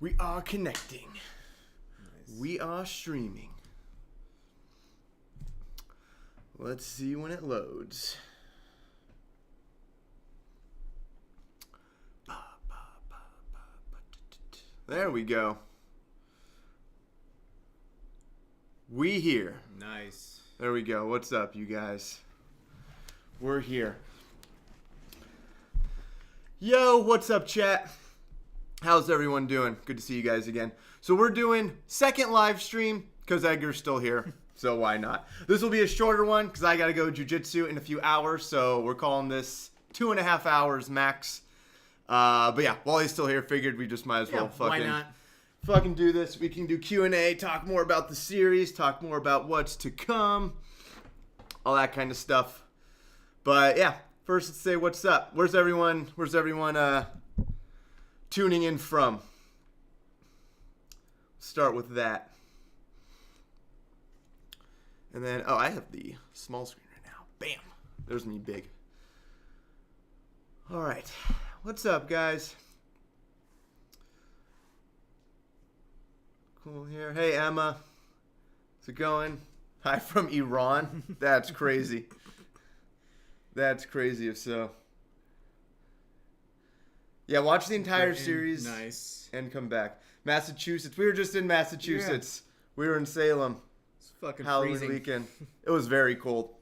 We are connecting. Nice. We are streaming. Let's see when it loads. There we go. We here. Nice. There we go. What's up, you guys? We're here. Yo, what's up, chat? How's everyone doing? Good to see you guys again. So we're doing second live stream because Edgar's still here. So why not? This will be a shorter one because I got to go jiu-jitsu in a few hours. So we're calling this 2.5 hours max. But yeah, while he's still here, figured we just might as well fucking do this. We can do Q&A, talk more about the series, talk more about what's to come, all that kind of stuff. But yeah, first let's say what's up. Where's everyone tuning in from? Start with that. And then, I have the small screen right now. Bam. There's me big. All right. What's up, guys? Cool here. Hey, Emma. How's it going? Hi from Iran. That's crazy. That's crazy if so. Yeah, watch the entire series. Nice. And come back. Massachusetts. We were just in Massachusetts. Yeah. We were in Salem. It's fucking Halloween freezing. weekend. It was very cold.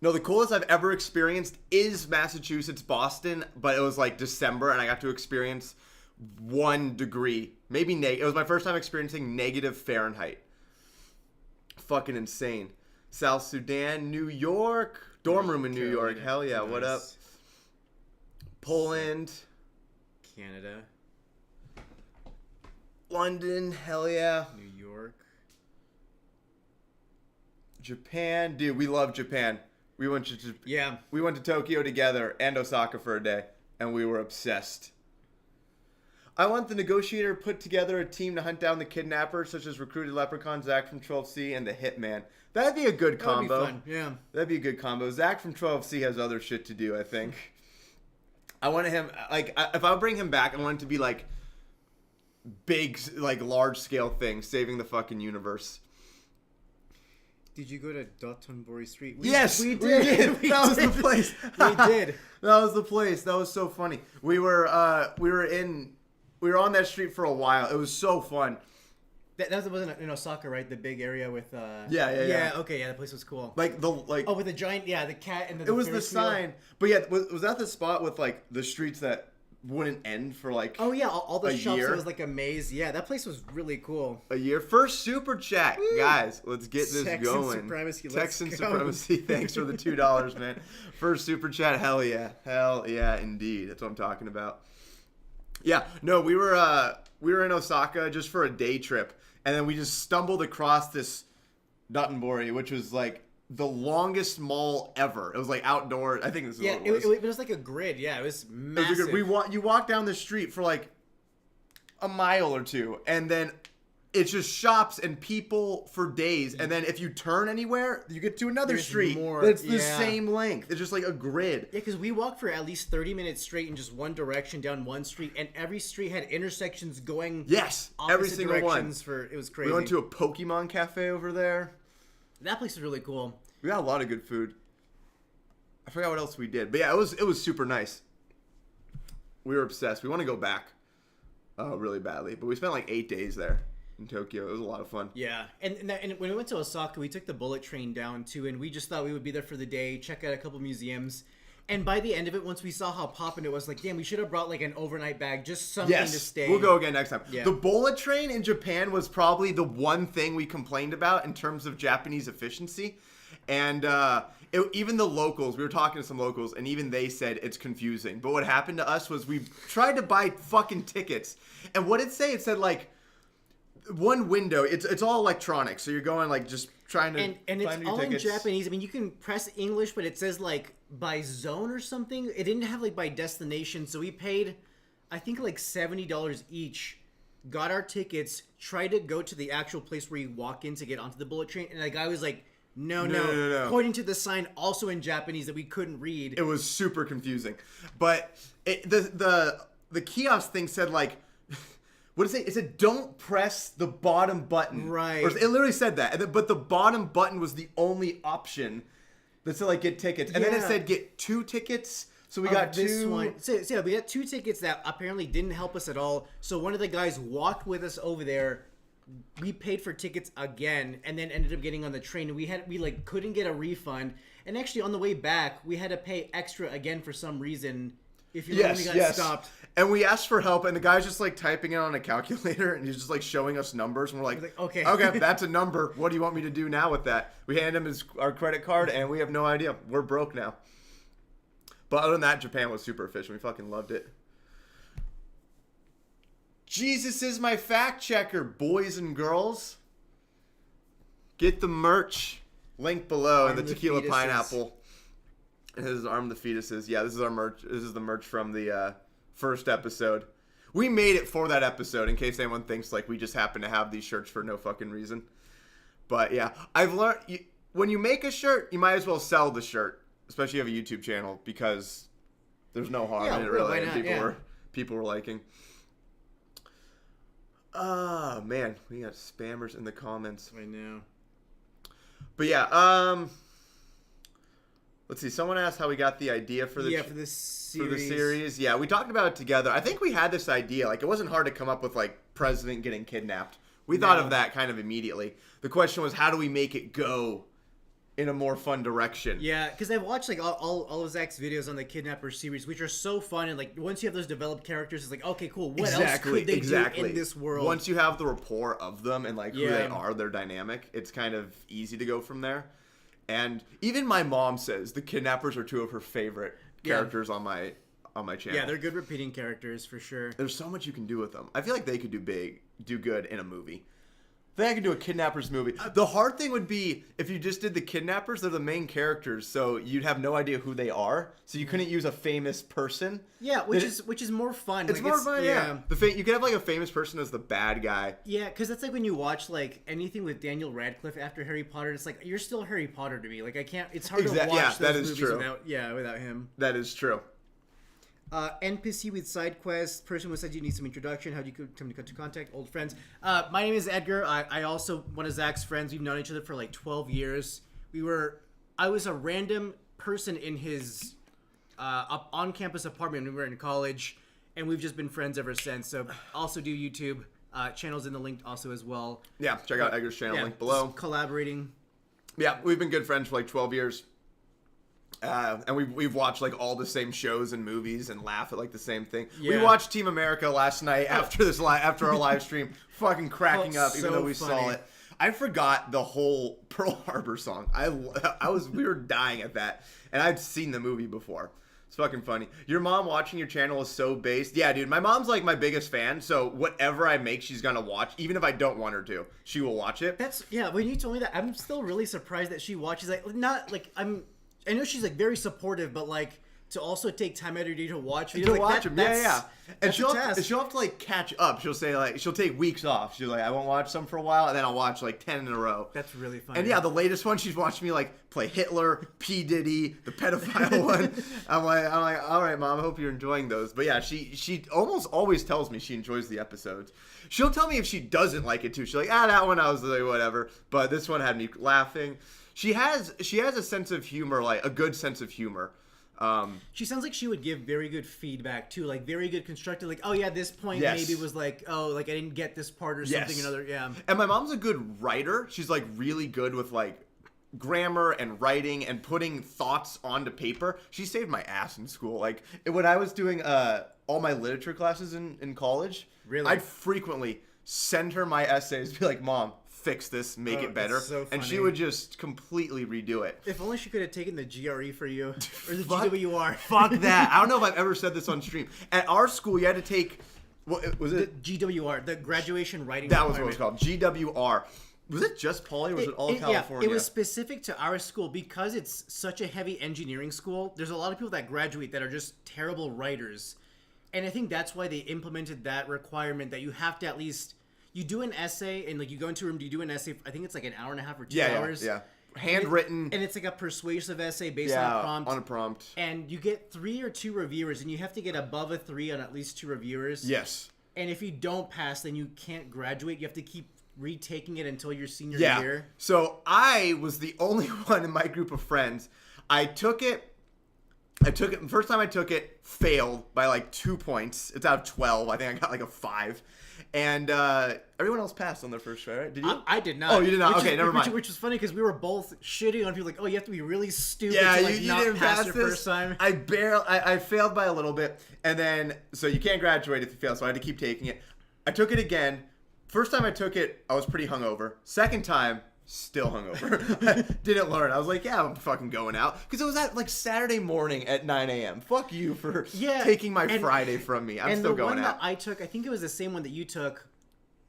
No, the coolest I've ever experienced is Massachusetts, Boston, but it was like December, and I got to experience 1 degree. Maybe it was my first time experiencing negative Fahrenheit. Fucking insane. South Sudan, New York, dorm room in New York. Hell yeah, nice. What up? Poland. Canada. London, hell yeah. New York. Japan. Dude, we love Japan. We went to Tokyo together and Osaka for a day, and we were obsessed. I want the negotiator put together a team to hunt down the kidnappers, such as recruited leprechaun Zach from 12C and the hitman. That'd be a good combo. That'd be fun. Yeah. That'd be a good combo. Zach from 12C has other shit to do, I think. I wanted him, if I bring him back, I want it to be like big, large scale things, saving the fucking universe. Did you go to Dotonbori Street? Yes, we did. That was the place. We did. That was the place. That was so funny. We were on that street for a while. It was so fun. That wasn't in Osaka, right? The big area with Yeah. Okay, yeah, the place was cool. With the giant, the cat and the it was the Ferris sign. wheel. But yeah, was that the spot with the streets that wouldn't end for all the shops. year? It was like a maze. Yeah, that place was really cool. A year. First super chat. Woo! Guys, let's get this going. Supremacy. Texan Supremacy. Thanks for the $2, man. First super chat. Hell yeah, indeed. That's what I'm talking about. Yeah, no, we were in Osaka just for a day trip, and then we just stumbled across this Dotonbori, which was the longest mall ever. It was outdoors. I think this is what it was. It was like a grid. Yeah, it was massive. You walk down the street for a mile or two, and then it's just shops and people for days. And then if you turn anywhere, you get to another street that's the same length. It's just like a grid. Yeah, because we walked for at least 30 minutes straight in just one direction down one street, and every street had intersections going. Yes, every single one. It was crazy. We went to a Pokemon cafe over there. That place is really cool. We got a lot of good food. I forgot what else we did, but yeah, it was super nice. We were obsessed. We want to go back, really badly. But we spent 8 days there in Tokyo. It was a lot of fun. Yeah, and when we went to Osaka, we took the bullet train down too, and we just thought we would be there for the day, check out a couple museums. And by the end of it, once we saw how poppin' it was, damn, we should have brought an overnight bag, just something to stay. We'll go again next time. Yeah. The bullet train in Japan was probably the one thing we complained about in terms of Japanese efficiency. And even the locals, we were talking to some locals, and even they said it's confusing. But what happened to us was we tried to buy fucking tickets. And what did it say? It said, one window. It's all electronic. So you're going, just trying to and find it's your all tickets. in Japanese. I mean, you can press English, but it says, by zone or something. It didn't have, by destination. So we paid, I think, $70 each. Got our tickets, tried to go to the actual place where you walk in to get onto the bullet train. And the guy was like, No. Pointing to the sign also in Japanese that we couldn't read. It was super confusing. But the kiosk thing said what does it say? It said, don't press the bottom button. Right. Or it literally said that. But the bottom button was the only option that said, like, get tickets. And then it said, get 2 tickets. So we got this 2. one. So yeah, we got 2 tickets that apparently didn't help us at all. So one of the guys walked with us over there. We paid for tickets again, and then ended up getting on the train. And we like couldn't get a refund. And actually, on the way back, we had to pay extra again for some reason. If you only got stopped. And we asked for help, and the guy's just like typing it on a calculator, and he's just like showing us numbers, and we're like, okay, that's a number. What do you want me to do now with that? We hand him our credit card, and we have no idea. We're broke now. But other than that, Japan was super efficient. We fucking loved it. Jesus is my fact checker, boys and girls. Get the merch. Link below in the Tequila Pineapple. This is Arm the Fetuses. Yeah, this is our merch. This is the merch from the first episode. We made it for that episode in case anyone thinks like we just happen to have these shirts for no fucking reason. But yeah, I've learned when you make a shirt, you might as well sell the shirt, especially if you have a YouTube channel, because there's no harm in it really. And people were liking. Oh man, we got spammers in the comments. I know. But yeah, let's see. Someone asked how we got the idea for the for this series. Yeah, we talked about it together. I think we had this idea. Like, it wasn't hard to come up with like president getting kidnapped. We thought of that kind of immediately. The question was, how do we make it go in a more fun direction? Yeah, because I've watched like all of Zach's videos on the Kidnappers series, which are so fun. And like once you have those developed characters, it's like, okay, cool. What else could they do in this world? Once you have the rapport of them and like who they are, their dynamic, it's kind of easy to go from there. And even my mom says the Kidnappers are 2 of her favorite characters on my channel. Yeah, they're good repeating characters for sure. There's so much you can do with them. I feel like they could do good in a movie. I think I could do a Kidnappers movie. The hard thing would be if you just did the Kidnappers, they're the main characters, so you'd have no idea who they are. So you couldn't use a famous person. Yeah, which is more fun. It's more fun, yeah. You could have like a famous person as the bad guy. Yeah, because that's like when you watch like anything with Daniel Radcliffe after Harry Potter, it's like you're still Harry Potter to me. Like I can't. It's hard to watch those movies without him. That is true. NPC with side quests. Person who said you need some introduction. How do you come to contact? Old friends. My name is Edgar. I also one of Zach's friends. We've known each other for like 12 years. I was a random person in his on campus apartment when we were in college, and we've just been friends ever since. So also do YouTube channels in the link also as well. Yeah, check out Edgar's channel link below. Collaborating. Yeah, we've been good friends for like 12 years. And we've watched like all the same shows and movies and laugh at like the same thing. Yeah. We watched Team America last night after our live stream, fucking cracking up even though we saw it. I forgot the whole Pearl Harbor song. We were dying at that, and I'd seen the movie before. It's fucking funny. Your mom watching your channel is so based. Yeah, dude, my mom's like my biggest fan, so whatever I make, she's gonna watch, even if I don't want her to. She will watch it. When you told me that, I'm still really surprised that she watches. I know she's like very supportive, but like to also take time out of your day to watch videos. Watch them, yeah. And she'll have to like catch up. She'll say like she'll take weeks off. She's like, I won't watch some for a while, and then I'll watch like 10 in a row. That's really funny. And yeah, the latest one she's watched me like play Hitler, P Diddy, the pedophile one. I'm like, all right, Mom, I hope you're enjoying those. But yeah, she almost always tells me she enjoys the episodes. She'll tell me if she doesn't like it too. She's like, that one I was like whatever, but this one had me laughing. She has a sense of humor, like a good sense of humor. She sounds like she would give very good feedback too, like very good constructive. Like, oh yeah, this point maybe was like, oh, like I didn't get this part or something. Another, yeah. And my mom's a good writer. She's like really good with like grammar and writing and putting thoughts onto paper. She saved my ass in school. Like when I was doing all my literature classes in college, really, I'd frequently send her my essays, be like, Mom, fix this, make it better. So and she would just completely redo it. If only she could have taken the GRE for you. Or the GWR. Fuck that. I don't know if I've ever said this on stream. At our school, you had to take, what was it? The GWR, the graduation writing That was what it was called. GWR. Was it just Poly or was it all California? Yeah, it was specific to our school because it's such a heavy engineering school. There's a lot of people that graduate that are just terrible writers. And I think that's why they implemented that requirement that you have to at least... You do an essay, and like you go into a room, you do an essay, I think it's like an hour and a half or 2 hours. Yeah. Handwritten. And it's like a persuasive essay based on a prompt. On a prompt. And you get 3 or 2 reviewers, and you have to get above a 3 on at least 2 reviewers. Yes. And if you don't pass, then you can't graduate. You have to keep retaking it until your senior Yeah. year. So I was the only one in my group of friends. I took it. The first time I took it, failed by like 2 points. It's out of 12. I think I got like a 5. And everyone else passed on their first try, right? Did you? I did not. Oh, you did not? Okay, never mind. Which was funny because we were both shitting on people like, oh, you have to be really stupid Yeah, to like you not didn't pass pass your this. first time. I failed by a little bit. And then, so you can't graduate if you fail. So I had to keep taking it. I took it again. First time I took it, I was pretty hungover. Second time, still hungover. Didn't learn. I was like, yeah, I'm fucking going out. Because it was at like Saturday morning at 9 a.m. Fuck you for taking my Friday from me. I'm still going out. And the one that I took, I think it was the same one that you took.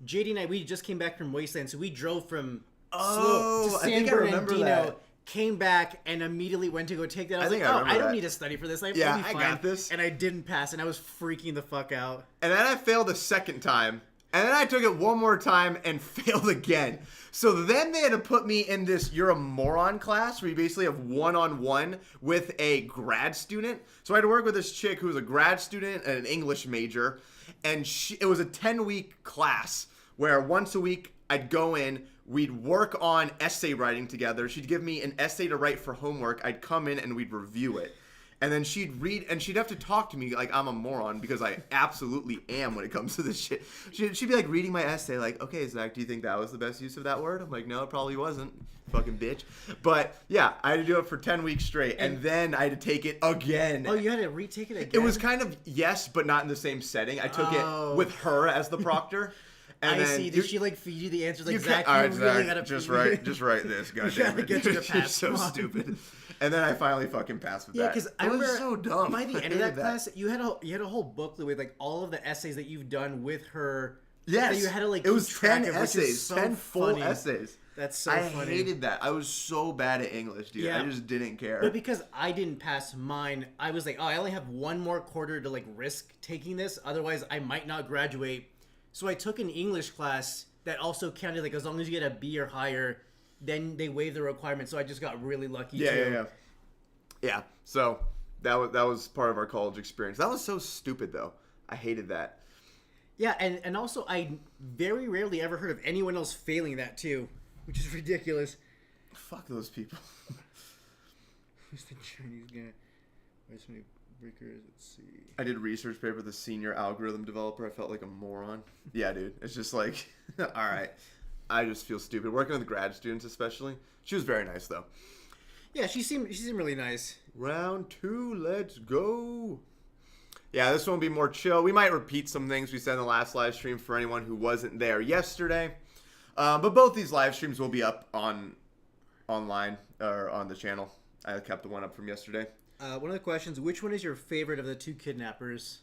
JD and I, we just came back from Wasteland, so we drove from Slow to I San think I remember Bernardino, that. came back, and immediately went to go take that. I was think like, I oh, remember I don't that. need to study for this. I'll be I fine. got this. And I didn't pass, and I was freaking the fuck out. And then I failed a second time. And then I took it one more time and failed again. So then they had to put me in this You're a Moron class where you basically have one-on-one with a grad student. So I had to work with this chick who was a grad student and an English major. And it was a 10-week class where once a week I'd go in, we'd work on essay writing together. She'd give me an essay to write for homework. I'd come in and we'd review it. And then she'd read, and she'd have to talk to me like I'm a moron, because I absolutely am when it comes to this shit. She'd be like reading my essay like, okay, Zach, do you think that was the best use of that word? I'm like, no, it probably wasn't, fucking bitch. But yeah, I had to do it for 10 weeks straight, and then I had to take it again. Oh, you had to retake it again? It was kind of, yes, but not in the same setting. I took it with her as the proctor. And I see. Did she like feed you the answers like, Zach, all right, you really Zach, gotta just write this, goddamn it. get you to pass. You're so Come on. stupid. And then I finally fucking passed with that. Yeah, because I remember was so dumb. by the I end of that hated class, you had a whole booklet with like all of the essays that you've done with her. Yes, that you had to like. it was keep track 10 of, which is essays, so 10 full funny. essays. That's so I funny. hated that. I was so bad at English, dude. Yeah. I just didn't care. But because I didn't pass mine, I was like, oh, I only have one more quarter to like risk taking this. Otherwise, I might not graduate. So I took an English class that also counted like as long as you get a B or higher, then they waive the requirement. So I just got really lucky. Yeah. So that was part of our college experience. That was so stupid, though. I hated that. Yeah, and also I very rarely ever heard of anyone else failing that too, which is ridiculous. Fuck those people. Who's the Chinese guy? Where's many breakers? Let's see. I did a research paper with a senior algorithm developer. I felt like a moron. Yeah, dude. It's just like, all right. I just feel stupid. Working with grad students especially. She was very nice, though. Yeah, she seemed really nice. Round 2, let's go. Yeah, this one will be more chill. We might repeat some things we said in the last live stream for anyone who wasn't there yesterday. But both these live streams will be up online or on the channel. I kept the one up from yesterday. One of the questions: which one is your favorite of the two kidnappers?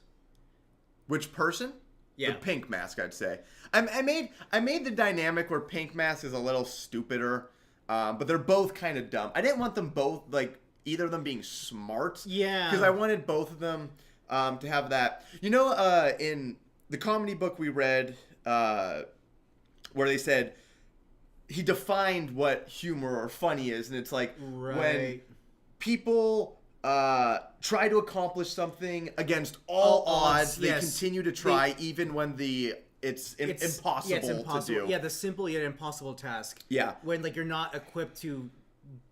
Which person? Yeah. The Pink Mask, I'd say. I made the dynamic where Pink Mask is a little stupider, but they're both kind of dumb. I didn't want them both, like, either of them being smart. Yeah. Because I wanted both of them to have that. You know, in the comedy book we read, where they said he defined what humor or funny is, and it's like when people try to accomplish something against all odds, they continue to try even when it's impossible to do. Yeah, the simple yet impossible task. Yeah. When like you're not equipped to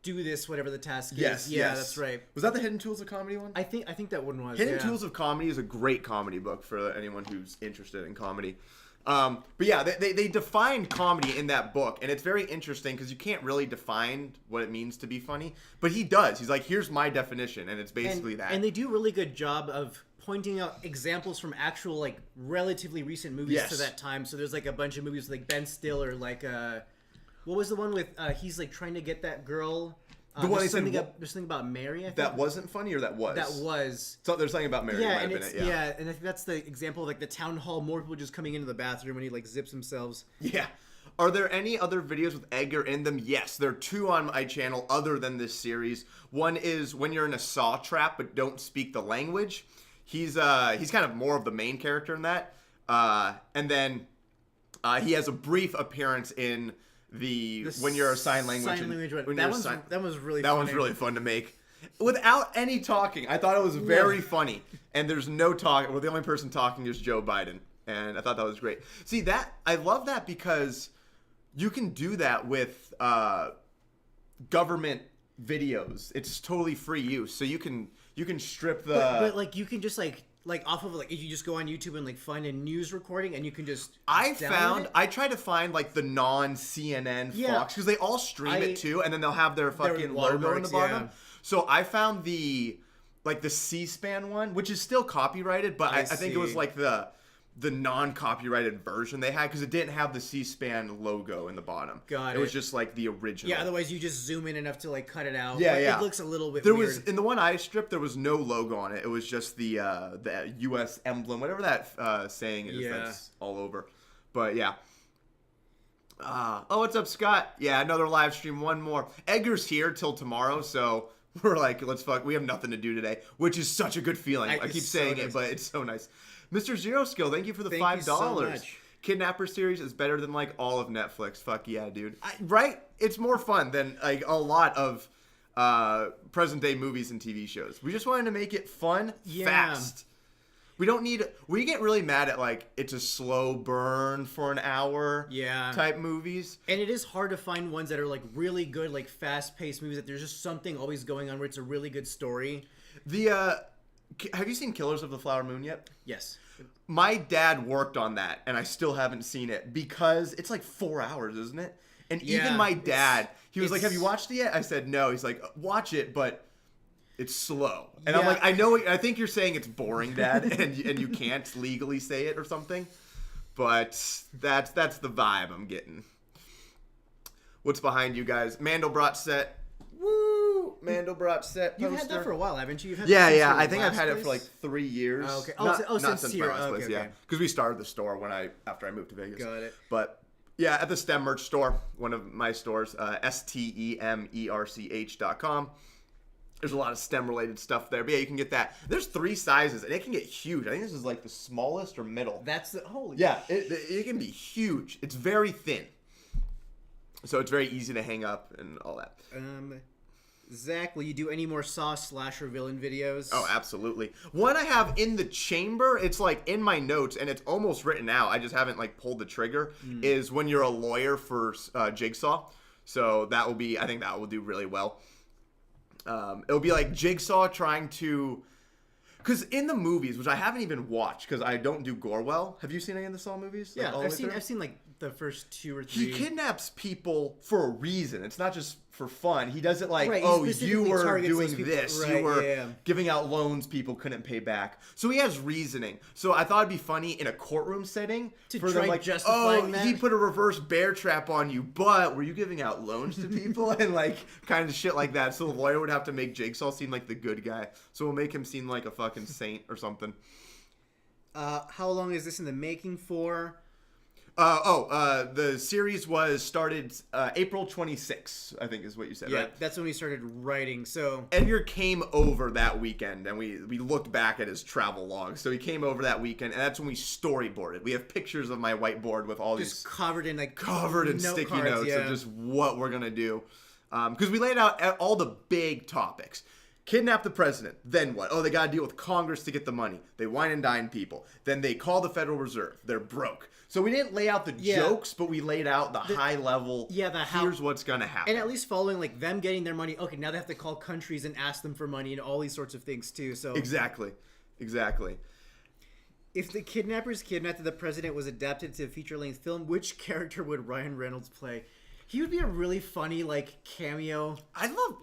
do this, whatever the task Yes, is. Yeah, yes. that's right. Was that the Hidden Tools of Comedy one? I think that one was. Hidden Tools of Comedy is a great comedy book for anyone who's interested in comedy. But yeah, they defined comedy in that book, and it's very interesting because you can't really define what it means to be funny, but he does. He's like, here's my definition, and it's basically that. And they do a really good job of pointing out examples from actual, like, relatively recent movies to that time. So there's, like, a bunch of movies with, like, Ben Stiller, like, what was the one with, he's, like, trying to get that girl... the one they said... There's something about Mary, I think. That wasn't funny, or that was? That was. So there's something about Mary might have been it, yeah, and I think that's the example of, like, the town hall, more people just coming into the bathroom when he, like, zips themselves. Yeah. Are there any other videos with Edgar in them? Yes, there are 2 on my channel other than this series. One is when you're in a saw trap but don't speak the language. He's kind of more of the main character in that. And then he has a brief appearance in the when you're a sign language. That was really that funny. one's really fun to make. Without any talking. I thought it was very funny. And there's no talking. Well, the only person talking is Joe Biden. and I thought that was great. See, that I love that because you can do that with government videos. It's totally free use, so you can strip the. But like you can just like off of like if you just go on YouTube and like find a news recording and you can just. I tried to find like the non-CNN Fox because they all stream it too, and then they'll have their fucking logo in the bottom. Yeah. So I found the C-SPAN one, which is still copyrighted, but I think it was like the non-copyrighted version they had because it didn't have the C-SPAN logo in the bottom. It was just like the original. Yeah, otherwise you just zoom in enough to like cut it out. Yeah, like, yeah. It looks a little bit weird. Was in the one I stripped, there was no logo on it. It was just the U.S. emblem, whatever that saying is that's all over. But yeah. What's up, Scott? Yeah, another live stream, one more. Edgar's here till tomorrow, so we're like, we have nothing to do today, which is such a good feeling. I keep saying it, but it's so nice. Mr. Zero Skill, thank you for the $5. So Kidnappers series is better than like all of Netflix. Fuck yeah, dude. Right? It's more fun than like a lot of present day movies and TV shows. We just wanted to make it fun, fast. We get really mad at like it's a slow burn for an hour type movies. And it is hard to find ones that are like really good, like fast paced movies that there's just something always going on where it's a really good story. Have you seen Killers of the Flower Moon yet? Yes. My dad worked on that, and I still haven't seen it because it's like 4 hours, isn't it? And even my dad, he was like, "Have you watched it yet?" I said, "No." He's like, "Watch it, but it's slow." And I'm like, I think you're saying it's boring, Dad, and you can't legally say it or something. But that's the vibe I'm getting. What's behind you guys? Mandelbrot set. Woo! Mandelbrot set poster. You've had that for a while, haven't you? I think I've had it for like 3 years. Oh, okay. Not since here. my last place, okay. Because we started the store after I moved to Vegas. Got it. But yeah, at the STEM merch store, one of my stores, STEMERCH.com. There's a lot of STEM related stuff there. But yeah, you can get that. There's 3 sizes, and it can get huge. I think this is like the smallest or middle. That's the holy. Yeah, it can be huge. It's very thin. So it's very easy to hang up and all that. Zach, will you do any more Saw slasher villain videos? Oh, absolutely. One I have in the chamber, it's like in my notes, and it's almost written out. I just haven't like pulled the trigger, is when you're a lawyer for Jigsaw. So I think that will do really well. It'll be like Jigsaw trying to... Because in the movies, which I haven't even watched, because I don't do gore well. Have you seen any of the Saw movies? Yeah, I've seen like the first 2 or 3. He kidnaps people for a reason. It's not just for fun. He does it like, right, you were doing this. Right, you were giving out loans people couldn't pay back. So he has reasoning. So I thought it'd be funny in a courtroom setting to for try them like, justifying that. He put a reverse bear trap on you, but were you giving out loans to people? And like kind of shit like that. So the lawyer would have to make Jigsaw seem like the good guy. So we'll make him seem like a fucking saint or something. How long is this in the making for? The series was started April 26th, I think is what you said, right? Yeah, that's when we started writing, so... Edgar came over that weekend, and we looked back at his travel log. So he came over that weekend, and that's when we storyboarded. We have pictures of my whiteboard with all just these... covered in sticky cards, notes of just what we're going to do. Because we laid out all the big topics. Kidnap the president. Then what? Oh, they got to deal with Congress to get the money. They wine and dine people. Then they call the Federal Reserve. They're broke. So we didn't lay out the jokes, but we laid out the high level. Yeah, here's what's going to happen. And at least following like them getting their money. Okay, now they have to call countries and ask them for money and all these sorts of things too. So Exactly. If the Kidnappers Kidnapped the President was adapted to a feature-length film, which character would Ryan Reynolds play? He would be a really funny, like, cameo.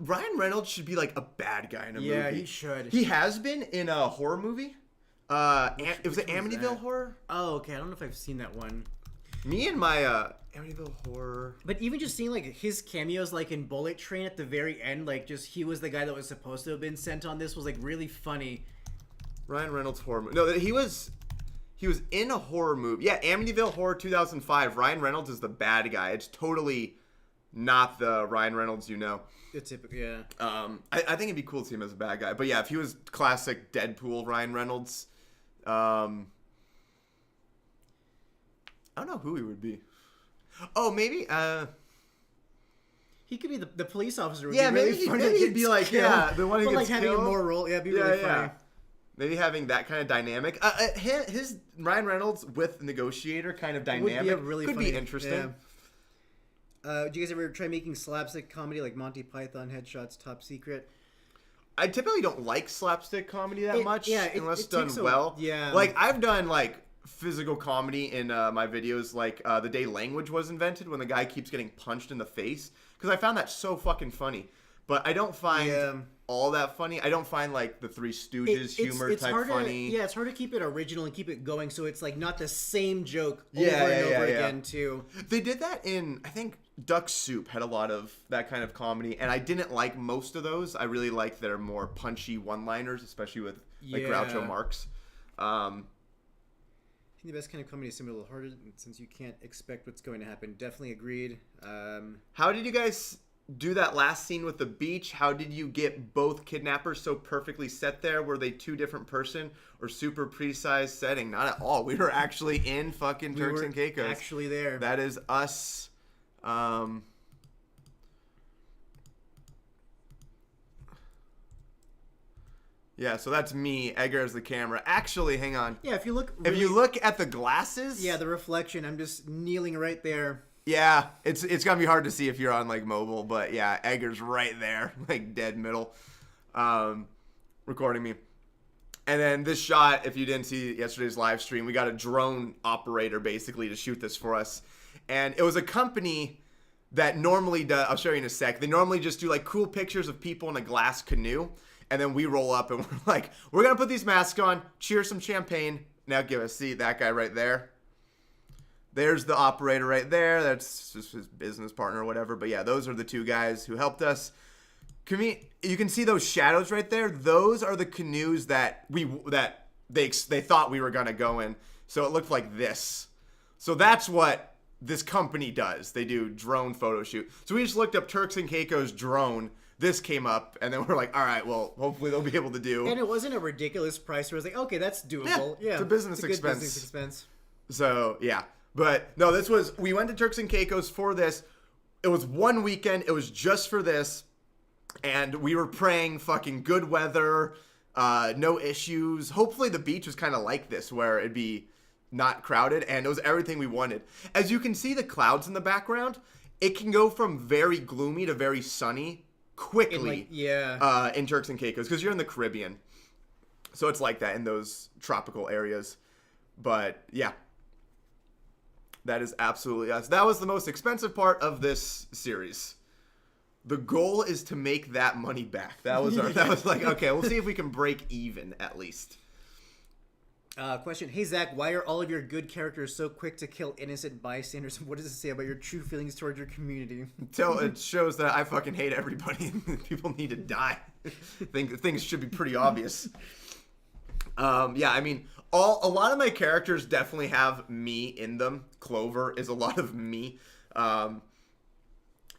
Ryan Reynolds should be, like, a bad guy in a movie. Yeah, he should. He has been in a horror movie. It was an Amityville Horror? Oh, okay. I don't know if I've seen that one. Me and my, Amityville Horror... But even just seeing, like, his cameos, like, in Bullet Train at the very end, like, just he was the guy that was supposed to have been sent on this was, like, really funny. Ryan Reynolds horror movie. No, he was in a horror movie. Yeah, Amityville Horror 2005. Ryan Reynolds is the bad guy. It's totally not the Ryan Reynolds you know. It's typical, yeah. I think it'd be cool to see him as a bad guy. But yeah, if he was classic Deadpool Ryan Reynolds, I don't know who he would be. Oh, maybe. He could be the police officer. Maybe he'd be like, the one who gets like having killed. a more role. Yeah, it'd be really funny. Maybe having that kind of dynamic. His Ryan Reynolds with Negotiator kind of dynamic Would be a really could funny, be interesting. Yeah. Do you guys ever try making slapstick comedy like Monty Python, Headshots, Top Secret? I typically don't like slapstick comedy that much, unless it done well. Yeah. Like, I've done, like, physical comedy in my videos, like the day language was invented, when the guy keeps getting punched in the face, because I found that so fucking funny. But I don't find all that funny. I don't find, like, the Three Stooges humor type funny. Yeah, it's hard to keep it original and keep it going, so it's, like, not the same joke over and over again, too. They did that in, I think, Duck Soup had a lot of that kind of comedy, and I didn't like most of those. I really liked their more punchy one-liners, especially with, like, Groucho Marx. I think the best kind of comedy is similar to harder, since you can't expect what's going to happen. Definitely agreed. How did you guys do that last scene with the beach? How did you get both kidnappers so perfectly set there? Were they two different person or super precise setting? Not at all. We were actually in fucking Turks and Caicos. Actually there. That is us. Yeah, so that's me. Edgar is the camera. Actually, hang on. Yeah, if you look at the glasses, yeah, the reflection. I'm just kneeling right there. Yeah, it's gonna be hard to see if you're on like mobile, but yeah, Edgar's right there, like dead middle, recording me. And then this shot, if you didn't see yesterday's live stream, we got a drone operator basically to shoot this for us, and it was a company that normally does. I'll show you in a sec. They normally just do like cool pictures of people in a glass canoe, and then we roll up and we're like, we're gonna put these masks on, cheer some champagne. Now give us, see that guy right there. There's the operator right there. That's just his business partner or whatever. But yeah, those are the two guys who helped us. You can see those shadows right there. Those are the canoes that they thought we were gonna go in. So it looked like this. So that's what this company does. They do drone photo shoot. So we just looked up Turks and Caicos drone. This came up, and then we're like, all right, well, hopefully they'll be able to do. And it wasn't a ridiculous price where it was like, okay, that's doable. Yeah, it's a business expense. Business expense. So yeah. But no, we went to Turks and Caicos for this. It was one weekend. It was just for this. And we were praying fucking good weather, no issues. Hopefully the beach was kind of like this where it'd be not crowded. And it was everything we wanted. As you can see the clouds in the background, it can go from very gloomy to very sunny quickly in Turks and Caicos because you're in the Caribbean. So it's like that in those tropical areas. But yeah. That is absolutely us. That was the most expensive part of this series. The goal is to make that money back. That was like, okay, we'll see if we can break even at least. Question. Hey, Zach, why are all of your good characters so quick to kill innocent bystanders? What does it say about your true feelings towards your community? It shows that I fucking hate everybody. People need to die. Things should be pretty obvious. Yeah, I mean, a lot of my characters definitely have me in them. Clover is a lot of me.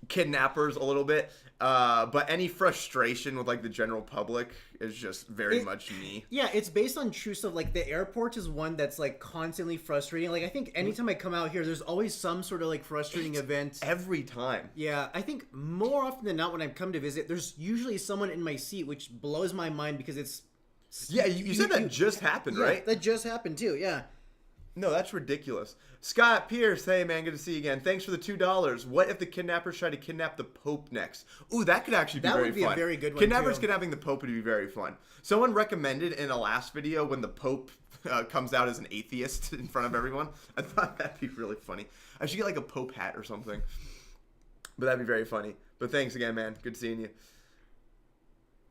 Kidnappers a little bit. But any frustration with like the general public is just very much me. Yeah, it's based on true stuff. Like the airport is one that's like constantly frustrating. Like I think anytime I come out here, there's always some sort of like frustrating event. Every time. Yeah, I think more often than not when I come to visit, there's usually someone in my seat, which blows my mind because it's... Yeah, you said that just happened, right? That just happened too, yeah. No, that's ridiculous. Scott Pierce, hey man, good to see you again. Thanks for the $2. What if the kidnappers try to kidnap the Pope next? Ooh, that could actually be very fun. That would be a very good one, Kidnappers kidnapping the Pope would be very fun. Someone recommended in a last video when the Pope comes out as an atheist in front of everyone. I thought that'd be really funny. I should get like a Pope hat or something. But that'd be very funny. But thanks again, man. Good seeing you.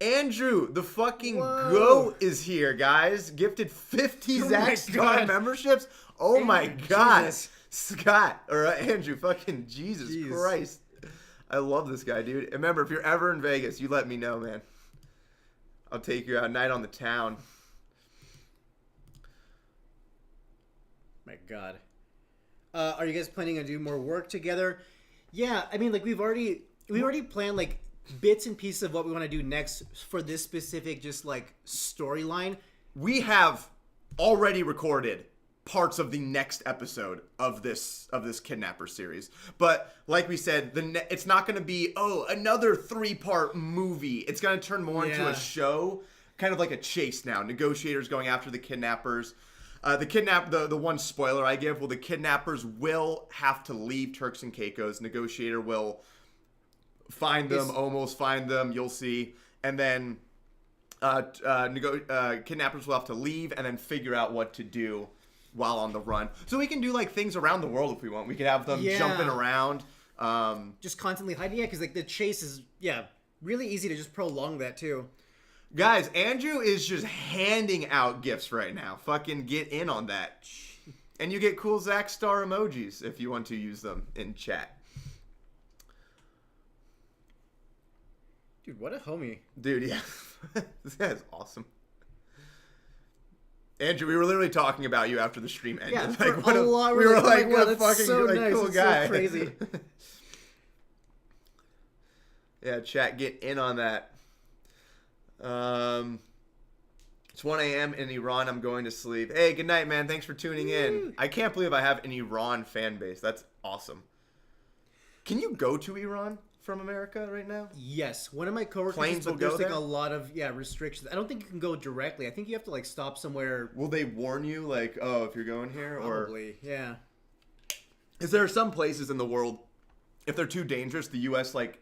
Andrew, the fucking GOAT is here, guys. Gifted 50 Zach Star memberships. Oh my God. Jesus. Scott, or Andrew, fucking Jesus Christ. I love this guy, dude. Remember, if you're ever in Vegas, you let me know, man. I'll take you out night on the town. My God. Are you guys planning to do more work together? Yeah, I mean, like, we already planned, like, bits and pieces of what we want to do next for this specific just like storyline. We have already recorded parts of the next episode of this Kidnapper series, but like we said, it's not going to be another 3-part movie. It's going to turn more into a show kind of like a chase now. Negotiators going after the kidnappers. The one spoiler I give, well, the kidnappers will have to leave Turks and Caicos. Negotiator will find them, almost find them. You'll see, and then kidnappers will have to leave and then figure out what to do while on the run. So we can do like things around the world if we want. We could have them jumping around, just constantly hiding. Yeah, because like the chase is really easy to just prolong that too. Guys, Andrew is just handing out gifts right now. Fucking get in on that. And you get cool Zach Star emojis if you want to use them in chat. Dude, what a homie. Dude, yeah. This guy is awesome. Andrew, we were literally talking about you after the stream ended. Yeah, like, for a lot. We were like, wow, what a fucking so nice. cool It's guy. so crazy. Yeah, chat, get in on that. It's 1 a.m. in Iran. I'm going to sleep. Hey, good night, man. Thanks for tuning in. I can't believe I have an Iran fan base. That's awesome. Can you go to Iran from America right now? Yes. One of my coworkers, Planes will but there's go like there? a lot of restrictions. I don't think you can go directly. I think you have to like stop somewhere. Will they warn you, like, oh, if you're going here? Probably, yeah. Is there some places in the world, if they're too dangerous, the U.S. like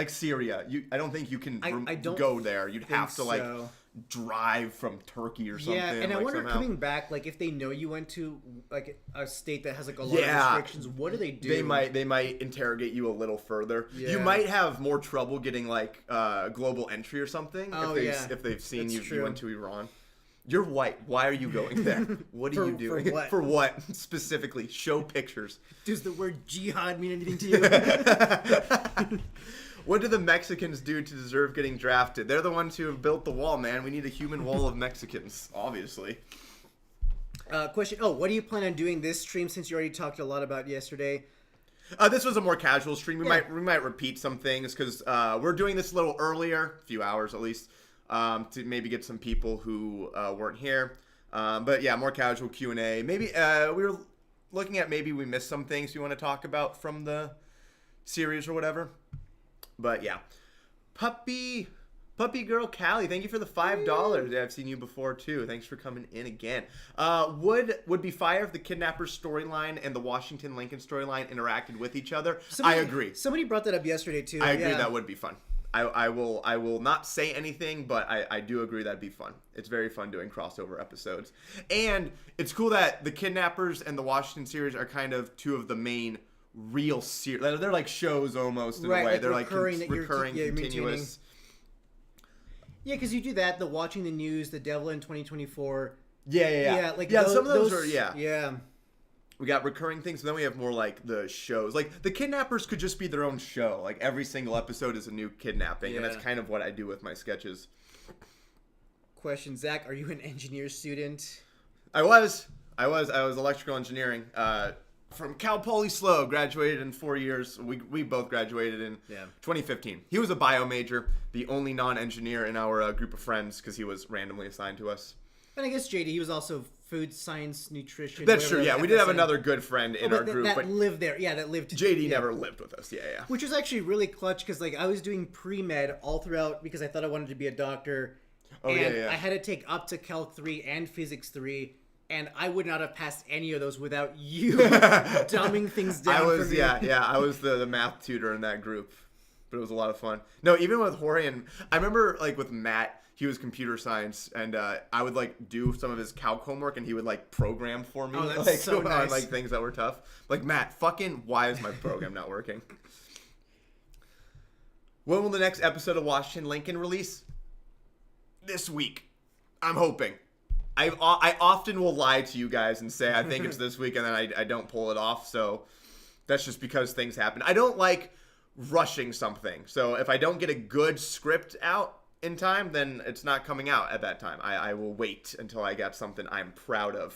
Syria? I don't think you can I don't go there. You'd have to like so. drive from Turkey or something. Yeah, and I like, wonder somehow. coming back, like if they know you went to like a state that has like a lot of restrictions, what do they do? They might interrogate you a little further. Yeah. You might have more trouble getting like global entry or something if they've seen That's you went to Iran. You're white. Why are you going there? What are you doing? For what? For what specifically? Show pictures. Does the word jihad mean anything to you? What do the Mexicans do to deserve getting drafted? They're the ones who have built the wall, man. We need a human wall of Mexicans, obviously. Question. Oh, what do you plan on doing this stream since you already talked a lot about yesterday? This was a more casual stream. We might repeat some things because we're doing this a little earlier, a few hours at least, to maybe get some people who weren't here. But yeah, more casual Q&A. Maybe we were looking at maybe we missed some things you want to talk about from the series or whatever. But yeah, puppy girl Callie, thank you for the $5. Yeah, I've seen you before too. Thanks for coming in again. Would be fire if the Kidnappers storyline and the Washington Lincoln storyline interacted with each other. I agree. Somebody brought that up yesterday too. I agree. That would be fun. I will not say anything, but I do agree that'd be fun. It's very fun doing crossover episodes, and it's cool that the Kidnappers and the Washington series are kind of two of the main real series. They're like shows almost in a way. Like they're recurring, like recurring, continuous. Yeah, because you do that. The watching the news, the Devil in 2024. Yeah. Like some of those are Yeah. We got recurring things, but then we have more like the shows. Like the Kidnappers could just be their own show. Like every single episode is a new kidnapping, and that's kind of what I do with my sketches. Question, Zach, are you an engineer student? I was electrical engineering. From Cal Poly SLO, graduated in 4 years. We both graduated in 2015. He was a bio major, the only non-engineer in our group of friends because he was randomly assigned to us. And I guess JD, he was also food science, nutrition. That's true, yeah. We did have another good friend in our group. That lived there. Yeah, that lived. JD never lived with us, yeah. Which was actually really clutch because like I was doing pre-med all throughout because I thought I wanted to be a doctor. I had to take up to Calc 3 and Physics 3. And I would not have passed any of those without you dumbing things down for me. I was the math tutor in that group. But it was a lot of fun. No, even with Jorge, and I remember like with Matt, he was computer science, and I would like do some of his calc homework, and he would like program for me. Oh, that's like, so nice. On like things that were tough. Like, Matt, fucking why is my program not working? When will the next episode of Washington Lincoln release? This week. I'm hoping. I often will lie to you guys and say I think it's this week, and then I don't pull it off. So that's just because things happen. I don't like rushing something. So if I don't get a good script out in time, then it's not coming out at that time. I will wait until I got something I'm proud of.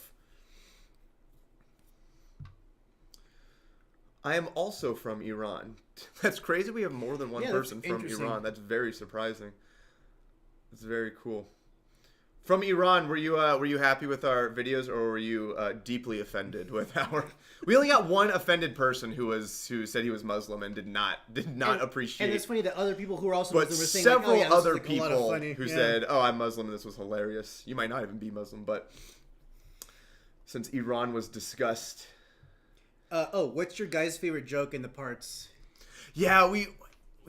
I am also from Iran. That's crazy. We have more than one person from Iran. That's very surprising. It's very cool. From Iran, were you happy with our videos, or were you deeply offended with our? We only got one offended person who said he was Muslim and did not appreciate. And it's funny that other people who are also But Muslim were saying several like, oh, yeah, other this is, like, a lot of people funny. who said, "Oh, I'm Muslim and this was hilarious." You might not even be Muslim, but since Iran was discussed. What's your guys' favorite joke in the parts? Yeah, we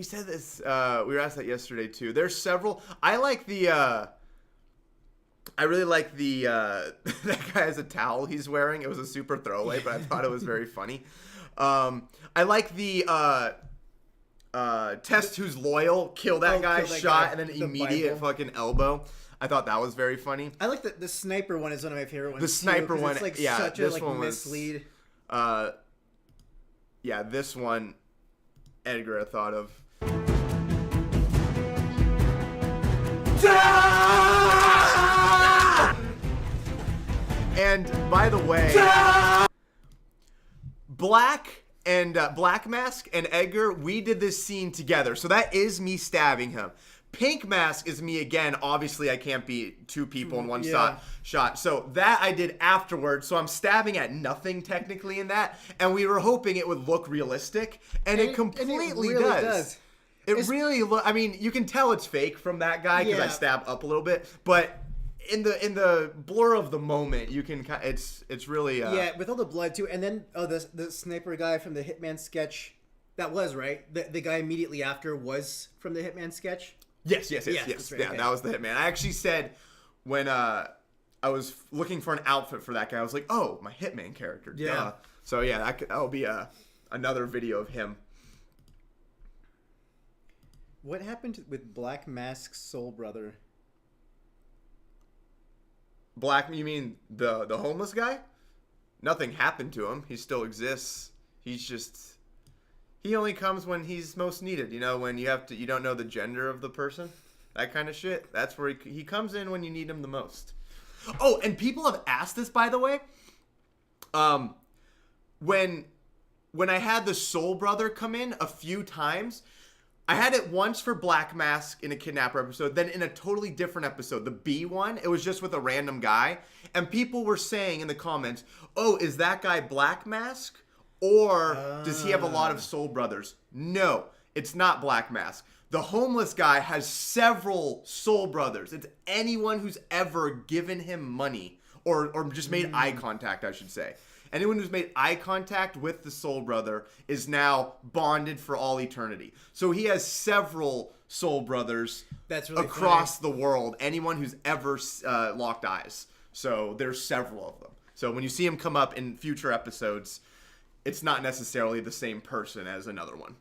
said this. We were asked that yesterday too. There's several. I like the. I really like the that guy has a towel he's wearing. It was a super throwaway, but I thought it was very funny. I like the test who's loyal, kill that guy, kill that shot, guy, and then the immediate Bible. fucking elbow. I thought that was very funny. I like the sniper one is one of my favorite ones. The sniper too, 'cause one, it's like yeah, such a this like one was- mislead. Yeah, this one, Edgar, I thought of. And by the way, Black Mask and Edgar, we did this scene together. So that is me stabbing him. Pink Mask is me again. Obviously, I can't be two people in one shot. So that I did afterwards. So I'm stabbing at nothing technically in that. And we were hoping it would look realistic. And it completely really does. It really I mean, you can tell it's fake from that guy because I stab up a little bit. But in the blur of the moment, you can it's really yeah, with all the blood too. And then the sniper guy from the Hitman sketch, that was right. The guy immediately after was from the Hitman sketch. Yes. That's right, Yeah, okay. that was the Hitman. I actually said when I was looking for an outfit for that guy, I was like, oh, my Hitman character. Yeah. Duh. So yeah, that'll be another video of him. What happened with Black Mask's soul brother? You mean the homeless guy? Nothing happened to him. He still exists. He only comes when he's most needed. You know, when you don't know the gender of the person, that kind of shit. That's where he comes in when you need him the most. Oh, and people have asked this, by the way. When I had the Soul Brother come in a few times, I had it once for Black Mask in a Kidnapper episode, then in a totally different episode, the B one, it was just with a random guy, and people were saying in the comments, "Oh, is that guy Black Mask? Or does he have a lot of Soul Brothers?" No, it's not Black Mask. The homeless guy has several Soul Brothers. It's anyone who's ever given him money or just made eye contact, I should say. Anyone who's made eye contact with the Soul Brother is now bonded for all eternity. So he has several Soul Brothers That's really across the world. Anyone who's ever locked eyes. So there's several of them. So when you see him come up in future episodes, it's not necessarily the same person as another one.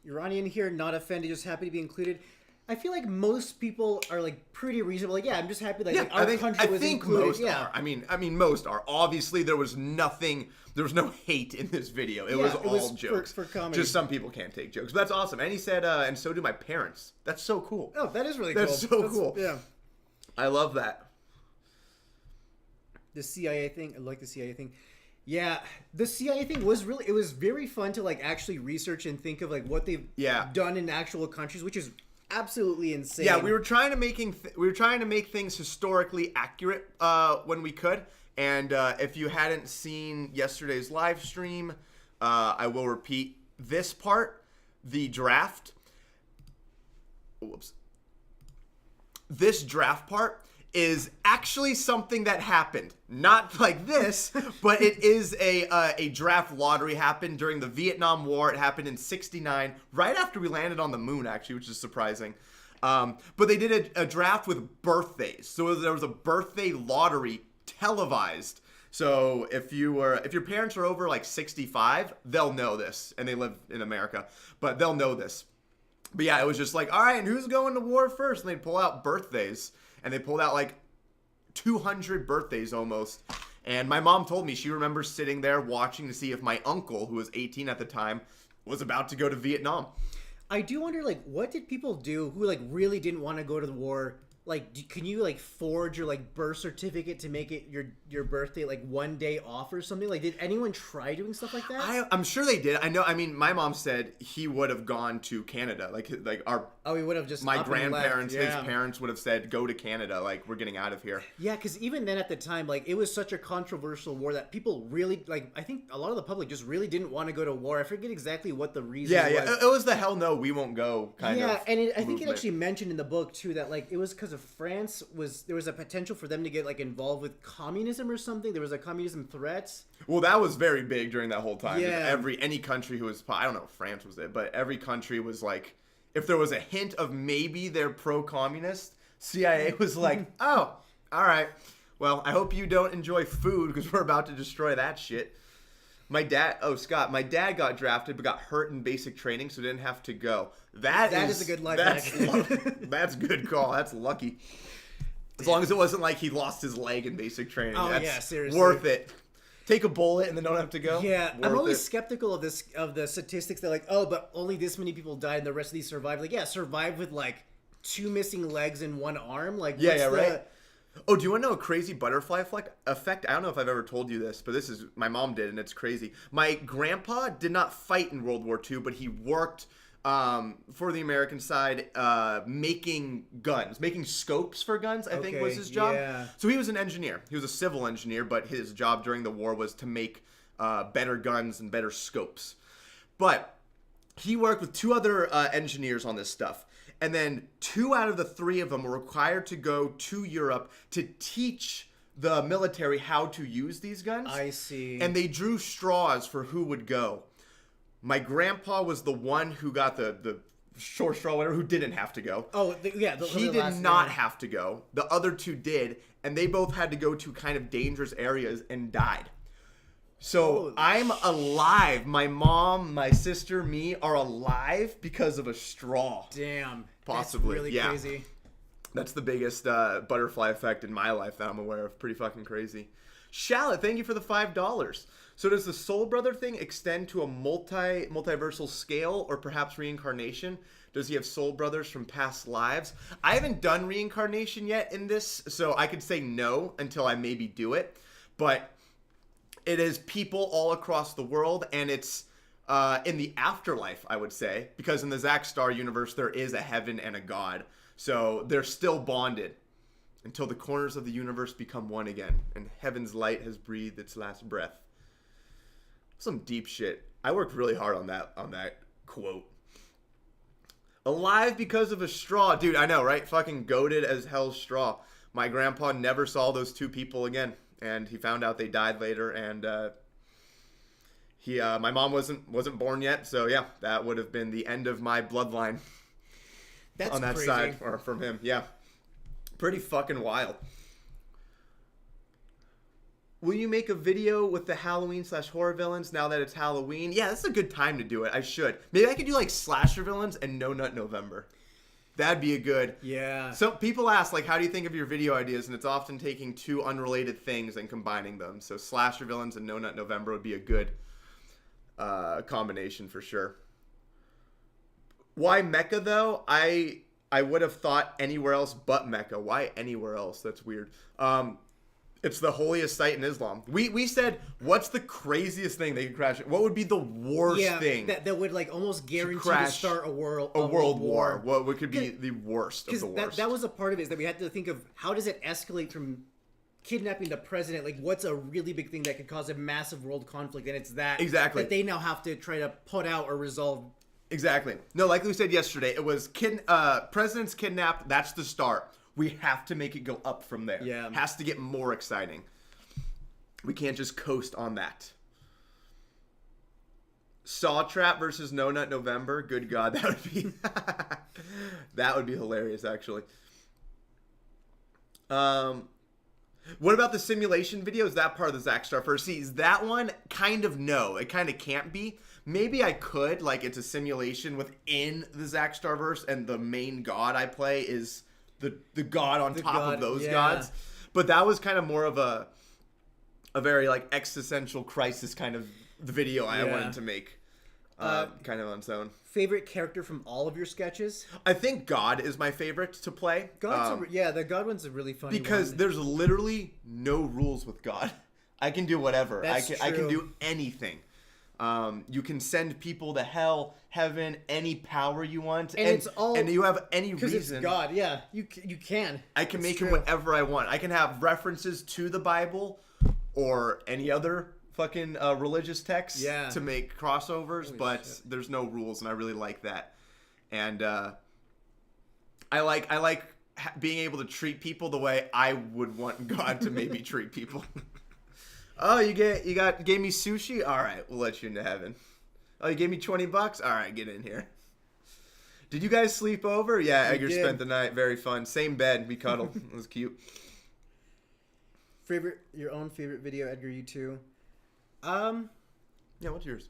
Iranian here, not offended, just happy to be included. I feel like most people are like pretty reasonable. Like, yeah, I'm just happy that like, our country was included. Most are. I mean, most are. Obviously, there was no hate in this video. It was all jokes. For comedy. Just some people can't take jokes. But that's awesome. And he said, and so do my parents. That's so cool. Oh, that is really That's cool. so cool. Yeah. I love that. The CIA thing. I like the CIA thing. Yeah, the CIA thing was it was very fun to like actually research and think of like what they've done in actual countries, which is absolutely insane. Yeah, we were trying to make things historically accurate when we could. And if you hadn't seen yesterday's live stream, I will repeat this part, the draft. Whoops. This draft part is actually something that happened. Not like this, but it is a draft lottery happened during the Vietnam War. It happened in '69, right after we landed on the moon, actually, which is surprising. But they did a draft with birthdays. So there was a birthday lottery televised. So if your parents are over like 65, they'll know this, and they live in America, but they'll know this. But yeah, it was just like, all right, and who's going to war first? And they'd pull out birthdays. And they pulled out like 200 birthdays almost. And my mom told me she remembers sitting there watching to see if my uncle, who was 18 at the time, was about to go to Vietnam. I do wonder, like, what did people do who like really didn't want to go to the war like, can you like forge your like birth certificate to make it your birthday like one day off or something? Like, did anyone try doing stuff like that? I'm sure they did. I know. I mean, my mom said he would have gone to Canada. Like our. Oh, he would have just My up and left. grandparents, his Yeah. parents would have said, "Go to Canada. Like, we're getting out of here." Yeah, because even then at the time, like, it was such a controversial war that people really, like, I think a lot of the public just really didn't want to go to war. I forget exactly what the reason Yeah, was. yeah. It was the hell no, we won't go kind of. Yeah, and I think it movement. actually mentioned in the book, too, that, like, it was because of France there was a potential for them to get, like, involved with communism or something. There was a communism threat. Well, that was very big during that whole time. Yeah. Any country who was, I don't know if France was it, but every country was like, if there was a hint of maybe they're pro-communist, CIA was like, oh, all right. Well, I hope you don't enjoy food because we're about to destroy that shit. My dad got drafted but got hurt in basic training, so didn't have to go. That is a good life That's a good call. That's lucky. As long as it wasn't like he lost his leg in basic training. Oh, That's yeah, seriously. worth it. Take a bullet and then don't have to go. Yeah, I'm Worth always it. skeptical of the statistics. They're like, oh, but only this many people died and the rest of these survived. Like, yeah, survived with like 2 missing legs and 1 arm. Like, Yeah, what's right. Oh, do you want to know a crazy butterfly effect? I don't know if I've ever told you this, but my mom did, and it's crazy. My grandpa did not fight in World War II, but he worked for the American side making guns, making scopes for guns, I think was his job. Yeah. So he was an engineer. He was a civil engineer, but his job during the war was to make better guns and better scopes. But he worked with 2 other engineers on this stuff. And then 2 out of the 3 of them were required to go to Europe to teach the military how to use these guns. I see. And they drew straws for who would go. My grandpa was the one who got the short straw, whatever, who didn't have to go. Oh, He did not have to go. The other 2 did, and they both had to go to kind of dangerous areas and died. So I'm alive. My mom, my sister, me are alive because of a straw. Damn. Possibly, That's really yeah. crazy. That's the biggest butterfly effect in my life that I'm aware of. Pretty fucking crazy. Shallot, thank you for the $5. So does the Soul Brother thing extend to a multiversal scale or perhaps reincarnation? Does he have soul brothers from past lives? I haven't done reincarnation yet in this, so I could say no until I maybe do it. But it is people all across the world, and it's in the afterlife, I would say, because in the Zack Star universe, there is a heaven and a God. So they're still bonded until the corners of the universe become one again, and heaven's light has breathed its last breath. Some deep shit. I worked really hard on that quote. Alive because of a straw. Dude, I know, right? Fucking goated as hell's straw. My grandpa never saw those 2 people again. And he found out they died later, and my mom wasn't born yet, so yeah, that would have been the end of my bloodline. That's on that crazy. side, or from him, yeah, pretty fucking wild. Will you make a video with the Halloween/horror villains now that it's Halloween? Yeah, that's a good time to do it. I should. Maybe I could do like slasher villains and No Nut November. That'd be a good. Yeah. So people ask, like, how do you think of your video ideas? And it's often taking 2 unrelated things and combining them. So slasher villains and No Nut November would be a good combination for sure. Why Mecca though? I would have thought anywhere else but Mecca. Why anywhere else? That's weird. It's the holiest site in Islam. We said, what's the craziest thing they could crash? What would be the worst thing? That would like almost guarantee to crash start a world war. What could be the worst of the worst? That was a part of it, is that we had to think of how does it escalate from kidnapping the president? Like, what's a really big thing that could cause a massive world conflict? And it's that Exactly. that they now have to try to put out or resolve. Exactly. No, like we said yesterday, it was presidents kidnapped. That's the start. We have to make it go up from there. Yeah. It has to get more exciting. We can't just coast on that. Saw Trap versus No Nut November. Good God, that would be that would be hilarious, actually. What about the simulation video? Is that part of the Zack Star first? See, is that one kind of no. It kind of can't be. Maybe I could, like, it's a simulation within the Zack Starverse, and the main god I play is the god on top of those gods. But that was kind of more of a very like existential crisis kind of the video I wanted to make. kind of on its own. Favorite character from all of your sketches? I think God is my favorite to play. The God one's a really funny because one. there's literally no rules with God. I can do whatever. That's I can true. do anything. You can send people to hell, heaven, any power you want, And it's all- and you have any Because reason. it's God, yeah. You can. I can It's make true. it whatever I want. I can have references to the Bible or any other fucking religious text Yeah. to make crossovers, Holy but shit. there's no rules, and I really like that. And I like being able to treat people the way I would want God to maybe treat people. Oh, you gave me sushi? All right, we'll let you into heaven. Oh, you gave me $20? All right, get in here. Did you guys sleep over? Yeah, We Edgar did. spent the night. Very fun. Same bed. We cuddled. It was cute. Your own favorite video, Edgar, you too. Yeah, what's yours?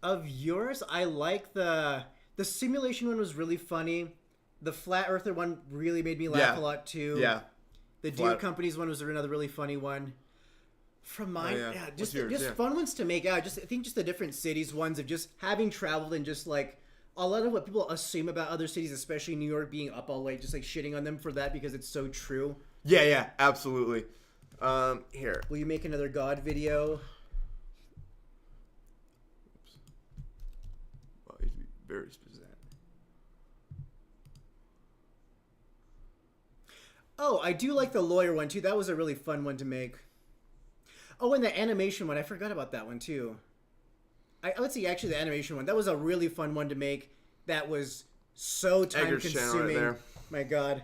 Of yours, I like the simulation one was really funny. The flat earther one really made me laugh Yeah. a lot too. Yeah. The Deer Companies one was another really funny one. From mine, yeah. just What's yours? Yeah. fun ones to make. I think just the different cities ones of just having traveled and just like a lot of what people assume about other cities, especially New York, being up all late, just like shitting on them for that because it's so true. Yeah, absolutely. Here. Will you make another God video? Well, you have to be very specific. Oh, I do like the lawyer one too. That was a really fun one to make. Oh, and the animation one. I forgot about that one too. I would say actually the animation one. That was a really fun one to make. That was so time Edgar's channel right consuming. there. My God.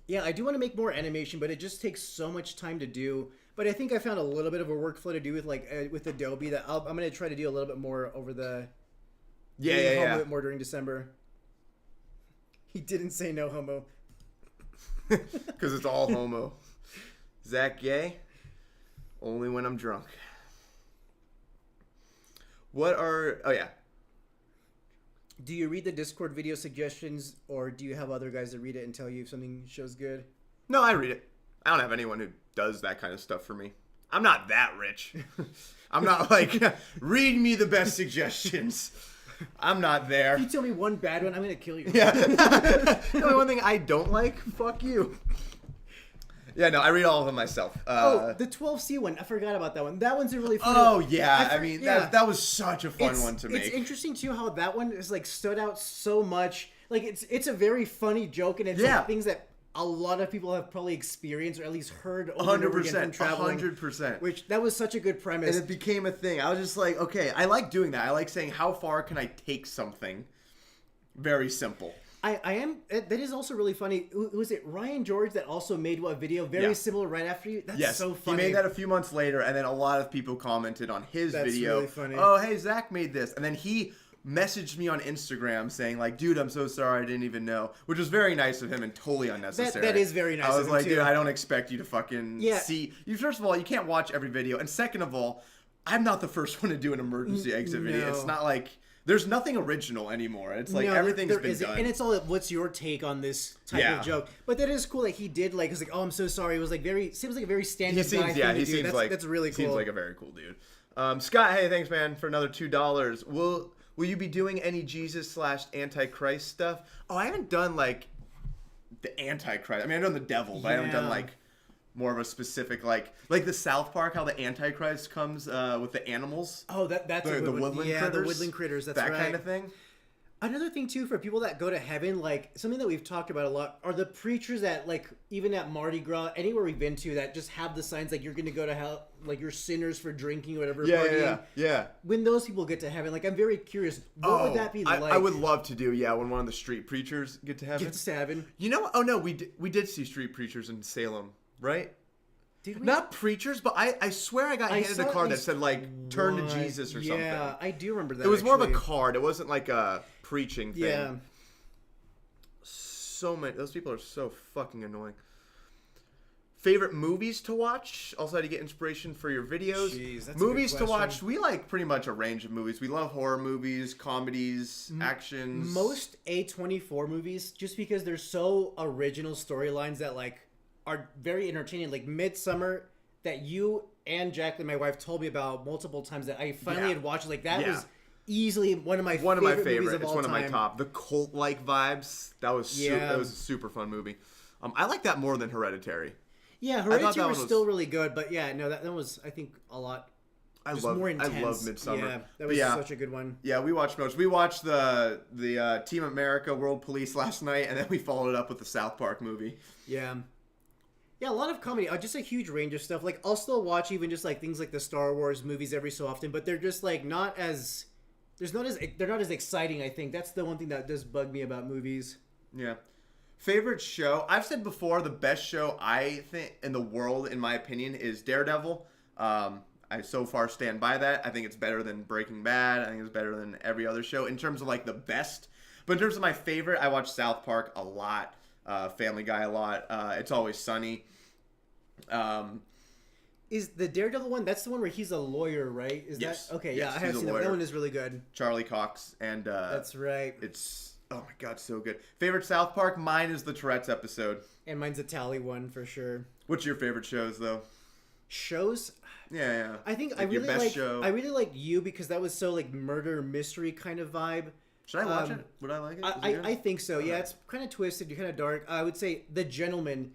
Yeah, I do want to make more animation, but it just takes so much time to do. But I think I found a little bit of a workflow to do with with Adobe that I'm going to try to do a little bit more over the a little bit more during December. He didn't say no homo. Because it's all homo. Zach gay? Only when I'm drunk. Oh yeah. Do you read the Discord video suggestions, or do you have other guys that read it and tell you if something shows good? No, I read it. I don't have anyone who does that kind of stuff for me. I'm not that rich. I'm not like, read me the best suggestions. I'm not there. If you tell me one bad one, I'm going to kill you. Yeah. The only one thing I don't like, fuck you. Yeah, no, I read all of them myself. The 12C one. I forgot about that one. That one's a really fun Oh, one. yeah. I mean, that was such a fun one to make. It's interesting, too, how that one is, like, stood out so much. Like, it's a very funny joke, and it's like things that a lot of people have probably experienced or at least heard over and over again from traveling. 100%. Which, that was such a good premise. And it became a thing. I was just like, okay, I like doing that. I like saying, how far can I take something very simple? That is also really funny. Was it Ryan George that also made a video very similar right after you? That's so funny. He made that a few months later, and then a lot of people commented on his video. Really funny. Oh, hey, Zach made this. And then he messaged me on Instagram saying, like, dude, I'm so sorry, I didn't even know. Which was very nice of him and totally unnecessary. That is very nice I of was him, like, too. dude, I don't expect you to fucking see. First of all, you can't watch every video. And second of all, I'm not the first one to do an emergency exit video. It's not like... There's nothing original anymore. It's like everything's been done. And it's all, what's your take on this type of joke? But that is cool that he did, like, it's like, oh, I'm so sorry. It was like seems like a very stand-up guy thing to do. That's really cool. Seems like a very cool dude. Scott, hey, thanks, man, for another $2. Will you be doing any Jesus/Antichrist stuff? Oh, I haven't done, like, the Antichrist. I mean, I've done the devil, but I haven't done, like, more of a specific, like the South Park, how the Antichrist comes with the animals. Oh, that's the woodland critters. the woodland critters. That's that right. kind of thing. Another thing too, for people that go to heaven, like something that we've talked about a lot, are the preachers that, like, even at Mardi Gras, anywhere we've been to, that just have the signs like you're going to go to hell, like you're sinners for drinking or whatever. Yeah. When those people get to heaven, like, I'm very curious, what would that be like? I would love to do, when one of the street preachers get to heaven. Gets to heaven. You know, oh no, we did see street preachers in Salem, right? Did we? Not preachers, but I swear I got handed a card that said, like, turn to Jesus or something. Yeah, I do remember that. It was more of a card. It wasn't like a preaching thing. Yeah. So many. Those people are so fucking annoying. Favorite movies to watch? Also, how to get inspiration for your videos. Jeez, that's movies a good to question. watch. We like pretty much a range of movies. We love horror movies, comedies, actions. Most A24 movies, just because they're so original storylines that, like, are very entertaining. Like Midsummer, that you and Jacqueline, my wife, told me about multiple times that I finally had watched. Like that was easily one of my favorite movies of all time. It's one of my top. The cult-like vibes. That was that was a super fun movie. I like that more than Hereditary. Yeah, Hereditary was still really good, but yeah, no, that was I think a lot. I love Midsommar. Yeah, that was such a good one. Yeah, we watched most. We watched the Team America World Police last night, and then we followed it up with the South Park movie. Yeah. Yeah, a lot of comedy. Just a huge range of stuff. Like, I'll still watch even just, like, things like the Star Wars movies every so often, but they're just, like, they're not as exciting, I think. That's the one thing that does bug me about movies. Yeah. Favorite show? I've said before, the best show I think in the world, in my opinion, is Daredevil. I so far stand by that. I think it's better than Breaking Bad. I think it's better than every other show in terms of, like, the best. But in terms of my favorite, I watch South Park a lot. Family Guy a lot. It's Always Sunny. Is the Daredevil one? That's the one where he's a lawyer, right? Yes. That okay? Yes, yeah, I have seen that. That one is really good. Charlie Cox and that's right. It's oh my god, so good. Favorite South Park? Mine is the Tourette's episode. And mine's a Tally one for sure. What's your favorite shows though? Shows? Yeah. I think like I really like You because that was so like murder mystery kind of vibe. Should I watch it? Would I like it? I think so. Yeah, it's kind of twisted, kind of dark. I would say The Gentleman.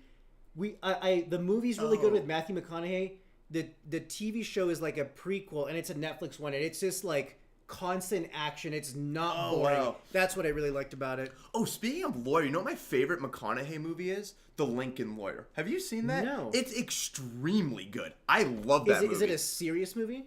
The movie's really good with Matthew McConaughey. The TV show is like a prequel, and it's a Netflix one, and it's just like constant action. It's not boring. Wow. That's what I really liked about it. Oh, speaking of lawyer, you know what my favorite McConaughey movie is? The Lincoln Lawyer. Have you seen that? No. It's extremely good. I love that movie. Is it a serious movie?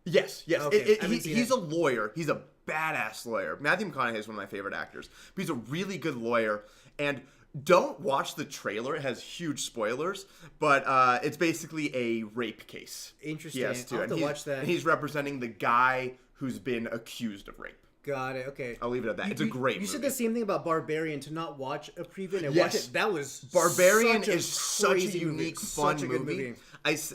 Yes. Okay. He's a lawyer. He's a badass lawyer. Matthew McConaughey is one of my favorite actors. But he's a really good lawyer. And don't watch the trailer. It has huge spoilers. But it's basically a rape case. Interesting. I'll have to watch that. And he's representing the guy who's been accused of rape. Got it. Okay. I'll leave it at that. It's a great movie. You said the same thing about Barbarian, to not watch a preview and watch it. That was Barbarian is such a unique, fun such a good movie.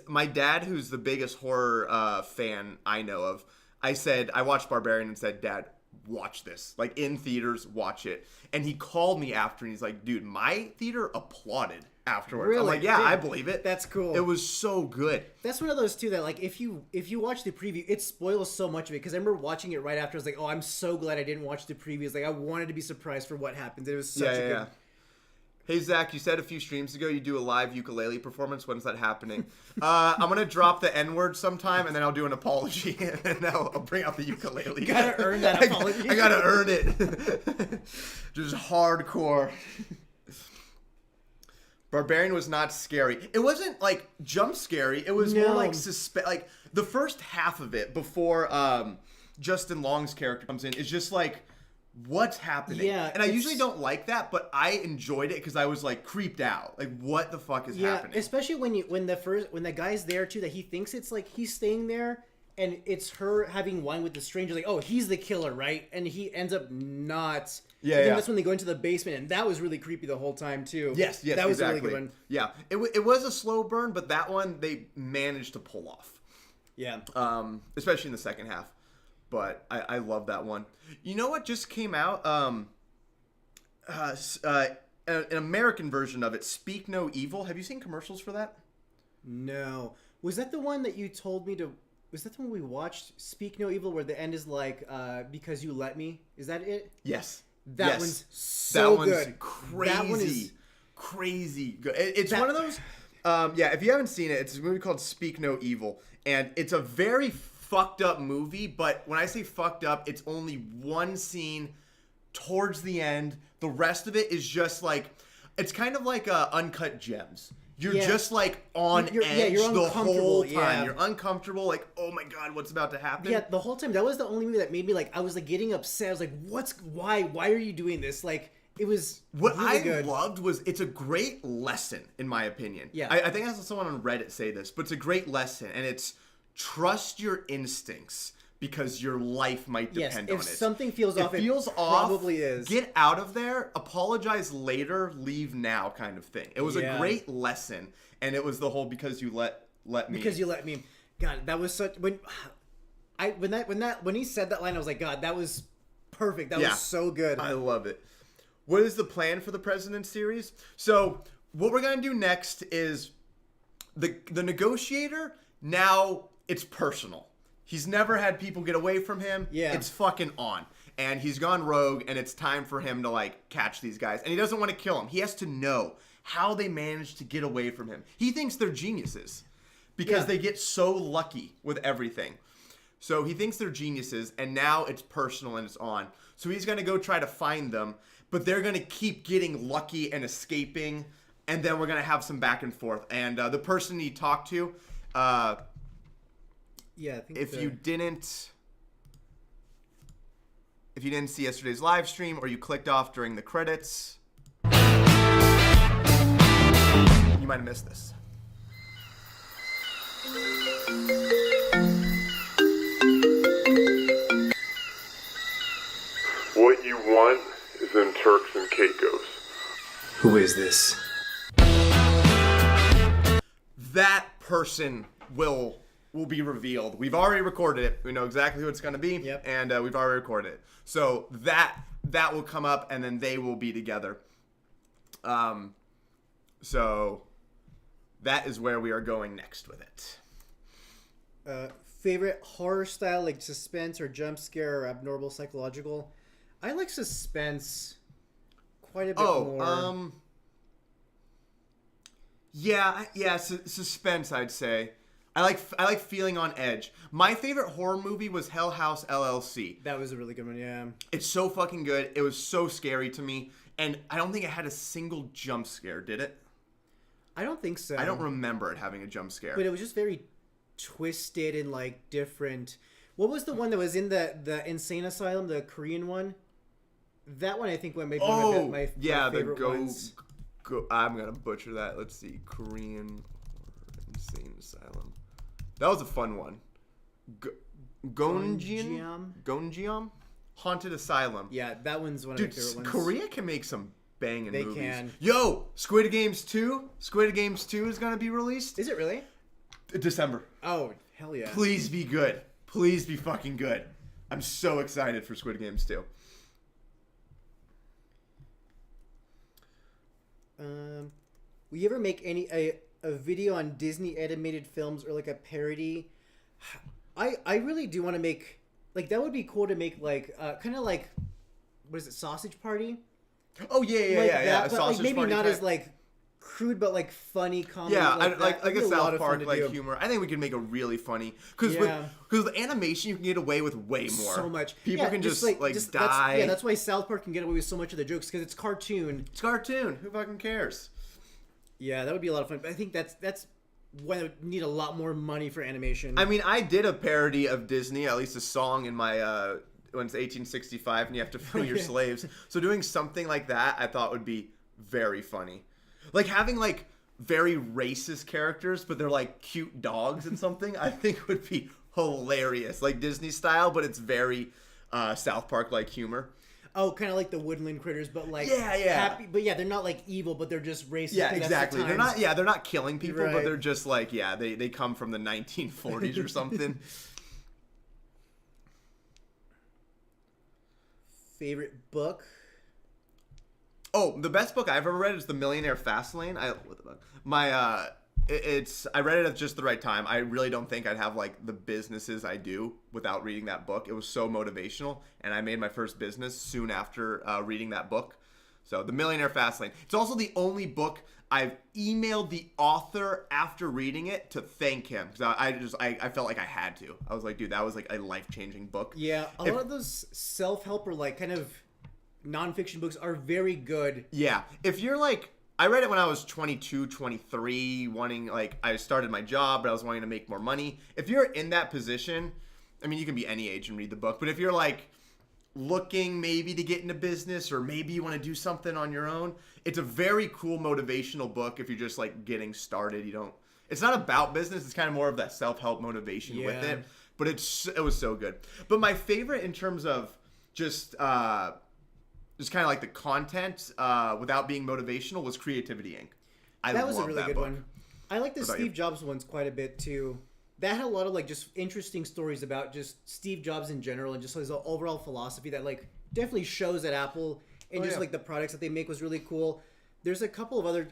My dad, who's the biggest horror fan I know of, I watched Barbarian and said, Dad, watch this. Like, in theaters, watch it. And he called me after and he's like, dude, my theater applauded afterwards. Really? I'm like, yeah, I believe it. That's cool. It was so good. That's one of those too that like if you watch the preview, it spoils so much of it. Because I remember watching it right after. I was like, oh, I'm so glad I didn't watch the previews. Like I wanted to be surprised for what happened. It was such a good. Hey Zach, you said a few streams ago you do a live ukulele performance. When's that happening? I'm gonna drop the N-word sometime, and then I'll do an apology, and then I'll bring out the ukulele. You gotta earn that apology. I gotta earn it. Just hardcore. Barbarian was not scary. It wasn't like jump scary. It was more like like the first half of it before Justin Long's character comes in is just like, what's happening? Yeah, and I usually don't like that, but I enjoyed it because I was like creeped out. Like, what the fuck is happening? Especially when the guy's there too, that he thinks it's like he's staying there, and it's her having wine with the stranger. Like, oh, he's the killer, right? And he ends up not. Yeah, and that's when they go into the basement, and that was really creepy the whole time too. Yes, that was exactly. a really good one. Yeah, it was a slow burn, but that one they managed to pull off. Yeah. Especially in the second half. But I love that one. You know what just came out? An American version of it, Speak No Evil. Have you seen commercials for that? No. Was that the one that you told me to... Was that the one we watched, Speak No Evil, where the end is like, because you let me? Is that it? Yes. That one's so good. That one's crazy. That one is... Crazy good. It's one of those... if you haven't seen it, it's a movie called Speak No Evil. And it's a very fucked up movie, but when I say fucked up, it's only one scene towards the end. The rest of it is just like, it's kind of like Uncut Gems. You're just like on edge the whole time. Yeah. You're uncomfortable, like, oh my god, what's about to happen? Yeah, the whole time. That was the only movie that made me like, I was like getting upset. I was like, why are you doing this? Like, it was what really I good. Loved was it's a great lesson, in my opinion. Yeah. I think I saw someone on Reddit say this, but it's a great lesson, and it's trust your instincts because your life might depend on it. If something feels off, it probably is. Get out of there, apologize later, leave now kind of thing. It was a great lesson, and it was the whole because you let me. Because you let me. God, that was such when he said that line, I was like, God, that was perfect. That was so good. I love it. What is the plan for the President series? So what we're gonna do next is The negotiator, now it's personal. He's never had people get away from him. Yeah. It's fucking on. And he's gone rogue, and it's time for him to, like, catch these guys. And he doesn't want to kill them. He has to know how they managed to get away from him. He thinks they're geniuses because they get so lucky with everything. So he thinks they're geniuses, and now it's personal and it's on. So he's going to go try to find them, but they're going to keep getting lucky and escaping, and then we're going to have some back and forth. And the person he talked to, I think if you didn't see yesterday's live stream or you clicked off during the credits, you might have missed this. What you want is in Turks and Caicos. Who is this? That person will be revealed. We've already recorded it. We know exactly who it's going to be. Yep. And we've already recorded it. So that will come up, and then they will be together. So that is where we are going next with it. Favorite horror style, like suspense or jump scare or abnormal psychological? I like suspense quite a bit more. Suspense, I'd say. I like feeling on edge. My favorite horror movie was Hell House LLC. That was a really good one, yeah. It's so fucking good. It was so scary to me, and I don't think it had a single jump scare, did it? I don't think so. I don't remember it having a jump scare. But it was just very twisted and like different. What was the one that was in the insane asylum, the Korean one? That one I think went maybe one of my favorite ones. I'm gonna butcher that. Let's see, Korean insane asylum. That was a fun one. Gonjiam? Haunted Asylum. Yeah, that one's one of my favorite ones. Korea can make some banging movies. They can. Yo, Squid Games 2? Squid Games 2 is gonna be released? Is it really? December. Oh, hell yeah. Please be good. Please be fucking good. I'm so excited for Squid Games 2. Will you ever make a video on Disney animated films or like a parody? I really do want to make, like, that would be cool to make, like, kind of like, what is it, Sausage Party? Oh yeah, like yeah. But like maybe not type. As like crude, but like funny comedy. Yeah, like a South Park like humor. I think we can make a really funny because with animation you can get away with way more. So much. People can just die. That's why South Park can get away with so much of the jokes because it's cartoon. It's cartoon. Who fucking cares? Yeah, that would be a lot of fun. But I think that's when it would need a lot more money for animation. I mean, I did a parody of Disney, at least a song in my when it's 1865 and you have to free your slaves. So doing something like that, I thought would be very funny. Like having like very racist characters, but they're like cute dogs and something, I think would be hilarious. Like Disney style, but it's very South Park like humor. Oh, kind of like the woodland critters, but like happy. But yeah, they're not like evil, but they're just racist. Yeah, exactly. They're not killing people, right. But they're just like they come from the 1940s or something. Favorite book? Oh, the best book I've ever read is The Millionaire Fastlane. I read it at just the right time. I really don't think I'd have like the businesses I do without reading that book. It was so motivational, and I made my first business soon after reading that book. So The Millionaire Fastlane. It's also the only book I've emailed the author after reading it to thank him because I felt like I had to. I was like, dude, that was like a life-changing book. Yeah, a lot of those self-help or like kind of nonfiction books are very good. Yeah, if you're like, I read it when I was 22, 23, I started my job, but I was wanting to make more money. If you're in that position, I mean, you can be any age and read the book, but if you're like looking maybe to get into business or maybe you want to do something on your own, it's a very cool motivational book if you're just like getting started. It's not about business, it's kind of more of that self-help motivation with it, but it was so good. But my favorite in terms of just kind of like the content without being motivational was Creativity Inc. That was a really good one. I like the Steve Jobs ones quite a bit too. That had a lot of like just interesting stories about just Steve Jobs in general and just his overall philosophy that like definitely shows at Apple and like the products that they make was really cool. There's a couple of other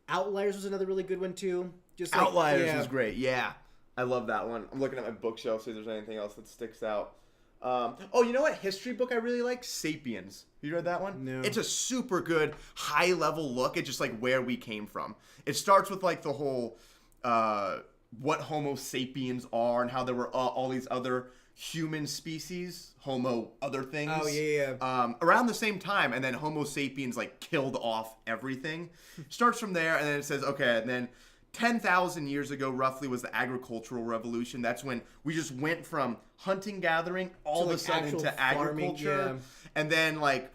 Outliers was another really good one too. Just like, Outliers was great. Yeah, I love that one. I'm looking at my bookshelf, see if there's anything else that sticks out. Oh, you know what history book I really like? Sapiens. You read that one? No. It's a super good high level look at just like where we came from. It starts with like the whole what Homo sapiens are and how there were all these other human species, Homo other things. Oh yeah. Around the same time, and then Homo sapiens like killed off everything. Starts from there, and then it says okay, and then 10,000 years ago, roughly, was the agricultural revolution. That's when we just went from hunting, gathering, all of a sudden to farming, agriculture. And then, like,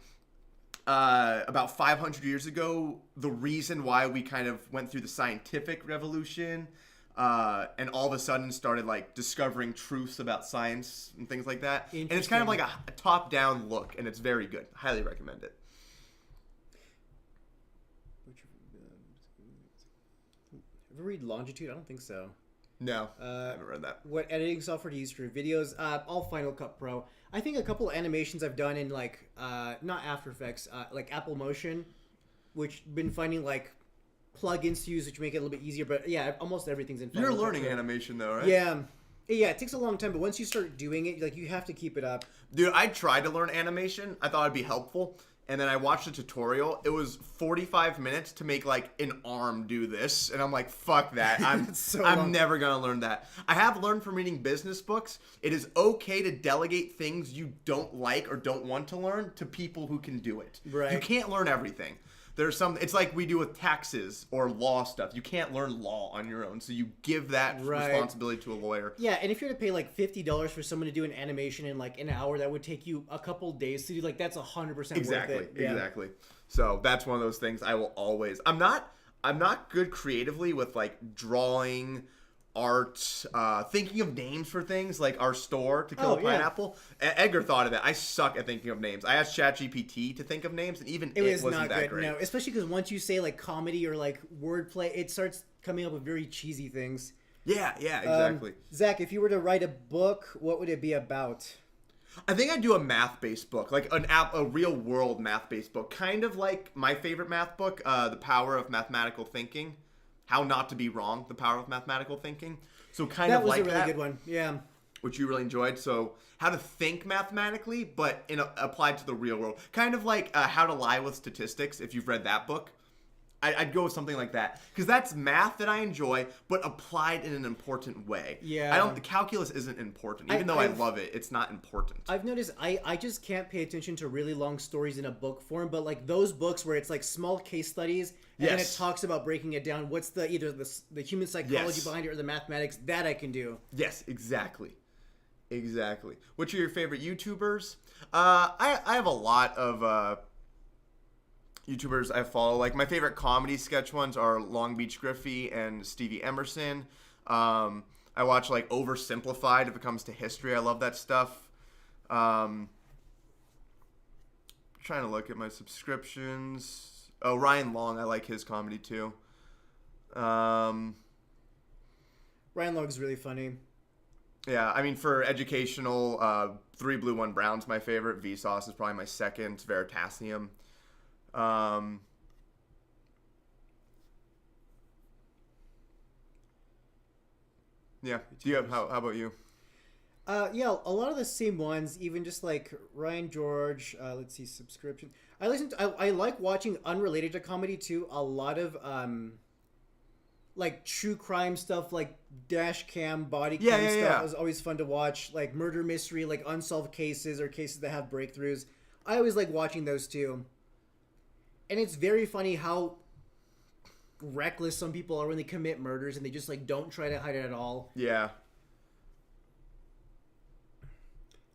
about 500 years ago, the reason why we kind of went through the scientific revolution and all of a sudden started, like, discovering truths about science and things like that. And it's kind of like a top-down look, and it's very good. Highly recommend it. Ever read Longitude? I don't think so. No, I haven't read that. What editing software do you use for videos? All Final Cut Pro. I think a couple of animations I've done in like not After Effects, like Apple Motion, which been finding like plugins to use which make it a little bit easier. But yeah, almost everything's in Final You're Cut learning Pro. animation though, right? Yeah. Yeah, it takes a long time, but once you start doing it, like you have to keep it up. Dude, I tried to learn animation. I thought it'd be helpful. And then I watched a tutorial. It was 45 minutes to make like an arm do this. And I'm like, fuck that. I'm never going to learn that. I have learned from reading business books. It is okay to delegate things you don't like or don't want to learn to people who can do it. Right. You can't learn everything. There's some, it's like we do with taxes or law stuff. You can't learn law on your own. So you give that responsibility to a lawyer. Yeah, and if you're to pay like $50 for someone to do an animation in like an hour, that would take you a couple days to do. Like that's 100% worth it. Exactly. So that's one of those things I will always. I'm not good creatively with like drawing, art, thinking of names for things like our store to kill a pineapple. Edgar thought of it. I suck at thinking of names. I asked ChatGPT to think of names, and even it wasn't not that good. great. No, especially because once you say like comedy or like wordplay, it starts coming up with very cheesy things. Yeah, exactly. Zach, if you were to write a book, what would it be about? I think I'd do a math-based book, like a real-world math-based book, kind of like my favorite math book, The Power of Mathematical Thinking. How Not to Be Wrong, The Power of Mathematical Thinking. So kind of like that. That was a really good one, yeah. Which you really enjoyed. So how to think mathematically, but applied to the real world. Kind of like How to Lie with Statistics, if you've read that book. I'd go with something like that. Because that's math that I enjoy, but applied in an important way. Yeah. The calculus isn't important. Even though I love it, it's not important. I've noticed I just can't pay attention to really long stories in a book form, but like those books where it's like small case studies and then it talks about breaking it down. What's either the human psychology behind it or the mathematics, that I can do. Yes, exactly. Which are your favorite YouTubers? I have a lot of YouTubers I follow. Like my favorite comedy sketch ones are Long Beach Griffey and Stevie Emerson. I watch like Oversimplified if it comes to history. I love that stuff. Trying to look at my subscriptions. Oh, Ryan Long, I like his comedy too. Ryan Long's really funny. Yeah, I mean for educational, 3 Blue 1 Brown's my favorite. Vsauce is probably my second. Veritasium. Yeah. Do you have how about you? Yeah, a lot of the same ones. Even just like Ryan George. Let's see, subscription. I like watching unrelated to comedy too. A lot of like true crime stuff, like dash cam, body cam stuff is always fun to watch. Like murder mystery, like unsolved cases or cases that have breakthroughs. I always like watching those too. And it's very funny how reckless some people are when they commit murders and they just like don't try to hide it at all. Yeah.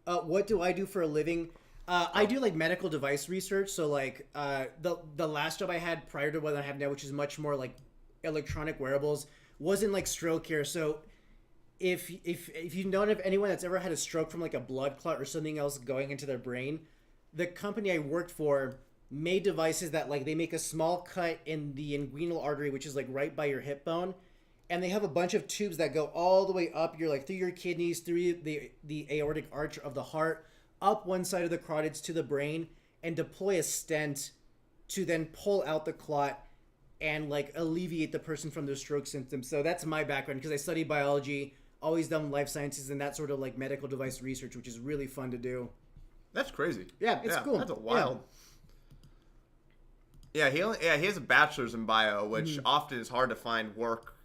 What do I do for a living? I do like medical device research. So like the last job I had prior to what I have now, which is much more like electronic wearables, wasn't like stroke care. So if you know of anyone that's ever had a stroke from like a blood clot or something else going into their brain, the company I worked for made devices that like they make a small cut in the inguinal artery, which is like right by your hip bone, and they have a bunch of tubes that go all the way up your like through your kidneys, through the aortic arch of the heart, up one side of the carotids to the brain, and deploy a stent to then pull out the clot and like alleviate the person from their stroke symptoms. So that's my background because I studied biology, always done life sciences and that sort of like medical device research, which is really fun to do. That's crazy. Yeah, it's cool. That's a wild. Yeah, he has a bachelor's in bio, which often is hard to find work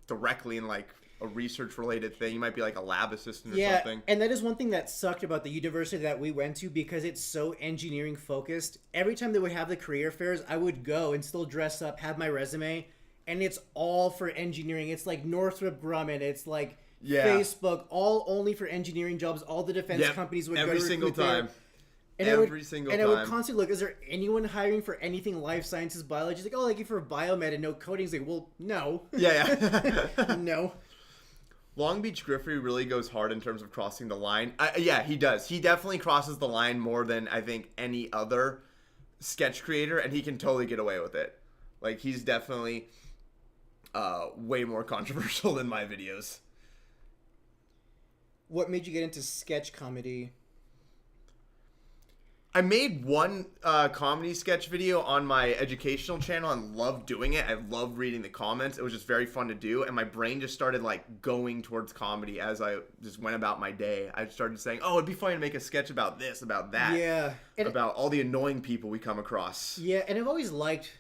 directly in like a research related thing. You might be like a lab assistant or something. And that is one thing that sucked about the university that we went to because it's so engineering focused. Every time they would have the career fairs, I would go and still dress up, have my resume, and it's all for engineering. It's like Northrop Grumman, it's like Facebook, all only for engineering jobs. All the defense companies would go to every single time. There. And I would constantly look, is there anyone hiring for anything life sciences, biology? It's like, oh, like for biomed and no coding. It's like, well, no. Yeah. No. Long Beach Griffey really goes hard in terms of crossing the line. Yeah, he does. He definitely crosses the line more than I think any other sketch creator, and he can totally get away with it. Like, he's definitely way more controversial than my videos. What made you get into sketch comedy? I made one comedy sketch video on my educational channel and loved doing it. I loved reading the comments. It was just very fun to do, and my brain just started like going towards comedy as I just went about my day. I started saying, oh, it'd be funny to make a sketch about this, about that. Yeah. About all the annoying people we come across. Yeah, and I've always liked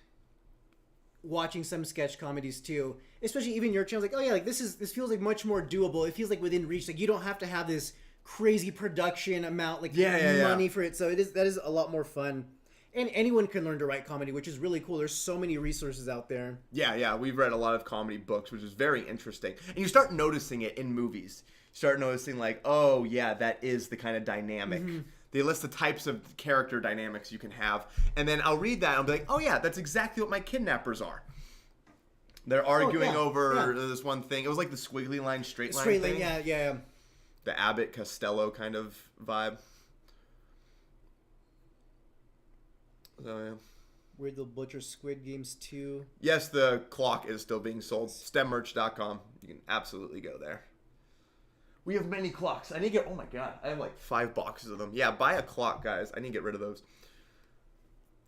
watching some sketch comedies too. Especially even your channel, like, oh yeah, like this feels like much more doable. It feels like within reach. Like you don't have to have this crazy production amount, like money for it. So that is a lot more fun. And anyone can learn to write comedy, which is really cool. There's so many resources out there. Yeah. We've read a lot of comedy books, which is very interesting. And you start noticing it in movies. You start noticing like, oh yeah, that is the kind of dynamic. They list the types of character dynamics you can have. And then I'll read that and I'll be like, oh yeah, that's exactly what my kidnappers are. They're arguing over this one thing. It was like the squiggly line, straight line thing. Yeah. The Abbott Costello kind of vibe. So yeah. Weird Little Butcher Squid Games 2. Yes, the clock is still being sold. STEMmerch.com. You can absolutely go there. We have many clocks. I need to get... Oh my god. I have like 5 boxes of them. Yeah, buy a clock, guys. I need to get rid of those.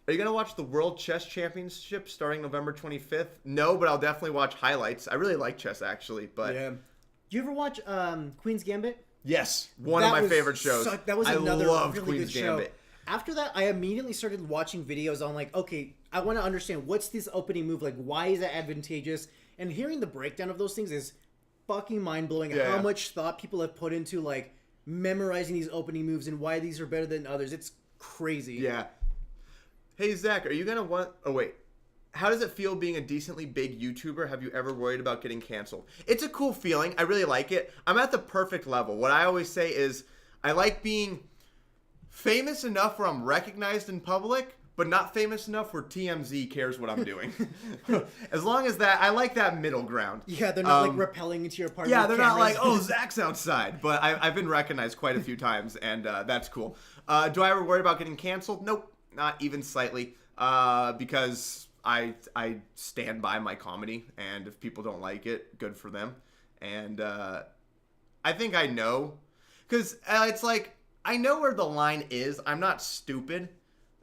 Are you going to watch the World Chess Championship starting November 25th? No, but I'll definitely watch highlights. I really like chess, actually. But yeah. Do you ever watch Queen's Gambit? Yes. One of my favorite shows. That was another really Queen's good Gambit. show. After that, I immediately started watching videos on like, okay, I want to understand what's this opening move, like why is that advantageous? And hearing the breakdown of those things is fucking mind-blowing. How much thought people have put into like memorizing these opening moves and why these are better than others. It's crazy. Yeah. Hey, Zach, are you going to want... Oh, wait. How does it feel being a decently big YouTuber? Have you ever worried about getting canceled? It's a cool feeling. I really like it. I'm at the perfect level. What I always say is I like being famous enough where I'm recognized in public, but not famous enough where TMZ cares what I'm doing. As long as that, I like that middle ground. Yeah, they're not like rappelling into your apartment. Yeah, they're not like, oh, Zach's outside. But I've been recognized quite a few times, and that's cool. Do I ever worry about getting canceled? Nope, not even slightly. Because I stand by my comedy, and if people don't like it, good for them. And I think I know, because it's like, I know where the line is. I'm not stupid,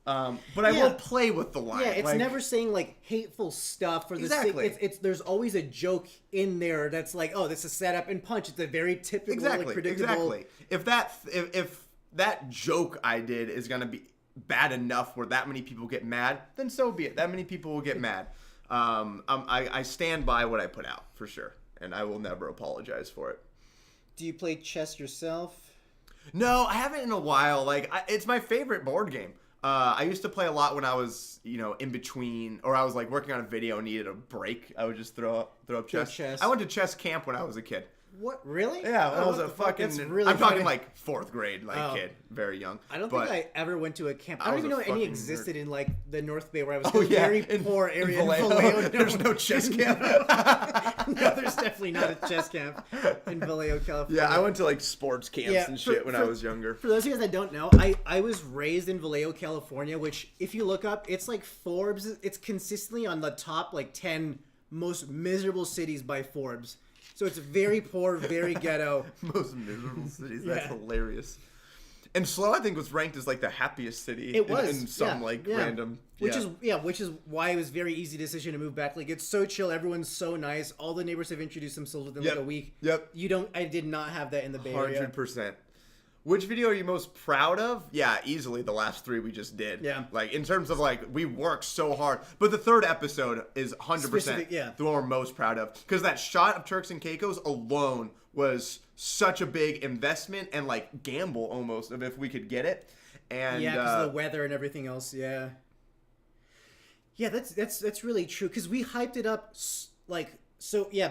but I will play with the line. Yeah, it's like, never saying like hateful stuff for the sake. It's there's always a joke in there that's like, oh, this is set up and punch. It's a very typical, like, predictable. Exactly. If that joke I did is gonna be bad enough where that many people get mad, then so be it. That many people will get mad. I stand by what I put out for sure, and I will never apologize for it. Do you play chess yourself? No, I haven't in a while. Like, it's my favorite board game. I used to play a lot when I was, in between, or I was like working on a video and needed a break. I would just throw up chess. I went to chess camp when I was a kid. What, really? Yeah, I was a fucking... Really I'm talking like 4th grade, kid, very young. I don't think I ever went to a camp. I don't even know any existed in like the North Bay where I was. Very poor area in Vallejo. There's no chess camp. No, there's definitely not a chess camp in Vallejo, California. Yeah, I went to like sports camps and shit when I was younger. For those of you guys that don't know, I was raised in Vallejo, California, which if you look up, it's like Forbes. It's consistently on the top like 10 most miserable cities by Forbes. So it's very poor, very ghetto. Most miserable cities. That's hilarious. And Slow, I think, was ranked as like the happiest city. It was in some random. Which is why it was very easy decision to move back. Like, it's so chill. Everyone's so nice. All the neighbors have introduced themselves within like a week. Yep. I did not have that in the Bay Area. 100%. Which video are you most proud of? Yeah, easily the last 3 we just did. Yeah. Like, in terms of, like, we worked so hard. But the 3rd episode is 100% the one we're most proud of. Because that shot of Turks and Caicos alone was such a big investment and, like, gamble almost of if we could get it. And yeah, because of the weather and everything else, yeah. Yeah, that's really true. Because we hyped it up,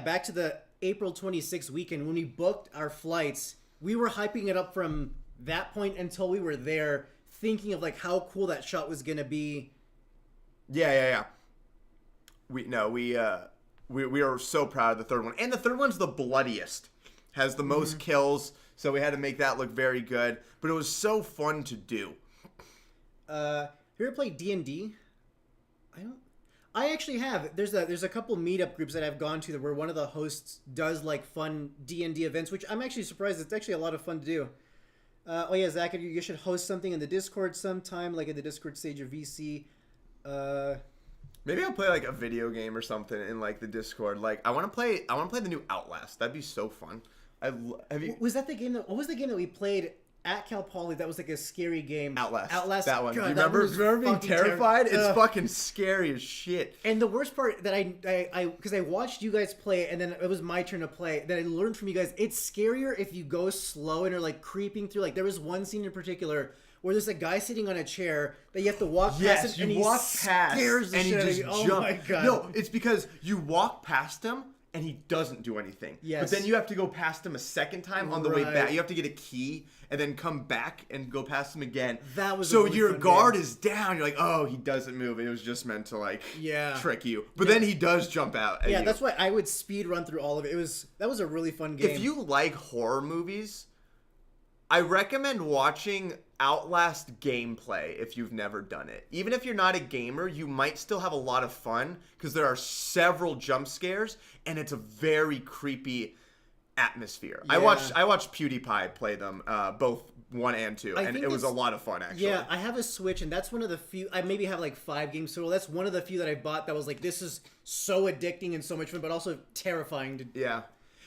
back to the April 26th weekend. When we booked our flights, we were hyping it up from that point until we were there, thinking of like how cool that shot was gonna be. Yeah. We are so proud of the 3rd one, and the 3rd one's the bloodiest, has the most kills, so we had to make that look very good. But it was so fun to do. Have you ever played D&D? I actually have. There's a couple meetup groups that I've gone to where one of the hosts does like fun D&D events, which I'm actually surprised. It's actually a lot of fun to do. Zach, you should host something in the Discord sometime, like in the Discord stage of VC. Maybe I'll play like a video game or something in like the Discord. Like I want to play the new Outlast. That'd be so fun. Was that the game what was the game that we played at Cal Poly that was like a scary game? Outlast. That one. God, Do you remember being terrified? It's fucking scary as shit. And the worst part that because I watched you guys play, and then it was my turn to play, that I learned from you guys, it's scarier if you go slow and are like creeping through. Like there was one scene in particular where there's a guy sitting on a chair that you have to walk past him, and he scares the shit out of you. Oh my god. No, it's because you walk past him and he doesn't do anything. Yes. But then you have to go past him a second time on the way back. You have to get a key and then come back and go past him again. That was so a really your fun guard game. is down. You're like, oh, he doesn't move. It was just meant to like trick you. But Yeah. then he does jump out at you. That's why I would speed run through all of it. That was a really fun game. If you like horror movies, I recommend watching Outlast gameplay if you've never done it. Even if you're not a gamer, you might still have a lot of fun because there are several jump scares and it's a very creepy atmosphere. Yeah. I watched PewDiePie play them, both 1 and 2, and it was a lot of fun actually. Yeah, I have a Switch, and that's one of the few. I maybe have like 5 games total. That's one of the few that I bought that was like, this is so addicting and so much fun, but also terrifying to. Yeah.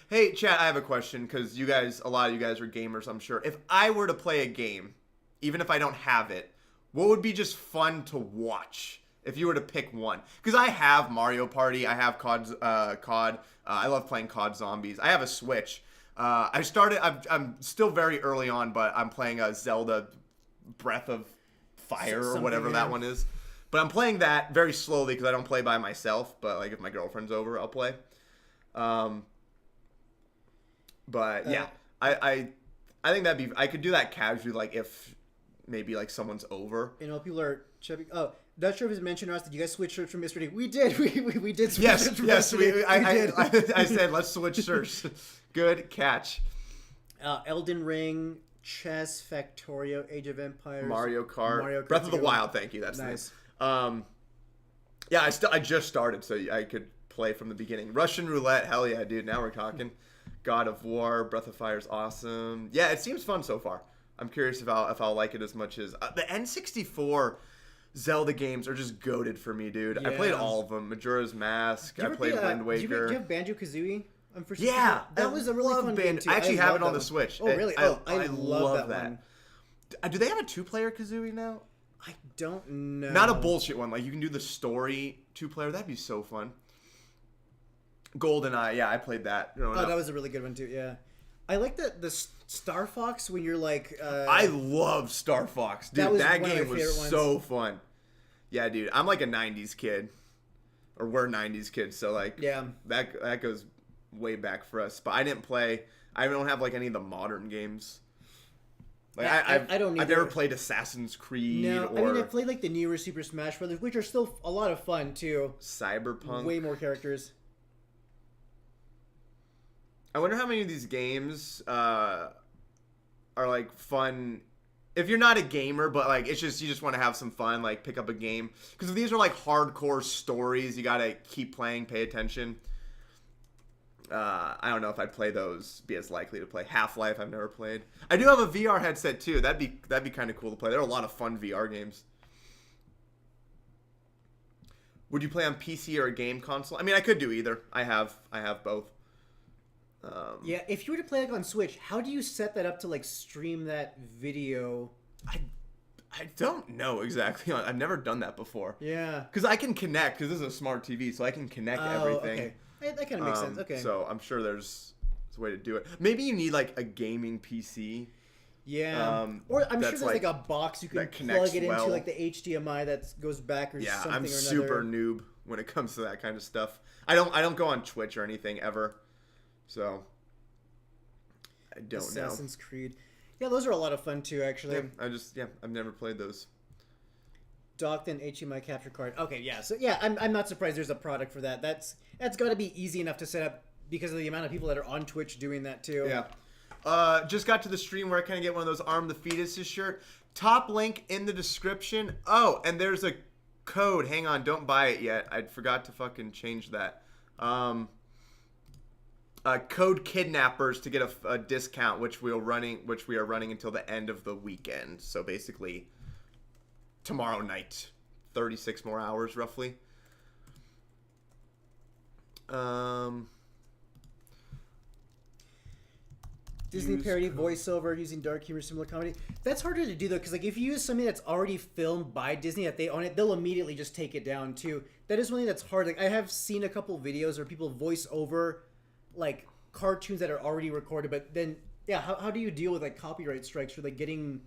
Hey, chat, I have a question because a lot of you guys are gamers, I'm sure. If I were to play a game, even if I don't have it, what would be just fun to watch if you were to pick one? Because I have Mario Party, I have COD. I love playing COD Zombies. I have a Switch. I'm still very early on, but I'm playing a Zelda Breath of Fire or whatever that one is. But I'm playing that very slowly because I don't play by myself. But like if my girlfriend's over, I'll play. But yeah, I think I could do that casually, like if maybe like someone's over. You know, people are checking. Oh, not sure if it's mentioned or not. Did you guys switch shirts from yesterday? We did. We did switch shirts from yesterday. I said let's switch shirts. Good catch. Elden Ring, Chess, Factorio, Age of Empires, Mario Kart, Breath of the Wild. Thank you. That's nice. Yeah, I just started, so I could play from the beginning. Russian Roulette, hell yeah, dude. Now we're talking. God of War, Breath of Fire's awesome. Yeah, it seems fun so far. I'm curious if I'll like it as much as the N64 Zelda games are just goated for me, dude. Yeah. I played all of them. Majora's Mask. I played Wind Waker. Do you have Banjo-Kazooie? Yeah, that was a really fun game too. I actually have it on the Switch. Oh, really? I love that one. Do they have a 2-player Kazooie now? I don't know. Not a bullshit one. Like you can do the story 2-player. That'd be so fun. GoldenEye, yeah, I played that. That was a really good one too. Yeah, I like the Star Fox when you're like. I love Star Fox, dude. That game was so fun. Yeah, dude, I'm like a '90s kid, or we're '90s kids, so like, yeah, that goes way back for us. But I didn't play. I don't have like any of the modern games. Like I don't. I've never played Assassin's Creed. No, I mean I played like the newer Super Smash Brothers, which are still a lot of fun too. Cyberpunk. Way more characters. I wonder how many of these games are like fun. If you're not a gamer, but like it's just you just want to have some fun, like pick up a game. Because if these are like hardcore stories, you gotta keep playing, pay attention. I don't know if I'd play those, be as likely to play. Half-Life I've never played. I do have a VR headset too. That'd be kind of cool to play. There are a lot of fun VR games. Would you play on PC or a game console? I mean, I could do either. I have both. Yeah, if you were to play like on Switch, how do you set that up to like stream that video? I don't know exactly. I've never done that before. Yeah. Because I can connect, because this is a smart TV, so I can connect everything. Okay. That kind of makes sense. Okay. So I'm sure there's a way to do it. Maybe you need like a gaming PC. Yeah. Or I'm sure there's like a box you can plug it into, like the HDMI that goes back or something or another. Yeah, I'm super noob when it comes to that kind of stuff. I don't go on Twitch or anything ever. So I don't know. Assassin's Creed. Yeah, those are a lot of fun too, actually. Yeah, I've never played those. Docked and HDMI capture card. Okay, yeah. So yeah, I'm not surprised there's a product for that. That's got to be easy enough to set up because of the amount of people that are on Twitch doing that too. Yeah. Just got to the stream where I kind of get one of those Arm the Fetuses shirt. Top link in the description. Oh, and there's a code. Hang on, don't buy it yet. I forgot to fucking change that. Code Kidnappers to get a discount, which we are running until the end of the weekend. So basically, tomorrow night, 36 more hours roughly. Disney parody voiceover using dark humor, similar comedy. That's harder to do though, because like if you use something that's already filmed by Disney that they own it, they'll immediately just take it down too. That is one thing that's hard. Like I have seen a couple videos where people voice over like cartoons that are already recorded, but then how do you deal with like copyright strikes for like getting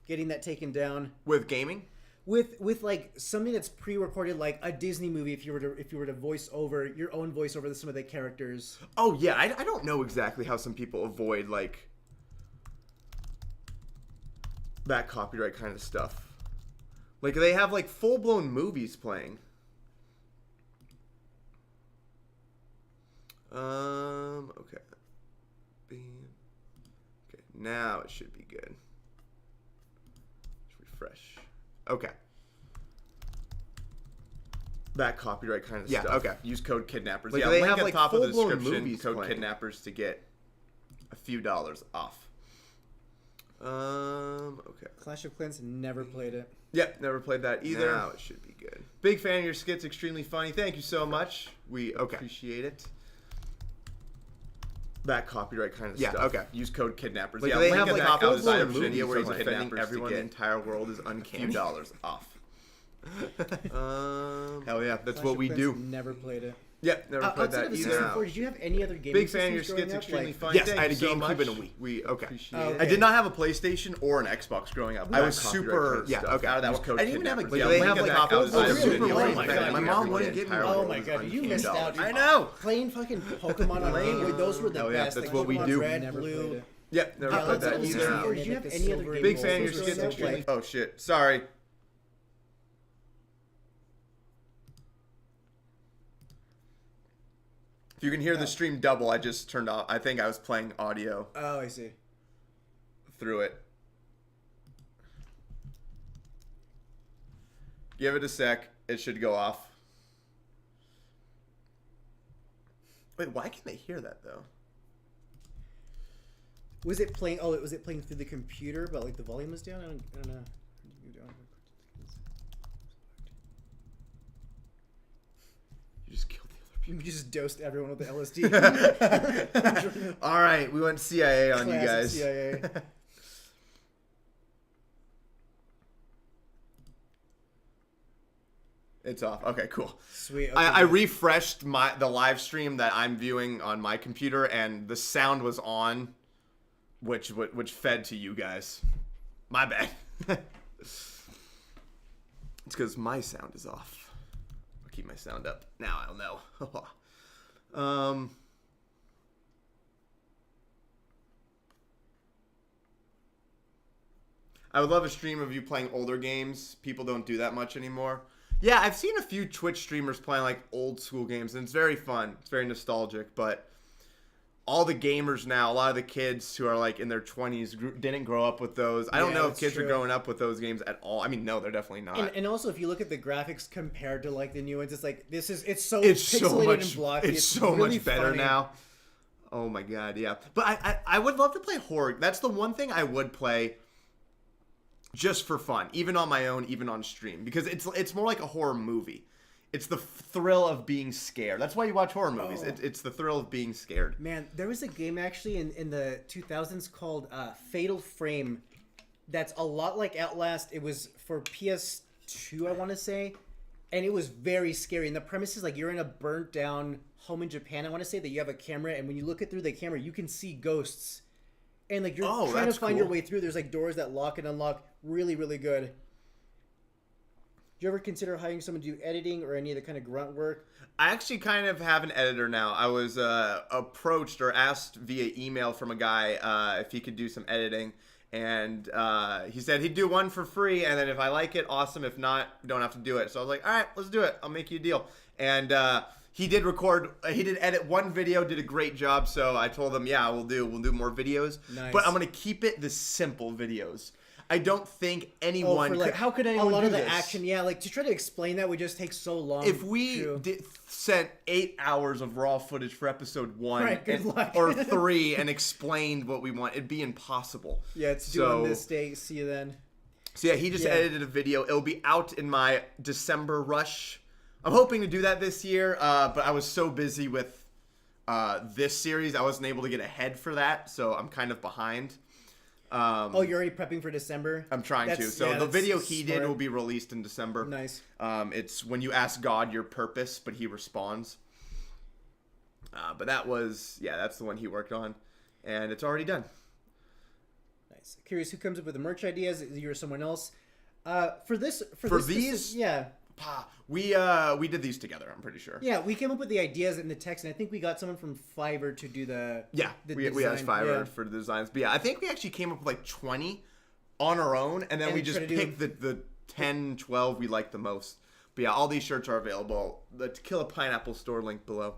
that taken down with gaming? With like something that's pre-recorded, like a Disney movie, if you were to voice over your own voice over some of the characters. Oh yeah, I don't know exactly how some people avoid like that copyright kind of stuff. Like they have like full-blown movies playing. Okay. Okay, now it should be good. Let's refresh. Okay. That copyright kind of stuff. Yeah, okay. Use code Kidnappers. Like, yeah, they link have at like the top of the full-blown description. movies Code playing. Kidnappers to get a few dollars off. Okay. Clash of Clans, never played it. Yep, never played that either. Now it should be good. Big fan of your skits, extremely funny. Thank you so much. We appreciate it. That copyright kind of stuff. Yeah, okay. Use code Kidnappers. Like, yeah, they link have at like the top of the full-blown description movie where he's from defending everyone. The entire world is uncanny. A few dollars off. Hell yeah, that's Clash what of we Clans, do. Never played it. Yep, never played that either. Did you have any other gaming Big fan of your systems skits, growing up? extremely Like- funny. Yes, Thank I had a you so GameCube much. and a Wii. Appreciate Oh, it. okay. I did not have a PlayStation or an Xbox growing up. I was super. Yeah, okay. Out of that I didn't even have a. Like, Yeah, they link have at like the top of the oh, description. really? Yeah, Oh my god, my mom wouldn't get me. Oh my god, you missed out. I know. Playing fucking Pokemon on Game Boy, those were the Hell yeah, best. that's like, what we Pokemon do. Red, Blue. Yep, never played that either. Did you have any other Game Big Boys? fan of your Those were skits, so extremely. like- Oh shit, sorry. If you can hear the stream double, I just turned off. I think I was playing audio Oh, I see. through it. Give it a sec. It should go off. Wait, why can't they hear that though? Was it playing? Oh, was it playing through the computer, but like the volume was down? I don't know. You just killed the other You just dosed everyone with the LSD. people. All right, we went CIA on you Classic guys. CIA. It's off. Okay, cool. Sweet. Okay, I good. refreshed the live stream that I'm viewing on my computer, and the sound was on, which fed to you guys. My bad. It's because my sound is off. I'll keep my sound up. Now I'll know. I would love a stream of you playing older games. People don't do that much anymore. Yeah, I've seen a few Twitch streamers playing like old school games, and it's very fun. It's very nostalgic, but all the gamers now, a lot of the kids who are like in their 20s didn't grow up with those. I don't know if kids are growing up with those games at all. I mean, no, they're definitely not. And also, if you look at the graphics compared to like the new ones, it's like it's so It's so pixelated much. and blocky. It's so really much better funny. now. Oh my god, yeah. But I would love to play horror. That's the one thing I would play just for fun, even on my own, even on stream, because it's more like a horror movie. It's the thrill of being scared. That's why you watch horror movies. Oh. It's the thrill of being scared. Man, there was a game actually in the 2000s called Fatal Frame that's a lot like Outlast. It was for PS2, I want to say, and it was very scary. And the premise is like you're in a burnt down home in Japan, I want to say, that you have a camera, and when you look it through the camera, you can see ghosts. And like you're trying to find your way through. There's like doors that lock and unlock. Really, really good. Do you ever consider hiring someone to do editing or any of the kind of grunt work? I actually kind of have an editor now. I was approached or asked via email from a guy if he could do some editing. And he said he'd do one for free. And then if I like it, awesome. If not, don't have to do it. So I was like, all right, let's do it. I'll make you a deal. And he did edit one video, did a great job. So I told him, yeah, we'll do more videos. Nice. But I'm going to keep it the simple videos. I don't think anyone how could anyone a lot do of the this? action, yeah, like to try to explain that would just take so long. If we sent 8 hours of raw footage for episode 1 Right, good luck. or 3 and explained what we want, it'd be impossible. Yeah, it's due on this day. See you then. So yeah, he just edited a video. It'll be out in my December rush. I'm hoping to do that this year, but I was so busy with this series, I wasn't able to get ahead for that, so I'm kind of behind. Oh, you're already prepping for December? I'm trying to. So the video he did will be released in December. Nice. It's when you ask God your purpose, but he responds. But that's the one he worked on, and it's already done. Nice. Curious who comes up with the merch ideas? Is you or someone else? For these, yeah. We did these together, I'm pretty sure. Yeah, we came up with the ideas and the text, and I think we got someone from Fiverr to do the we asked Fiverr for the designs. But yeah, I think we actually came up with like 20 on our own, and then we just picked the 10, 12 we liked the most. But yeah, all these shirts are available. The Tequila Pineapple store link below.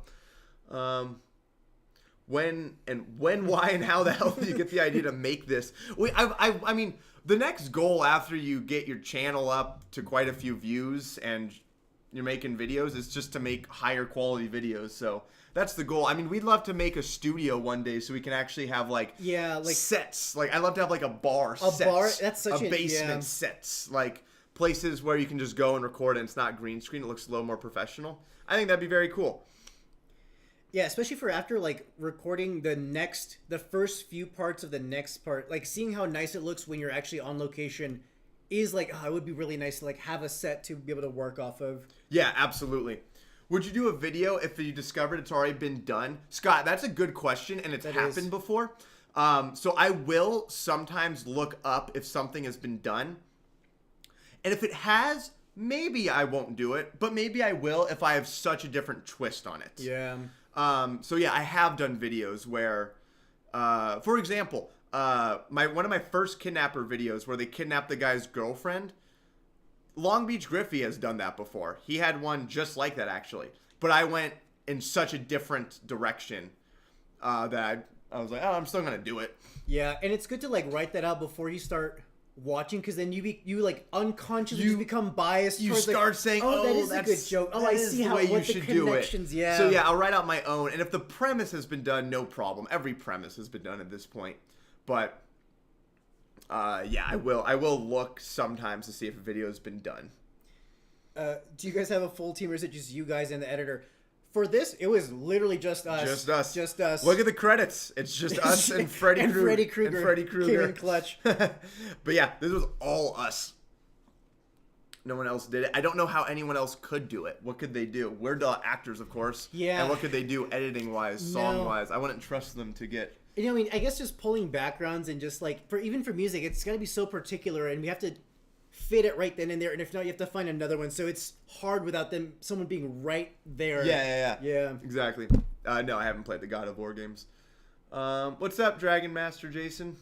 When, why, and how the hell did you get the idea to make this? I mean, the next goal after you get your channel up to quite a few views and you're making videos is just to make higher quality videos. So that's the goal. I mean, we'd love to make a studio one day so we can actually have like sets. Like I'd love to have like a bar. That's such a basement sets. Like places where you can just go and record and it's not green screen. It looks a little more professional. I think that'd be very cool. Yeah, especially for after like recording the first few parts of the next part, like seeing how nice it looks when you're actually on location is like, it would be really nice to like have a set to be able to work off of. Yeah, absolutely. Would you do a video if you discovered it's already been done? Scott, that's a good question, and it's happened before. So I will sometimes look up if something has been done. And if it has, maybe I won't do it, but maybe I will if I have such a different twist on it. Yeah. So yeah, I have done videos where, for example, one of my first kidnapper videos where they kidnapped the guy's girlfriend. Long Beach Griffey has done that before. He had one just like that actually, but I went in such a different direction that I was like, oh, I'm still gonna do it. Yeah, and it's good to like write that out before you start watching, because then you like unconsciously become biased. You start saying, "Oh, that is a good joke. Oh, I see how what the connections." Yeah. So yeah, I'll write out my own, and if the premise has been done, no problem. Every premise has been done at this point, but yeah, I will look sometimes to see if a video has been done. Do you guys have a full team, or is it just you guys and the editor? For this, it was literally just us. Just us. Look at the credits. It's just us and Freddy Krueger. Came in clutch. But yeah, this was all us. No one else did it. I don't know how anyone else could do it. What could they do? We're the actors, of course. Yeah. And what could they do editing-wise, song-wise? I wouldn't trust them to get... You know, I mean, I guess just pulling backgrounds and just like, even for music, it's got to be so particular, and we have to fit it right then and there, and if not, you have to find another one. So it's hard without someone being right there. Yeah. Exactly. No, I haven't played the God of War games. What's up, Dragon Master Jason?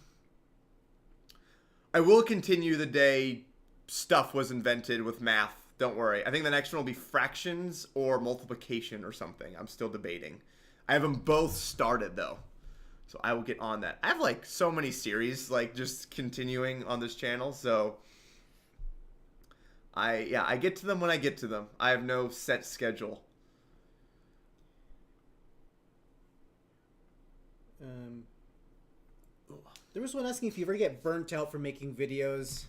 I will continue the day stuff was invented with math. Don't worry. I think the next one will be fractions or multiplication or something. I'm still debating. I have them both started though, so I will get on that. I have like so many series like just continuing on this channel, so I get to them when I get to them. I have no set schedule. There was one asking if you ever get burnt out from making videos.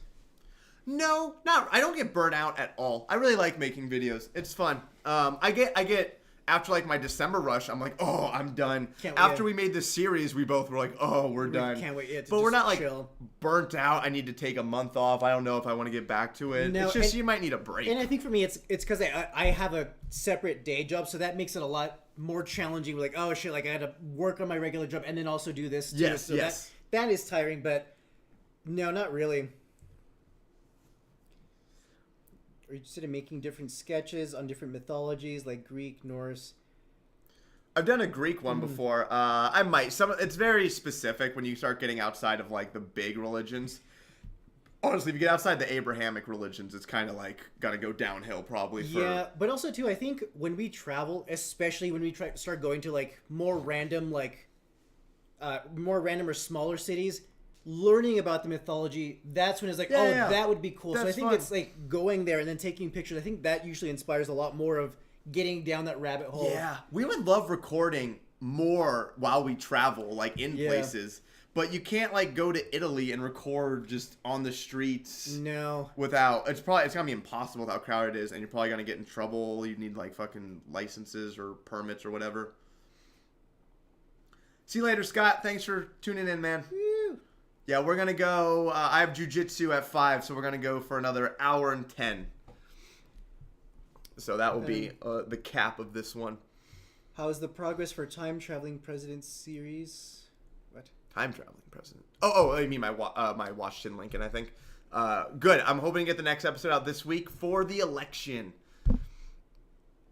No, not. I don't get burnt out at all. I really like making videos. It's fun. I get after like my December rush, I'm like, oh, I'm done. After we made this series, we both were like, oh, we're done. Can't wait. Yeah, but we're not like chill. burnt out. I need to take a month off. I don't know if I want to get back to it. No, it's just you might need a break. And I think for me, it's because I have a separate day job, so that makes it a lot more challenging. Like, oh shit, like I had to work on my regular job and then also do this too. Yes, so yes. That is tiring, but no, not really. Are you interested in making different sketches on different mythologies like Greek, Norse? I've done a Greek one before. I might. It's very specific when you start getting outside of like the big religions. Honestly, if you get outside the Abrahamic religions, it's kind of like gotta go downhill probably. Yeah, but also too, I think when we travel, especially when we start going to like more random or smaller cities, learning about the mythology, that's when it's like, that would be cool. That's so I think fun. it's like going there and then taking pictures. I think that usually inspires a lot more of getting down that rabbit hole. Yeah, we would love recording more while we travel, like in places. But you can't like go to Italy and record just on the streets. No. Without it's gonna be impossible with how crowded it is, and you're probably gonna get in trouble. You need like fucking licenses or permits or whatever. See you later, Scott. Thanks for tuning in, man. Woo. Yeah, we're gonna go. I have jujitsu at 5, so we're gonna go for another hour and 10. So that will be the cap of this one. How is the progress for Time Traveling President series? What? Time traveling president. Oh, you mean my Washington Lincoln? I think. Good. I'm hoping to get the next episode out this week for the election,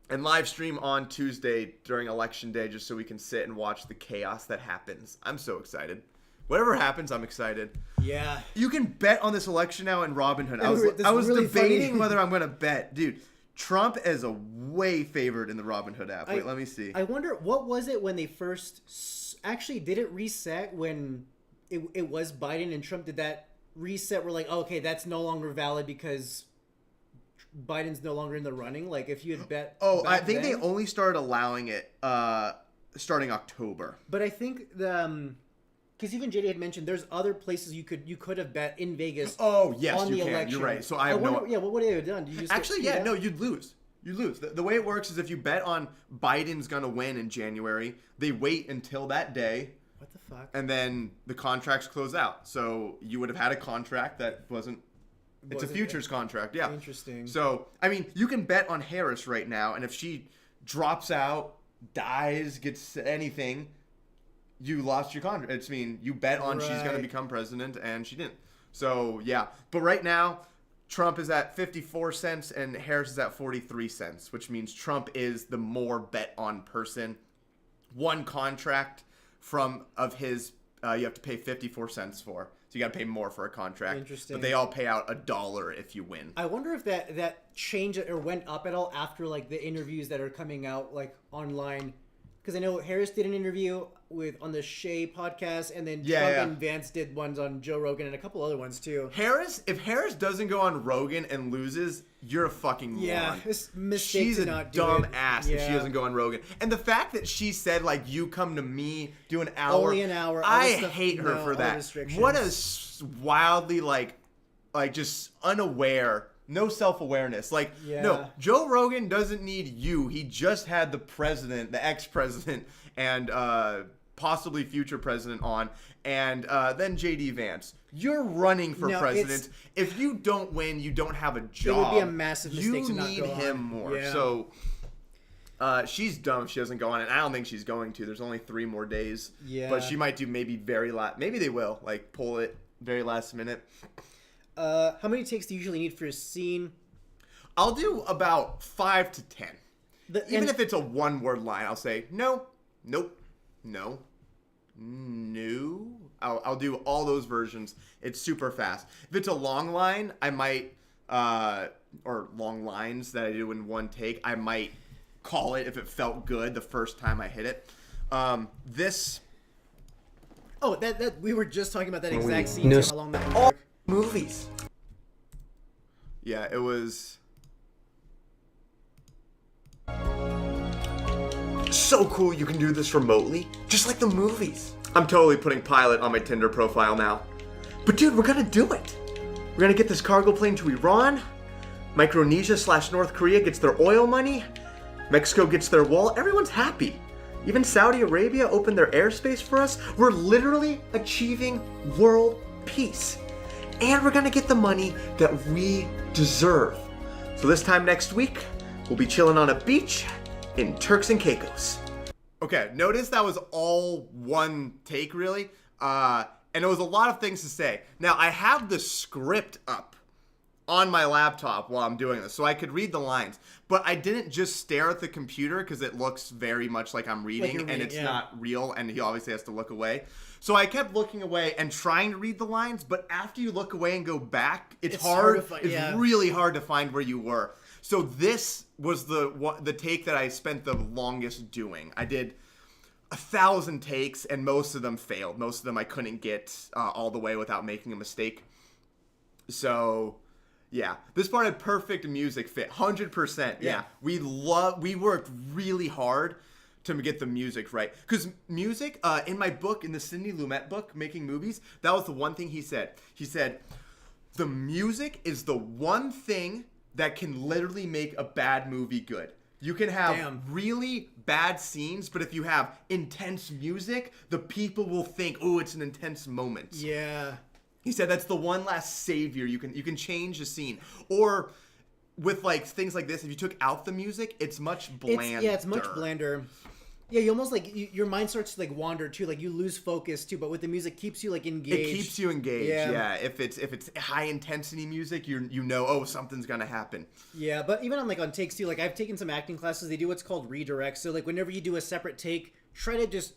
and live stream on Tuesday during election day, just so we can sit and watch the chaos that happens. I'm so excited. Whatever happens, I'm excited. Yeah. You can bet on this election now in Robinhood. That's I was really debating funny. whether I'm going to bet. Dude, Trump is a way favored in the Robinhood app. Wait, let me see. I wonder, what was it when they first... Actually, did it reset when it was Biden and Trump? Did that reset? We're like, oh, okay, that's no longer valid because Biden's no longer in the running? Like, if you had bet... Oh, I think then, they only started allowing it starting October. But I think the... Because even JD had mentioned there's other places you could have bet in Vegas. Oh yes, on you the can. election. You're right. So I have no. Yeah, what would they have done? Did you just Actually, no, you'd lose. You lose. The way it works is if you bet on Biden's gonna win in January, they wait until that day. What the fuck? And then the contracts close out. So you would have had a contract that wasn't. It's a futures contract. Yeah. Interesting. So I mean, you can bet on Harris right now, and if she drops out, dies, gets anything. You lost your contract. You bet on she's going to become president, and she didn't. So, yeah. But right now, Trump is at 54 cents, and Harris is at 43 cents, which means Trump is the more bet-on person. One contract of his, you have to pay 54 cents for. So you got to pay more for a contract. Interesting. But they all pay out $1 if you win. I wonder if that changed or went up at all after, like, the interviews that are coming out, like, online. Because I know Harris did an interview on the Shea podcast, and then Trump and Vance did ones on Joe Rogan and a couple other ones too. If Harris doesn't go on Rogan and loses, you're a fucking moron. Yeah, it's a mistake She's to a not do dumb it. ass if she doesn't go on Rogan. And the fact that she said, like, you come to me, do an hour. Only an hour. I hate her for that. Restrictions. What a wildly, like just unaware. No self-awareness. Like, no, Joe Rogan doesn't need you. He just had the president, the ex-president, and possibly future president on, and then J.D. Vance. You're running for president. If you don't win, you don't have a job. It would be a massive mistake to not go on. You need him more. Yeah. So she's dumb if she doesn't go on, and I don't think she's going to. There's only 3 more days. Yeah. But she might do maybe maybe they will, like, pull it very last minute. How many takes do you usually need for a scene? I'll do about 5 to 10. Even if it's a one-word line, I'll say no, nope, no, no. I'll do all those versions. It's super fast. If it's a long line, I might, or long lines that I do in one take, I might call it if it felt good the first time I hit it. This. Oh, that we were just talking about that exact scene. No. How long that took. Movies. Yeah, it was. so cool you can do this remotely, just like the movies. I'm totally putting pilot on my Tinder profile now. But dude, we're gonna do it. We're gonna get this cargo plane to Iran. Micronesia/North Korea gets their oil money. Mexico gets their wall. Everyone's happy. Even Saudi Arabia opened their airspace for us. We're literally achieving world peace. And we're gonna get the money that we deserve. So this time next week, we'll be chilling on a beach in Turks and Caicos. Okay, notice that was all one take, really. And it was a lot of things to say. Now, I have the script up on my laptop while I'm doing this, so I could read the lines. But I didn't just stare at the computer because it looks very much like I'm reading, and it's not real, and he obviously has to look away. So I kept looking away and trying to read the lines, but after you look away and go back, it's hard. It's really hard to find where you were. So this was the take that I spent the longest doing. I did 1,000 takes, and most of them failed. Most of them I couldn't get all the way without making a mistake. So, yeah. This part had perfect music fit. 100%. Yeah. We worked really hard to get the music right. Because music, in my book, in the Sidney Lumet book, Making Movies, that was the one thing he said. He said, the music is the one thing that can literally make a bad movie good. You can have really bad scenes, but if you have intense music, the people will think, oh, it's an intense moment. Yeah. He said that's the one last savior. You can change a scene. Or with like things like this, if you took out the music, it's much blander. It's much blander. Yeah, you almost like your mind starts to like wander too, like you lose focus too. But with the music, keeps you like engaged. It keeps you engaged. Yeah. If it's high intensity music, you know, oh, something's gonna happen. Yeah, but even on takes too, like I've taken some acting classes. They do what's called redirects. So like whenever you do a separate take, try to just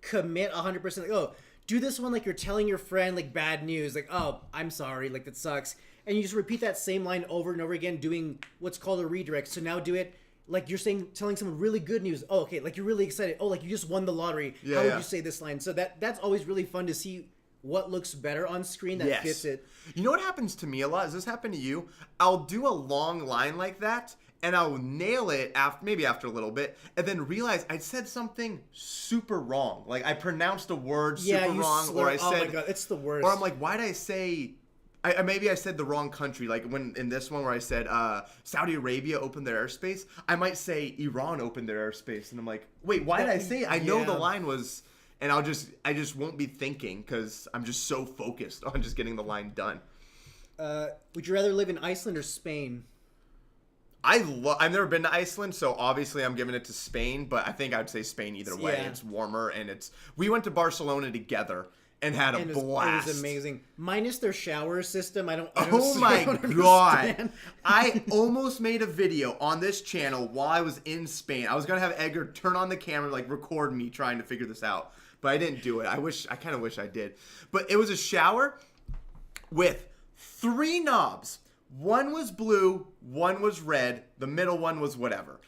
commit 100%. Like, oh, do this one like you're telling your friend like bad news. Like, oh, I'm sorry, like that sucks. And you just repeat that same line over and over again, doing what's called a redirect. So now do it like you're telling someone really good news. Oh, okay, like you're really excited. Oh, like you just won the lottery. How would you say this line? So that's always really fun to see what looks better on screen that fits it. You know what happens to me a lot? Does this happen to you? I'll do a long line like that, and I'll nail it after a little bit, and then realize I said something super wrong. Like I pronounced a word super wrong, or I said, oh my god, it's the worst. Or I'm like, why did I say? Maybe I said the wrong country. Like when in this one where I said Saudi Arabia opened their airspace, I might say Iran opened their airspape, and I'm like, wait, why did I say it? I know the line was, and I just won't be thinking because I'm just so focused on just getting the line done. Would you rather live in Iceland or Spain? I've never been to Iceland, so obviously I'm giving it to Spain. But I think I'd say Spain either way. Yeah. It's warmer, and we went to Barcelona together and had a blast. It was amazing. Minus their shower system, I don't oh my god! I almost made a video on this channel while I was in Spain. I was gonna have Edgar turn on the camera, like record me trying to figure this out, but I didn't do it. I kind of wish I did. But it was a shower with 3 knobs. One was blue, one was red, the middle one was whatever.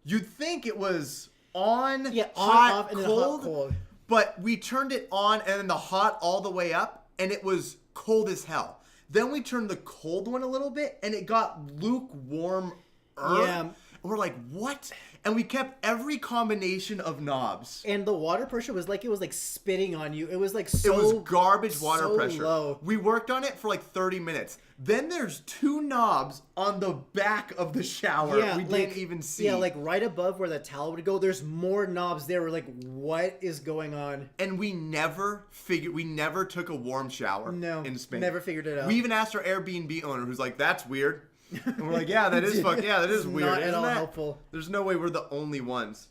You'd think it was on, hot, off, and cold, then hot, cold. But we turned it on and then the hot all the way up, and it was cold as hell. Then we turned the cold one a little bit, and it got lukewarm. Yeah. And we're like, what? And we kept every combination of knobs. And the water pressure was like, it was like spitting on you. It was like so... It was garbage water pressure. Low. We worked on it for like 30 minutes. Then there's 2 knobs on the back of the shower we didn't even see. Yeah, like right above where the towel would go, there's more knobs there. We're like, what is going on? And we never took a warm shower in Spain. Never figured it out. We even asked our Airbnb owner, who's like, that's weird. And we're like, that is weird. Not at all helpful. There's no way we're the only ones.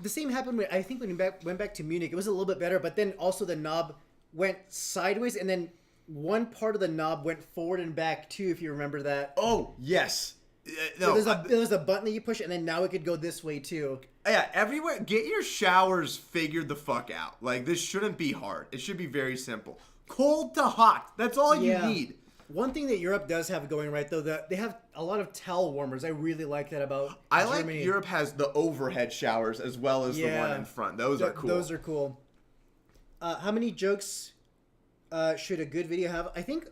The same happened when we went back to Munich. It was a little bit better, but then also the knob went sideways, and then one part of the knob went forward and back too, if you remember that. Oh, yes. No, so there's a button that you push, and then now it could go this way too. Yeah, everywhere. Get your showers figured the fuck out. Like, this shouldn't be hard. It should be very simple. Cold to hot. That's all you need. One thing that Europe does have going right, though, that they have a lot of towel warmers. I really like that about Germany. Like Europe has the overhead showers as well as the one in front. Those are cool. Those are cool. How many jokes should a good video have? I think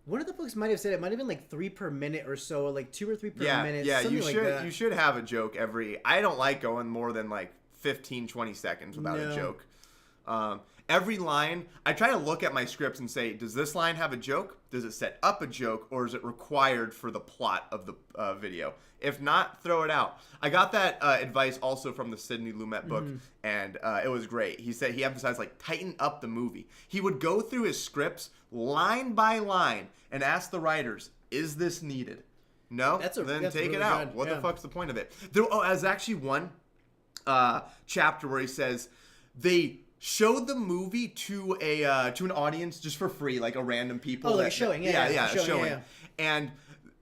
One of the books might have said it might have been like 3 per minute or so, or like 2 or 3 per minute. Yeah, something you like should that. you should have a joke every. I don't like going more than like 15, 20 seconds without a No. joke. Every line, I try to look at my scripts and say, does this line have a joke? Does it set up a joke, or is it required for the plot of the video? If not, throw it out. I got that advice also from the Sidney Lumet book, and it was great. He said he emphasized like tighten up the movie. He would go through his scripts line by line and ask the writers, is this needed? No? That's Then take really it out. good, What the yeah. fuck's the point of it? There's actually one chapter where he says they showed the movie to an audience just for free, like a random people. Oh, like a showing, yeah, a showing. yeah. And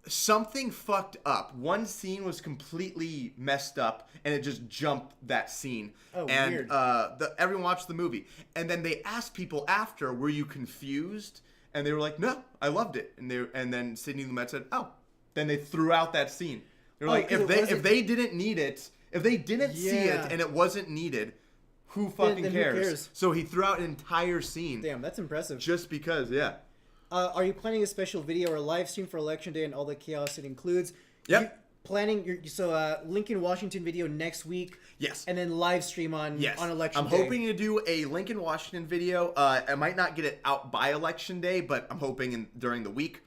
something fucked up. One scene was completely messed up, and it just jumped that scene. Oh, and weird. Everyone watched the movie, and then they asked people after, "Were you confused?" And they were like, "No, I loved it." And then Sidney Lumet said, "Oh." Then they threw out that scene. They're like, 'cause if they didn't need it, if they didn't see Yeah. it and it wasn't needed, who fucking then who cares? cares? So he threw out an entire scene Damn, that's impressive. just because, yeah. Are you planning a special video or live stream for Election Day and all the chaos it includes? Yep. Lincoln, Washington video next week. Yes. And then live stream on Election I'm Day. hoping to do a Lincoln, Washington video. I might not get it out by Election Day, but I'm hoping during the week.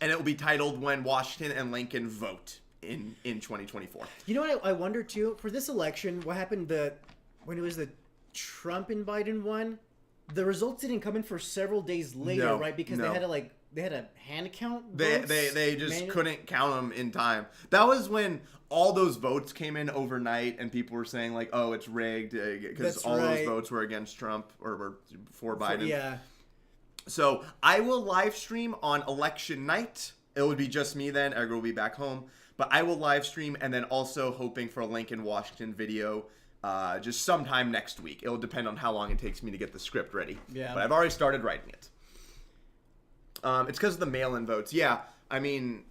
And it will be titled When Washington and Lincoln Vote in 2024. You know what I wonder too? For this election, what happened when it was the Trump and Biden one? The results didn't come in for several days later, No, right? Because no. they had a hand count. They votes just couldn't count them in time. That was when all those votes came in overnight, and people were saying like, "Oh, it's rigged," because That's all those right. votes were against Trump or were for Biden. Yeah. So I will live stream on election night. It would be just me then. Edgar will be back home, but I will live stream, and then also hoping for a Lincoln, Washington video. Just sometime next week. It'll depend on how long it takes me to get the script ready. Yeah. But I've already started writing it. It's because of the mail-in votes. Yeah, I mean,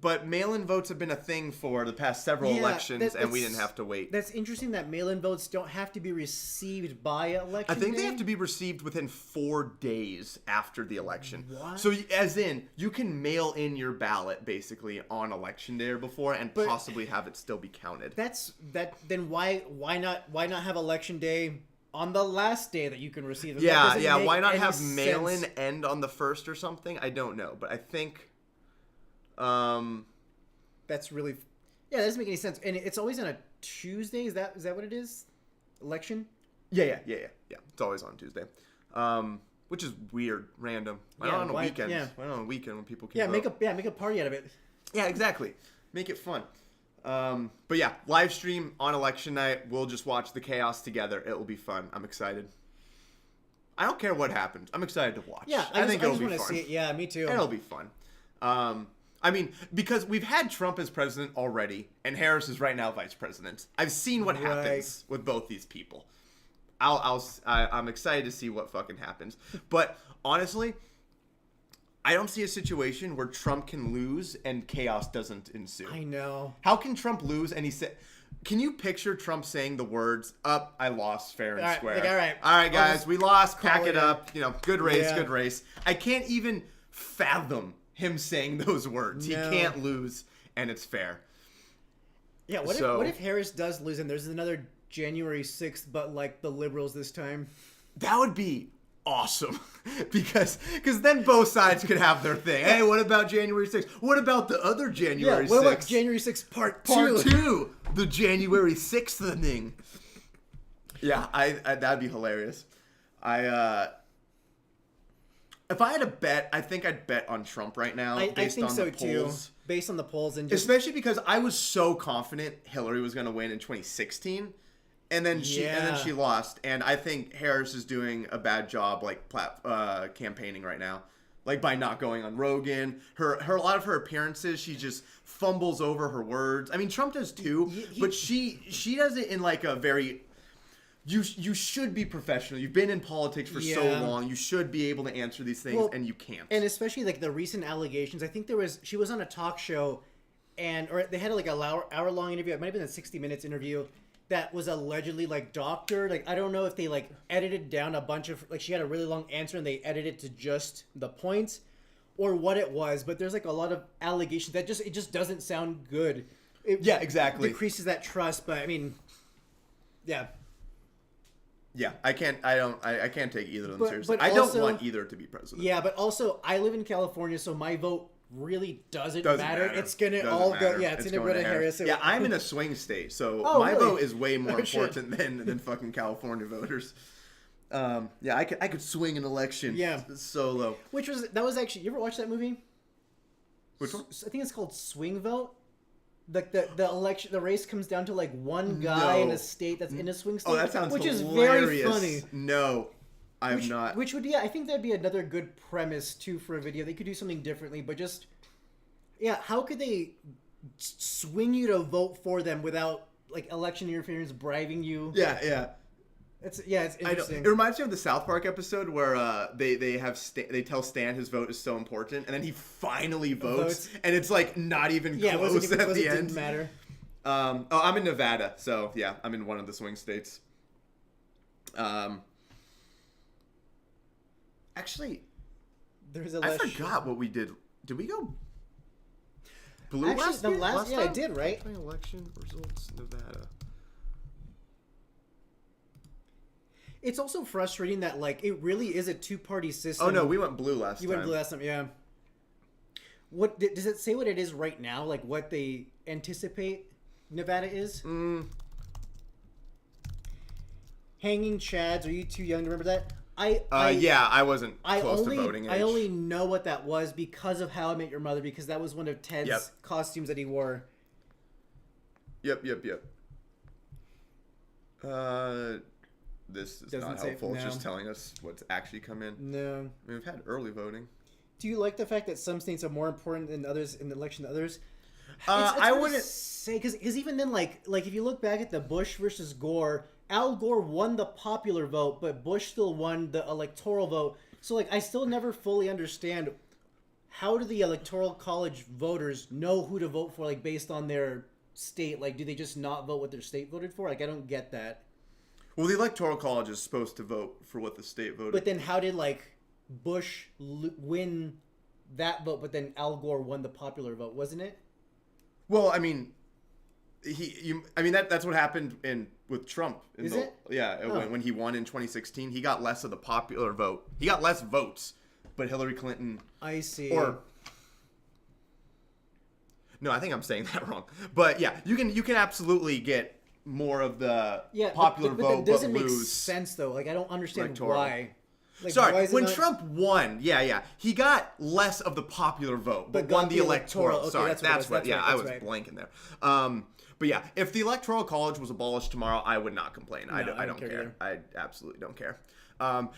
but mail-in votes have been a thing for the past several Yeah, elections, and we that's- didn't have to wait. That's interesting that mail-in votes don't have to be received by election I think day. they have to be received within 4 days after the election. What? So, as in, you can mail in your ballot basically on election day or before, and But- possibly have it still be counted. Then why not have election day on the last day that you can receive them? That Yeah, doesn't yeah. make Why not any have mail-in sense. end on the 1st or something? I don't know, but I think. That's really, yeah, that doesn't make any sense. And it's always on a Tuesday. Is that what it is? Election. Yeah. It's always on Tuesday, which is weird, random. Why not on a weekend? yeah. Why not on a weekend when people can Yeah, vote? make a party out of it. Yeah, exactly. Make it fun. But yeah, live stream on election night. We'll just watch the chaos together. It will be fun. I'm excited. I don't care what happens. I'm excited to watch. Yeah, I think it'll be want to fun. see it. Yeah, me too. It'll be fun. I mean, because we've had Trump as president already, and Harris is right now vice president. I've seen what happens with both these people. I'm excited to see what fucking happens. But honestly, I don't see a situation where Trump can lose and chaos doesn't ensue. I know. How can Trump lose and he said... Can you picture Trump saying the words, "Up, I lost, fair and All right, square"? like, all right. All right, I'll guys, just we lost. Pack call it it up. You know, good race, Yeah. good race. I can't even fathom him saying those words. No. He can't lose, and it's fair. Yeah, what So- if Harris does lose and there's another January 6th, but like the liberals this time? That would be awesome because then both sides could have their thing. Hey, what about January 6th? What about the other January 6th? What about January 6th part 2? Part 2, the January 6th thing. Yeah, I that'd be hilarious. If I had to bet, I think I'd bet on Trump right now I based think on so the polls. too. Based on the polls and just Especially because I was so confident Hillary was going to win in 2016, and then she lost. And I think Harris is doing a bad job, like campaigning right now, like by not going on Rogan. Her a lot of her appearances, she just fumbles over her words. I mean, Trump does too, but she does it in like a very. You should be professional. You've been in politics for so Yeah. long. You should be able to answer these things, Well, and you can't. and especially like the recent allegations. I think she was on a talk show, or they had like a hour long interview. It might have been a 60 minutes interview that was allegedly like doctored. Like I don't know if they like edited down a bunch of like she had a really long answer and they edited to just the points, or what it was, but there's like a lot of allegations that it just doesn't sound good. It Yeah, exactly. decreases that trust, but I mean, yeah. Yeah, I can't take either of them But- seriously. but I also- don't want either to be president. Yeah, but also I live in California, so my vote really doesn't Doesn't matter. matter. It's gonna Doesn't all matter. go. Yeah, it's gonna going go to Harris. Yeah, I'm in a swing state, so Oh, my really? vote is way more Oh, shit. important than fucking California voters. Yeah, I could swing an election. Yeah. Solo. That was actually. You ever watch that movie? Which one? I think it's called Swing Vote. The election, the race comes down to like one guy in No. a state that's in a swing state. Oh, that sounds which hilarious. is very funny. No, I'm not. Which would I think that'd be another good premise too for a video. They could do something differently, but just how could they swing you to vote for them without like election interference bribing you? Yeah. It's I know. interesting. It reminds me of the South Park episode where they tell Stan his vote is so important, and then he finally votes, and it's like not even close at the end. Didn't matter. I'm in Nevada, so yeah, I'm in one of the swing states. Actually, There's a I forgot what we did. Did we go blue Actually, last the year? last yeah, time? I did, right? Election results, Nevada. It's also frustrating that like it really is a two-party system. Oh no, we went blue last time. You went blue last time, yeah. What does it say? What it is right now? Like what they anticipate Nevada is? Hanging Chads. Are you too young to remember that? Yeah, I wasn't close to voting age. I only know what that was because of How I Met Your Mother, because that was one of Ted's costumes that he wore. Yep. This is Doesn't not say- helpful. It's no. just telling us what's actually come in. No. I mean, we've had early voting. Do you like the fact that some states are more important than others in the election than others? I hard to wouldn't say because even then, like if you look back at the Bush versus Gore, Al Gore won the popular vote, but Bush still won the electoral vote. So like, I still never fully understand how do the electoral college voters know who to vote for, like based on their state. Like, do they just not vote what their state voted for? Like, I don't get that. Well, the electoral college is supposed to vote for what the state voted. But then, how did like Bush win that vote, but then Al Gore won the popular vote, wasn't it? Well, I mean, that's what happened with Trump. Is it? Yeah, Oh. when he won in 2016, he got less of the popular vote. He got less votes, but Hillary Clinton. I see. No, I think I'm saying that wrong. But yeah, you can absolutely get more of the popular but vote, that doesn't but make lose. sense though. Like, I don't understand electoral. why. Like, Sorry, why is it when not- Trump won, he got less of the popular vote, but But won got the the electoral. electoral. Okay, Sorry, that's what it was. That's right, I that's was right. blanking there. But yeah, if the electoral college was abolished tomorrow, I would not complain. I don't care. I absolutely don't care.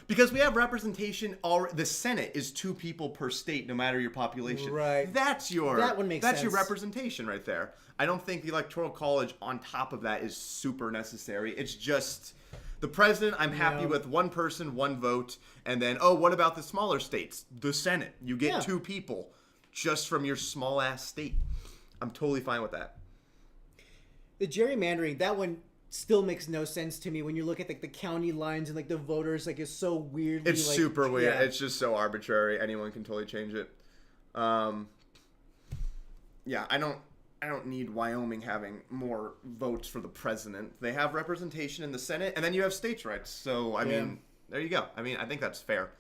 Because we have representation. The Senate is 2 people per state, no matter your population. Right. That one makes That's your sense. representation right there. I don't think the electoral college on top of that is super necessary. It's just the president. I'm happy with one person, one vote, and then what about the smaller states? The Senate. You get 2 people just from your small ass state. I'm totally fine with that. The gerrymandering, that one still makes no sense to me when you look at like the county lines and like the voters, like it's so weirdly. It's like, super weird. yeah. It's just so arbitrary. Anyone can totally change it. Yeah, I don't need Wyoming having more votes for the president. They have representation in the Senate, and then you have states' rights. So I mean, there you go. I mean, I think that's fair.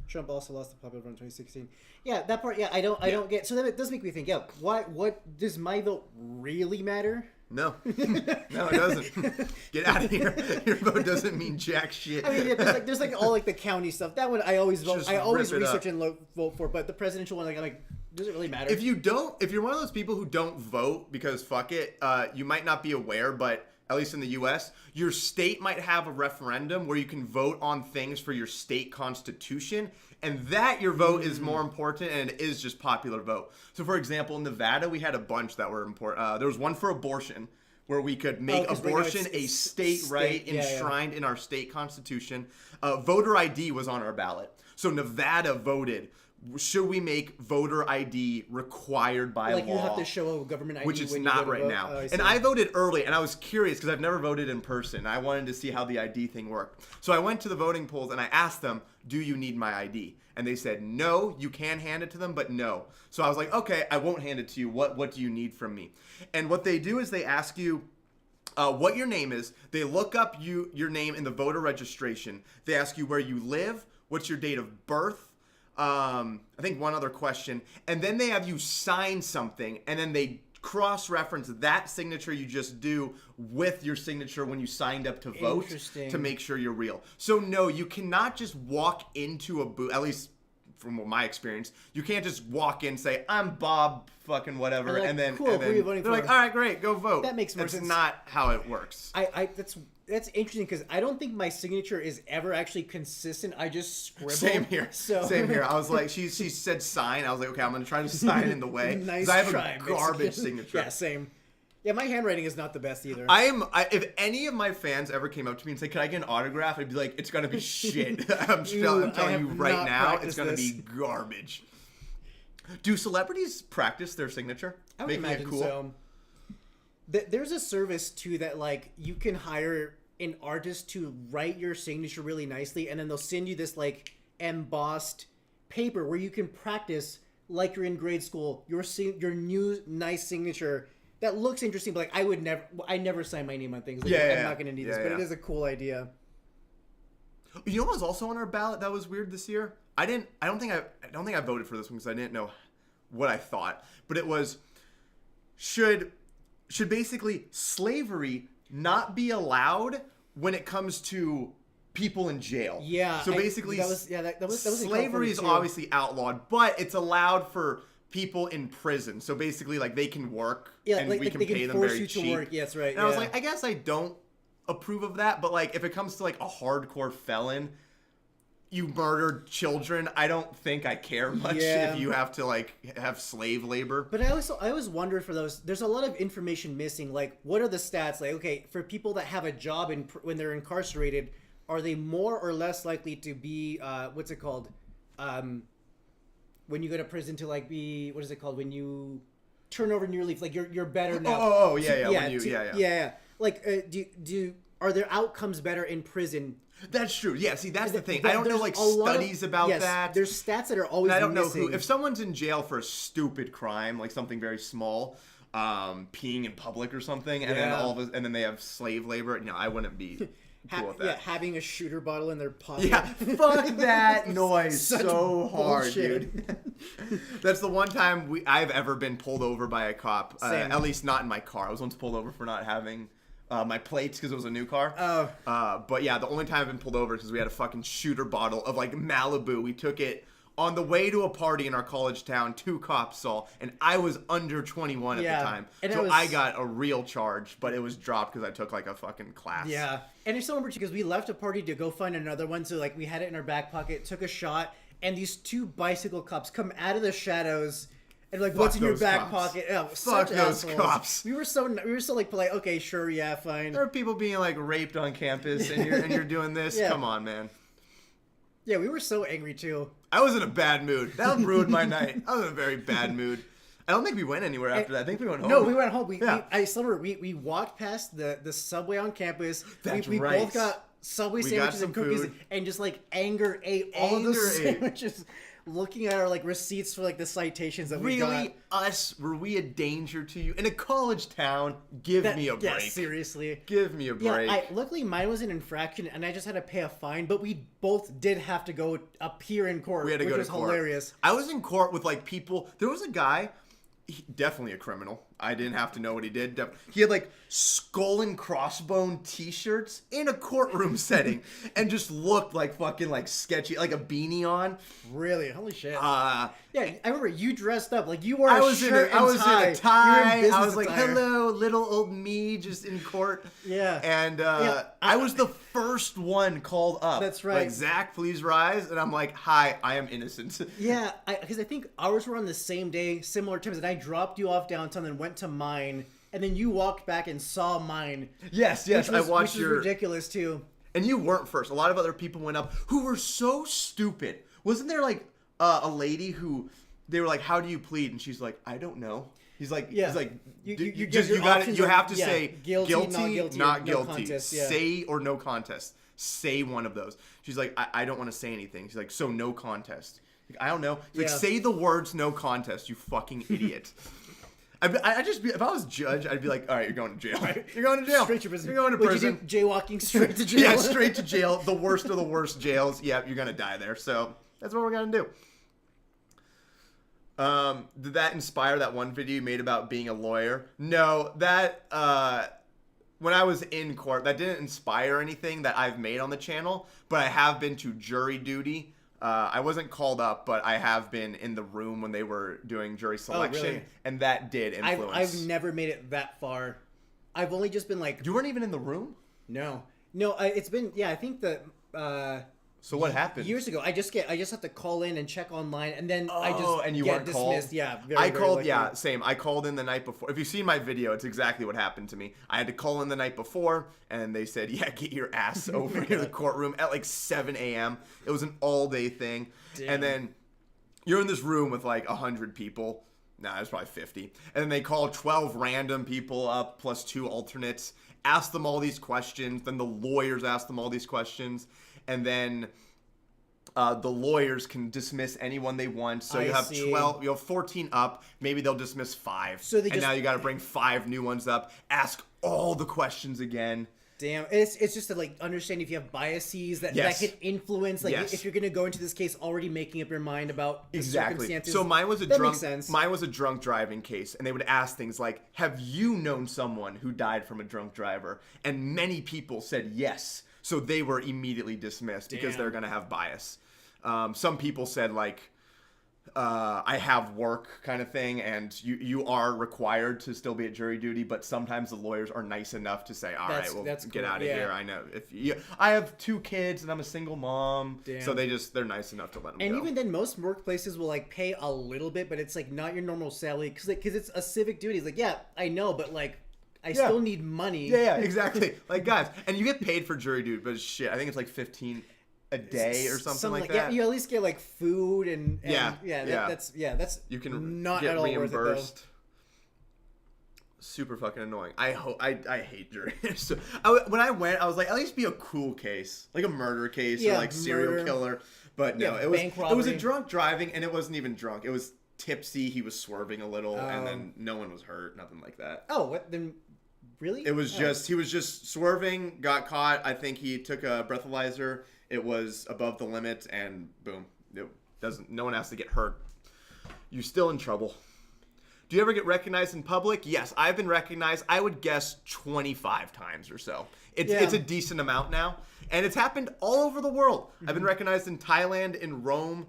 Trump also lost the popular vote in 2016. Yeah, that part. Yeah, I don't get. So then it does make me think. Yeah, what does my vote really matter? No, no, it doesn't. Get out of here. Your vote doesn't mean jack shit. I mean, yeah, there's like all like the county stuff. That one I always vote. Just I always rip it research up. and vote for. But the presidential one, like does it really matter? If you're one of those people who don't vote because fuck it, you might not be aware, but at least in the U.S., your state might have a referendum where you can vote on things for your state constitution, and that your vote is more important, and it is just popular vote. So, for example, in Nevada, we had a bunch that were important. There was one for abortion, where we could make 'cause we know abortion a it's state right yeah, yeah. enshrined in our state constitution. Voter ID was on our ballot. So Nevada voted should we make voter ID required by Like law? you have to show a government ID, which it's when you not go to right vote? now. Oh, I see. And I voted early, and I was curious because I've never voted in person. I wanted to see how the ID thing worked. So I went to the voting polls and I asked them, do you need my ID? And they said, no, you can hand it to them, but no. So I was like, okay, I won't hand it to you. What do you need from me? And what they do is they ask you what your name is. They look up your name in the voter registration. They ask you where you live, what's your date of birth, I think one other question, and then they have you sign something, and then they cross-reference that signature you just do with your signature when you signed up to vote to make sure you're real. So no, you cannot just walk into a booth, at least from my experience, you can't just walk in and say, I'm Bob fucking whatever, Like, and then, cool, and who are you then voting they're for? like, all right, great, go vote. That makes more That's sense. not how it works. That's interesting because I don't think my signature is ever actually consistent. I just scribble. Same here. So Same here. I was like, she said sign. I was like, okay, I'm gonna try to sign in the way. Nice 'cause I have try, a garbage Mexican. signature. Yeah, same. Yeah, my handwriting is not the best either. If any of my fans ever came up to me and said, "Can I get an autograph?" I'd be like, "It's gonna be shit." I'm I telling have you right not now, it's practiced gonna this. be garbage. Do celebrities practice their signature? I would Making imagine it cool? so. There's a service too that like you can hire an artist to write your signature really nicely, and then they'll send you this like embossed paper where you can practice like you're in grade school your new nice signature that looks interesting. But like I never sign my name on things. Like, I'm not gonna need this, but it is a cool idea. You know what was also on our ballot that was weird this year? I don't think I voted for this one because I didn't know what I thought. But it was should basically slavery not be allowed when it comes to people in jail. Yeah. So basically, that was in slavery is California, too. obviously outlawed, but it's allowed for people in prison. So basically, like they can work and we can pay them very cheap. Work. Yeah, that's right. And I was like, I guess I don't approve of that, but like if it comes to like a hardcore felon, you murdered children, I don't think I care much if you have to like have slave labor. But I always wonder for those. There's a lot of information missing. Like, what are the stats? Like, okay, for people that have a job when they're incarcerated, are they more or less likely to be what's it called? When you go to prison to like be what is it called? When you turn over new leaf, like you're better now. Oh yeah. Like, are their outcomes better in prison? That's true. Yeah, see, that's the thing. I don't know, like, studies about that. There's stats that are always and I don't missing. know who. If someone's in jail for a stupid crime, like something very small, peeing in public or something, and then then they have slave labor, I wouldn't be cool with that. Yeah, having a shooter bottle in their pocket. Yeah, fuck that noise Such so hard, bullshit. dude. That's the one time I've ever been pulled over by a cop. Same. At least not in my car. I was once pulled over for not having my plates because it was a new car. But yeah, the only time I've been pulled over is because we had a fucking shooter bottle of like Malibu. We took it on the way to a party in our college town. 2 cops saw, and I was under 21 at the time. So I got a real charge, but it was dropped because I took like a fucking class. Yeah. And it's so weird because we left a party to go find another one. So like we had it in our back pocket, took a shot, and these 2 bicycle cops come out of the shadows. And like, what's in your back pocket? Oh, Fuck those cops. We were so like polite. Okay, sure, yeah, fine. There are people being like raped on campus, and you're doing this. Yeah. Come on, man. Yeah, we were so angry too. I was in a bad mood. That ruined my night. I was in a very bad mood. I don't think we went anywhere after that. I think we went home. No, we went home. I still remember we walked past the Subway on campus. That's we right. both got Subway We sandwiches got and cookies, some food. and just like anger ate all of those sandwiches. Looking at our like receipts for like the citations that we got. Really, were we a danger to you in a college town? Give me a break. Yeah, seriously. Give me a break. Yeah, luckily mine was an infraction, and I just had to pay a fine. But we both did have to go appear in court, We had to which go to was court. hilarious. I was in court with like people. There was a guy, definitely a criminal. I didn't have to know what he did. He had like skull and crossbone t-shirts in a courtroom setting and just looked like fucking like sketchy, like a beanie on. Really, holy shit. Yeah, I remember you dressed up like you wore I a was shirt in a tie. You were in business I was like, attire. hello, little old me, just in court. Yeah. And I was the first one called up. That's right. Like, Zach, please rise. And I'm like, hi, I am innocent. Yeah, because I think ours were on the same day, similar times, and I dropped you off downtown and went to mine, and then you walked back and saw mine. Yes, I watched which was ridiculous too. And you weren't first. A lot of other people went up who were so stupid. Wasn't there like a lady who they were like, "How do you plead?" And she's like, "I don't know." He's like, Yeah. he's like, You you give your got it. options You are- have to yeah, say guilty, not or no guilty. contest, yeah. Say or no contest. Say one of those. She's like, I don't want to say anything. She's like, so no contest. Like, I don't know. She's like, Yeah. say the words no contest, you fucking idiot. I just be, if I was judge, I'd be like, all right, you're going to jail. You're going to jail. Straight to prison. You're going to What'd prison. you do? Jaywalking straight to jail. Yeah, straight to jail. The worst of the worst jails. Yeah, you're gonna die there. So that's what we're gonna do. Did that inspire that one video you made about being a lawyer? No, that when I was in court, that didn't inspire anything that I've made on the channel. But I have been to jury duty. I wasn't called up, but I have been in the room when they were doing jury selection, really? and that did influence. I've never made it that far. I've only just been like, You weren't even in the room. no. It's been, yeah, I think that So what happened? years ago. I just have to call in and check online, and then I just and you get weren't dismissed. called? Yeah, I very called, lucky. yeah, same. I called in the night before. If you've seen my video, it's exactly what happened to me. I had to call in the night before, and they said, yeah, get your ass over here to the courtroom at like 7 a.m. It was an all-day thing. Damn. And then you're in this room with like 100 people. Nah, it's probably 50. And then they call 12 random people up, plus 2 alternates, ask them all these questions. Then the lawyers ask them all these questions. And then... the lawyers can dismiss anyone they want. So you I have see. 12, you have 14 up. Maybe they'll dismiss 5. So they and just- now you got to bring 5 new ones up. Ask all the questions again. Damn, it's just to like understand if you have biases that Yes. that could influence, like Yes. if you're gonna go into this case already making up your mind about the Exactly. circumstances. So mine was a that drunk. makes sense. Mine was a drunk driving case, and they would ask things like, "Have you known someone who died from a drunk driver?" And many people said yes, so they were immediately dismissed because Damn. they're gonna have bias. Some people said like, I have work kind of thing, and you are required to still be at jury duty, but sometimes the lawyers are nice enough to say, all right, well, that's get cool, out of yeah. here. I know I have 2 kids and I'm a single mom, so Damn. they're nice enough to let them And go. even then, most workplaces will like pay a little bit, but it's like not your normal salary because it's a civic duty. It's like, yeah, I know, but like I still need money. Yeah, exactly. Like, guys, and you get paid for jury duty, but shit, I think it's like 15 a day or something like that. Yeah, you at least get like food and Yeah, that's You can not get at all worth reimbursed. Super fucking annoying. I hate jury. So when I went, I was like, at least be a cool case, like a murder case or Yeah, like serial murder. killer. But no, Yeah, it was bank it was a robbery. drunk driving, and it wasn't even drunk. It was tipsy. He was swerving a little, and then no one was hurt. Nothing like that. Oh, what then? Really? It was just he was just swerving, got caught. I think he took a breathalyzer. It was above the limit, and boom. No one has to get hurt. You're still in trouble. Do you ever get recognized in public? Yes, I've been recognized. I would guess 25 times or so. It's a decent amount now, and it's happened all over the world. I've been recognized in Thailand, in Rome,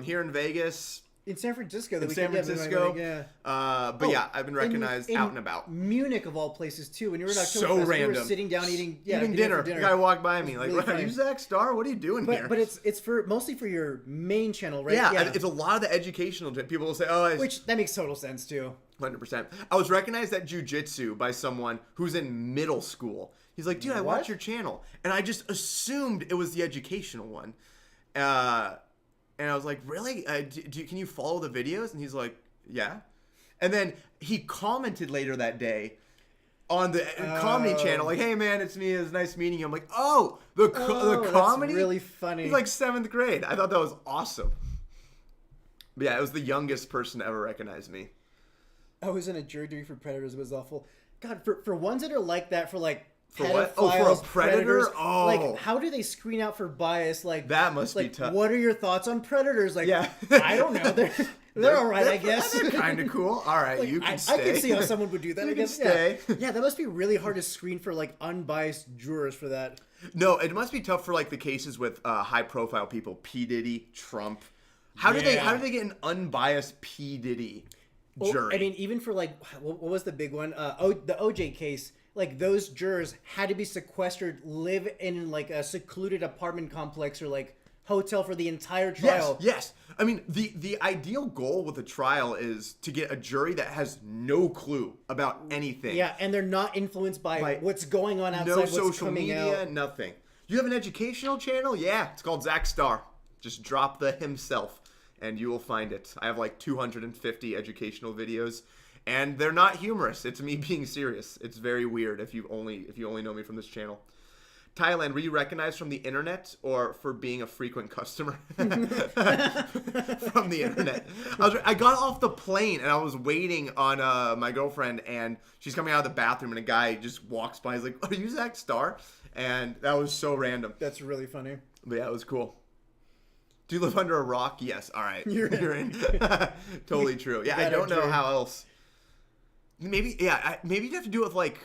here in Vegas, in San Francisco. in San Francisco. Yeah. But yeah, I've been recognized in out and about. Munich of all places too. When you were in So Oktoberfest, we random. were sitting down eating dinner. The guy walked by me like, really "Are you funny. Zach Starr? What are you doing here?" But it's for mostly for your main channel, right? Yeah, it's a lot of the educational. People will say, "Oh, it's Which that makes total sense too. 100%." I was recognized at jiu-jitsu by someone who's in middle school. He's like, "Dude, I watch your channel," and I just assumed it was the educational one. And I was like, "Really? Can you follow the videos?" And he's like, "Yeah." And then he commented later that day on the comedy channel, like, "Hey man, it's me. It was nice meeting you." I'm like, "Oh, the comedy." That's really funny. He's like 7th grade. I thought that was awesome. But yeah, it was the youngest person to ever recognize me. I was in a jury duty for predators. It was awful. God, for ones that are like that, for like For what? Oh, for a pedophiles, predator? predators, Oh. like how do they screen out for bias? Like That must be like, tough. What are your thoughts on predators? Like, Yeah. I don't know. They're all right, I guess. They're kind of cool. All right, Like, you can I stay. can see how someone would do that. You I can guess. stay. Yeah. Yeah, that must be really hard to screen for like unbiased jurors for that. No, it must be tough for like the cases with high-profile people, P. Diddy, Trump. How do they get an unbiased P. Diddy jury? I mean, even for like, what was the big one? The OJ case. Like those jurors had to be sequestered, live in like a secluded apartment complex or like hotel for the entire trial. Yes. I mean, the ideal goal with a trial is to get a jury that has no clue about anything. Yeah, and they're not influenced by what's going on outside, No what's social coming media, out. nothing. You have an educational channel? Yeah, it's called Zach Starr. Just drop the himself. and you will find it. I have like 250 educational videos, and they're not humorous. It's me being serious. It's very weird if you only know me from this channel. Thailand, were you recognized from the internet or for being a frequent customer? From the internet. I got off the plane and I was waiting on my girlfriend, and she's coming out of the bathroom and a guy just walks by. He's like, "Are you Zach Starr?" And that was so random. That's really funny. But yeah, it was cool. Do you live under a rock? Yes. All right. You're in. Totally true. Yeah, I don't know how else. Maybe you have to do it with like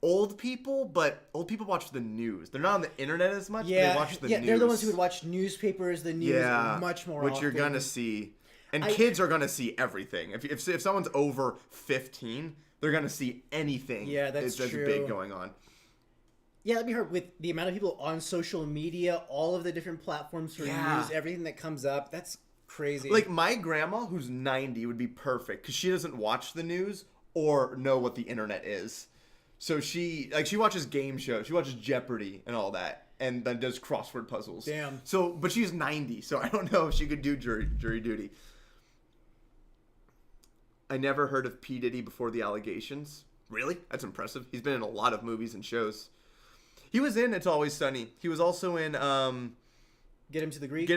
old people, but old people watch the news. They're not on the internet as much, but they watch the news. They're the ones who would watch newspapers, the news much more which often. you're going to see. And kids are going to see everything. If someone's over 15, they're going to see anything. Yeah, that's true. There's big going on. Yeah, that'd be hard with the amount of people on social media, all of the different platforms for news, everything that comes up. That's crazy. Like my grandma, who's 90, would be perfect because she doesn't watch the news or know what the internet is. So she watches game shows, she watches Jeopardy and all that, and then does crossword puzzles. Damn. So, but she's 90, so I don't know if she could do jury duty. I never heard of P. Diddy before the allegations. Really? That's impressive. He's been in a lot of movies and shows. He was in It's Always Sunny. He was also in Get Him to the Greek.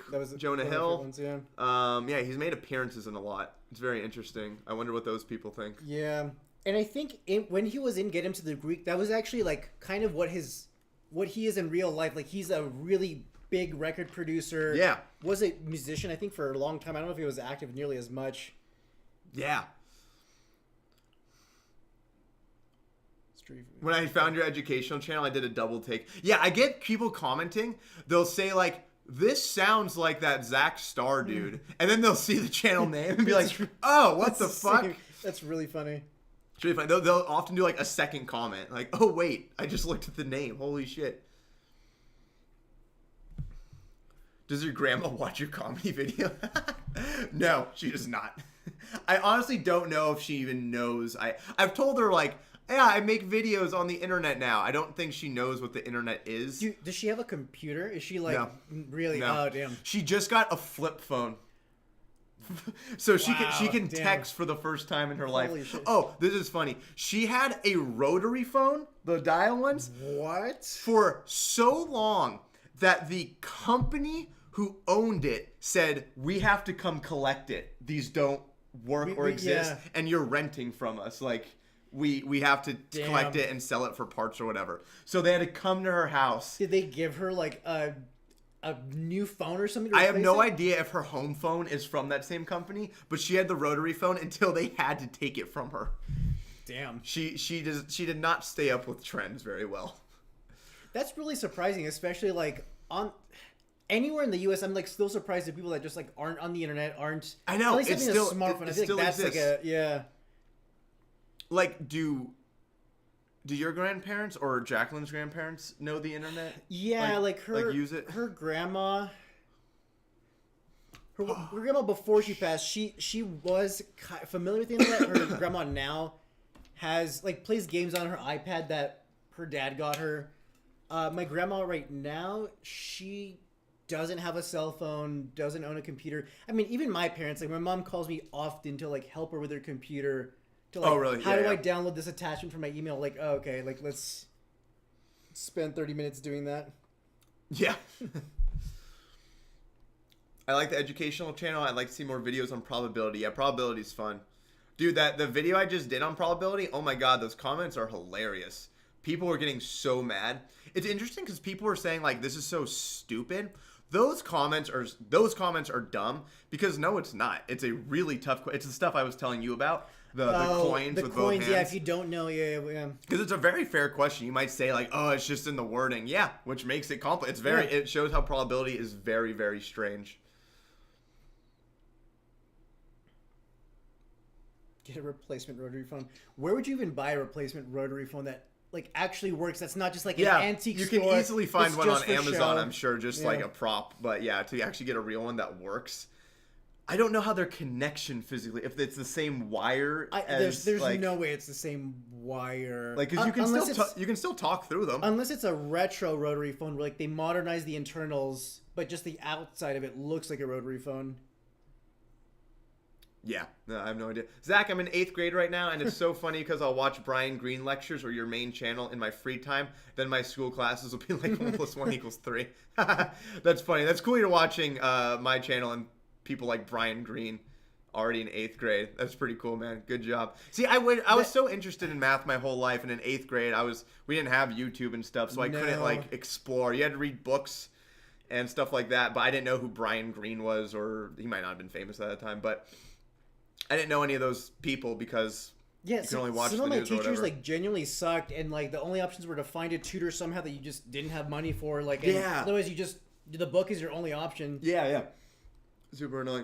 That was Jonah Hill. Ones, yeah. He's made appearances in a lot. It's very interesting. I wonder what those people think. Yeah. And I think when he was in Get Him to the Greek, that was actually like kind of what he is in real life. Like he's a really big record producer. Yeah. Was a musician, I think, for a long time. I don't know if he was active nearly as much. Yeah. When I found your educational channel, I did a double take. Yeah, I get people commenting. They'll say like, "This sounds like that Zach Starr dude," and then they'll see the channel name and be like, "Oh, what the fuck?" That's really funny. It's really funny. They'll often do like a second comment, like, "Oh wait, I just looked at the name. Holy shit." Does your grandma watch your comedy video? No, she does not. I honestly don't know if she even knows. I've told her like, yeah, I make videos on the internet now. I don't think she knows what the internet is. Does she have a computer? Is she like really? No. Oh damn. She just got a flip phone. So she can text for the first time in her life. Shit. Oh, this is funny. She had a rotary phone, the dial ones. What? For so long that the company who owned it said, "We have to come collect it. These don't work or exist, and you're renting from us. Like, we have to collect it and sell it for parts or whatever." So they had to come to her house. Did they give her like a new phone or something? I have no idea if her home phone is from that same company, but she had the rotary phone until they had to take it from her. Damn. She did not stay up with trends very well. That's really surprising, especially like on anywhere in the U.S. I'm like still surprised at people that just like aren't on the internet, aren't. I know. At least having a smartphone. I feel like that's exists. like Like, do your grandparents or Jacqueline's grandparents know the internet? Yeah, like her use it. Her grandma. Her grandma before she passed, she was familiar with the internet. Her grandma now has plays games on her iPad that her dad got her. My grandma right now, she doesn't have a cell phone, doesn't own a computer. I mean, even my parents, like my mom calls me often to like help her with her computer. To, like, really? How do I download this attachment from my email? Like, oh, okay, like let's spend 30 minutes doing that. Yeah. I like the educational channel. I'd like to see more videos on probability. Yeah, probability is fun. Dude, the video I just did on probability, oh my god, those comments are hilarious. People were getting so mad. It's interesting because people were saying like, this is so stupid. Those comments are dumb because no, it's not. It's a really tough. It's the stuff I was telling you about. The coins with both hands. Yeah, if you don't know, yeah. Because it's a very fair question. You might say like, oh, it's just in the wording. Yeah, which makes it complex. It shows how probability is very, very strange. Get a replacement rotary phone. Where would you even buy a replacement rotary phone that like actually works? That's not just like an antique store. You can easily find one on Amazon, show. I'm sure, just like a prop. But yeah, to actually get a real one that works. I don't know how their connection physically, if it's the same wire as There's like, no way it's the same wire. like, because you can still talk through them. Unless it's a retro rotary phone where like they modernize the internals, but just the outside of it looks like a rotary phone. Yeah, no, I have no idea. Zach, I'm in 8th grade right now, and it's so funny because I'll watch Brian Greene lectures or your main channel in my free time. Then my school classes will be like 1 + 1 = 3. That's funny. That's cool you're watching my channel and people like Brian Greene already in 8th grade. That's pretty cool, man. Good job. See, I was so interested in math my whole life, and in 8th grade, we didn't have YouTube and stuff, so I couldn't like explore. You had to read books and stuff like that, but I didn't know who Brian Greene was, or he might not have been famous at that time, but I didn't know any of those people because you can only watch the news or whatever. Some of my teachers like genuinely sucked, and like the only options were to find a tutor somehow that you just didn't have money for. Like, yeah. Otherwise, the book is your only option. Yeah. Super annoying.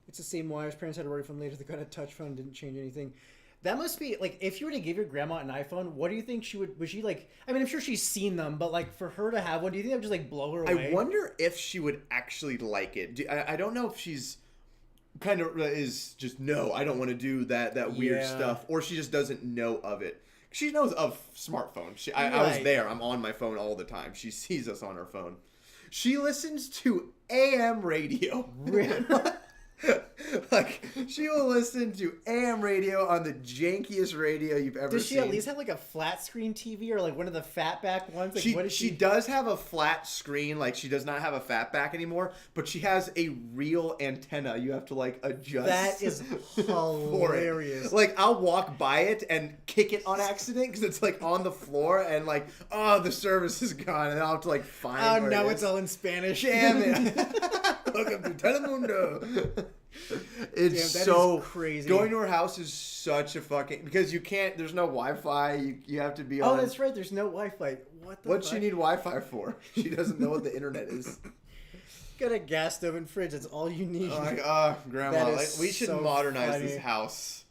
It's the same wires. Parents had to worry from later. They got a touch phone, didn't change anything. That must be like, if you were to give your grandma an iPhone, what do you think would she like? I mean, I'm sure she's seen them, but like for her to have one, do you think that would just like blow her away? I wonder if she would actually like it. I don't know if she's kind of is just, no, I don't want to do that weird stuff, or she just doesn't know of it. She knows of smartphones. I was there. I'm on my phone all the time. She sees us on her phone. She listens to AM radio. Really? Like, she will listen to AM radio on the jankiest radio you've ever seen. Does she at least have like a flat screen TV or like one of the fatback ones? Like, she does have a flat screen. Like, she does not have a fatback anymore, but she has a real antenna you have to like adjust. That is hilarious. Like, I'll walk by it and kick it on accident because it's like on the floor and like, oh, the service is gone, and I'll have to like find. Oh, now it's all in Spanish. Damn it! Welcome to Telemundo. It's Damn, so crazy. Going to her house is such a fucking, because you can't. There's no Wi-Fi. You have to be on. Oh, that's right. There's no Wi-Fi. What's she need Wi-Fi for? She doesn't know what the internet is. Got a gas stove and fridge. That's all you need. Grandma, we should modernize this house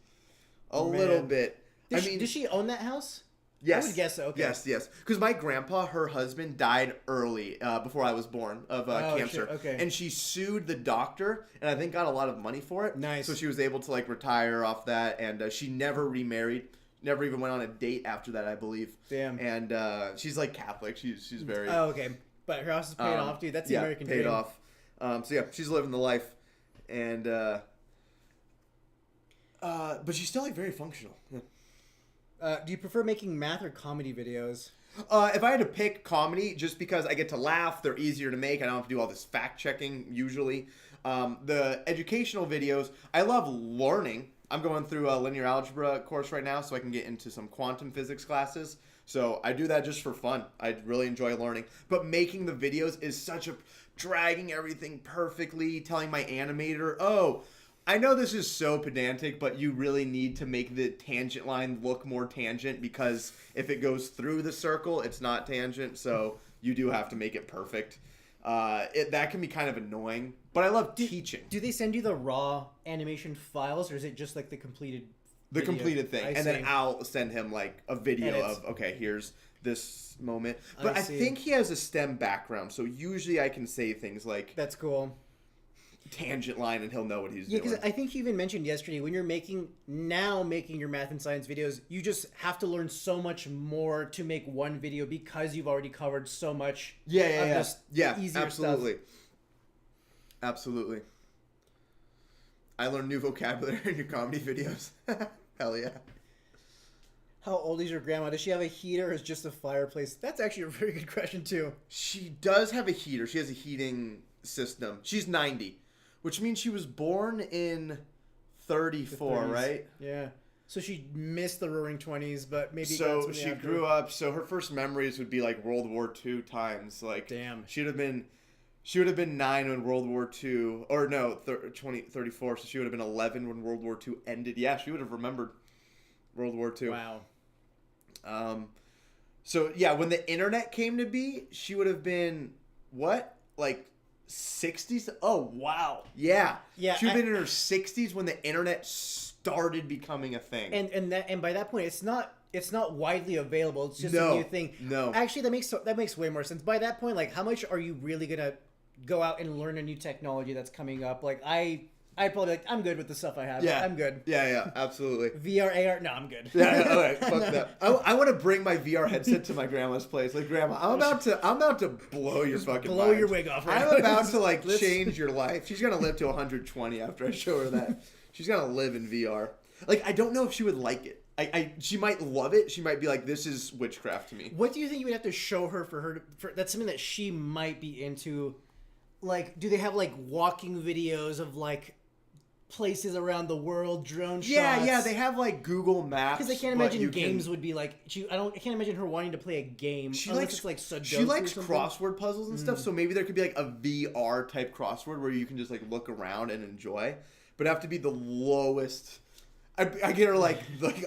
a little bit. Does she own that house? Yes. I would guess so. Okay. Yes. Because my grandpa, her husband, died early, before I was born, of cancer. Shit. Okay. And she sued the doctor, and I think got a lot of money for it. Nice. So she was able to like retire off that, and she never remarried. Never even went on a date after that, I believe. Damn. And she's like Catholic. She's very. Oh, okay. But her house is paid off, dude. That's the American dream. Paid off. So yeah, she's living the life, and but she's still like very functional. Yeah. Do you prefer making math or comedy videos? If I had to pick comedy, just because I get to laugh, they're easier to make. I don't have to do all this fact checking usually. The educational videos, I love learning. I'm going through a linear algebra course right now, so I can get into some quantum physics classes. So I do that just for fun. I really enjoy learning. But making the videos is such a dragging everything perfectly, telling my animator, oh, I know this is so pedantic, but you really need to make the tangent line look more tangent, because if it goes through the circle, it's not tangent. So you do have to make it perfect. That can be kind of annoying, but I love teaching. Do they send you the raw animation files, or is it just like the completed video? Completed thing? And then I'll send him like a video of, okay, here's this moment. But I think he has a STEM background, so usually I can say things like, that's cool, tangent line, and he'll know what he's doing. Yeah, because I think you even mentioned yesterday, when you're making your math and science videos, you just have to learn so much more to make one video because you've already covered so much. Yeah, easier absolutely. stuff. Absolutely. I learned new vocabulary in your comedy videos. Hell yeah. How old is your grandma? Does she have a heater or is it just a fireplace? That's actually a very good question too. She does have a heater. She has a heating system. She's 90. Which means she was born in 34, right? Yeah. So she missed the Roaring 20s, but maybe. So she grew up. So her first memories would be like World War II times. Like, damn. She would have been 9 when World War II, or no, 34. So she would have been 11 when World War II ended. Yeah, she would have remembered World War II. Wow. So yeah, when the internet came to be, she would have been what? Like 60s? Oh, wow. Yeah. Yeah. She would have been in her 60s when the internet started becoming a thing. And by that point, it's not widely available. It's just a new thing. No. Actually, that makes way more sense. By that point, like, how much are you really gonna go out and learn a new technology that's coming up. Like I'd probably be like, I'm good with the stuff I have. Yeah, I'm good. Yeah, absolutely. VR, AR, no, I'm good. Yeah, all right, fuck that. I want to bring my VR headset to my grandma's place. Like, Grandma, I'm about to blow your fucking blow mind. your wig off. Right I'm now. about to like change your life. She's gonna live to 120 after I show her that. She's gonna live in VR. Like, I don't know if she would like it. She might love it. She might be like, this is witchcraft to me. What do you think you would have to show her for that's something that she might be into? Like, do they have like walking videos of like places around the world, drone shots? Yeah, they have like Google Maps. Because I can't imagine games would be like. I can't imagine her wanting to play a game. She unless likes it's like Sudoku she likes or something. crossword puzzles and stuff. So maybe there could be like a VR type crossword where you can just like look around and enjoy, but have to be the lowest. I get her like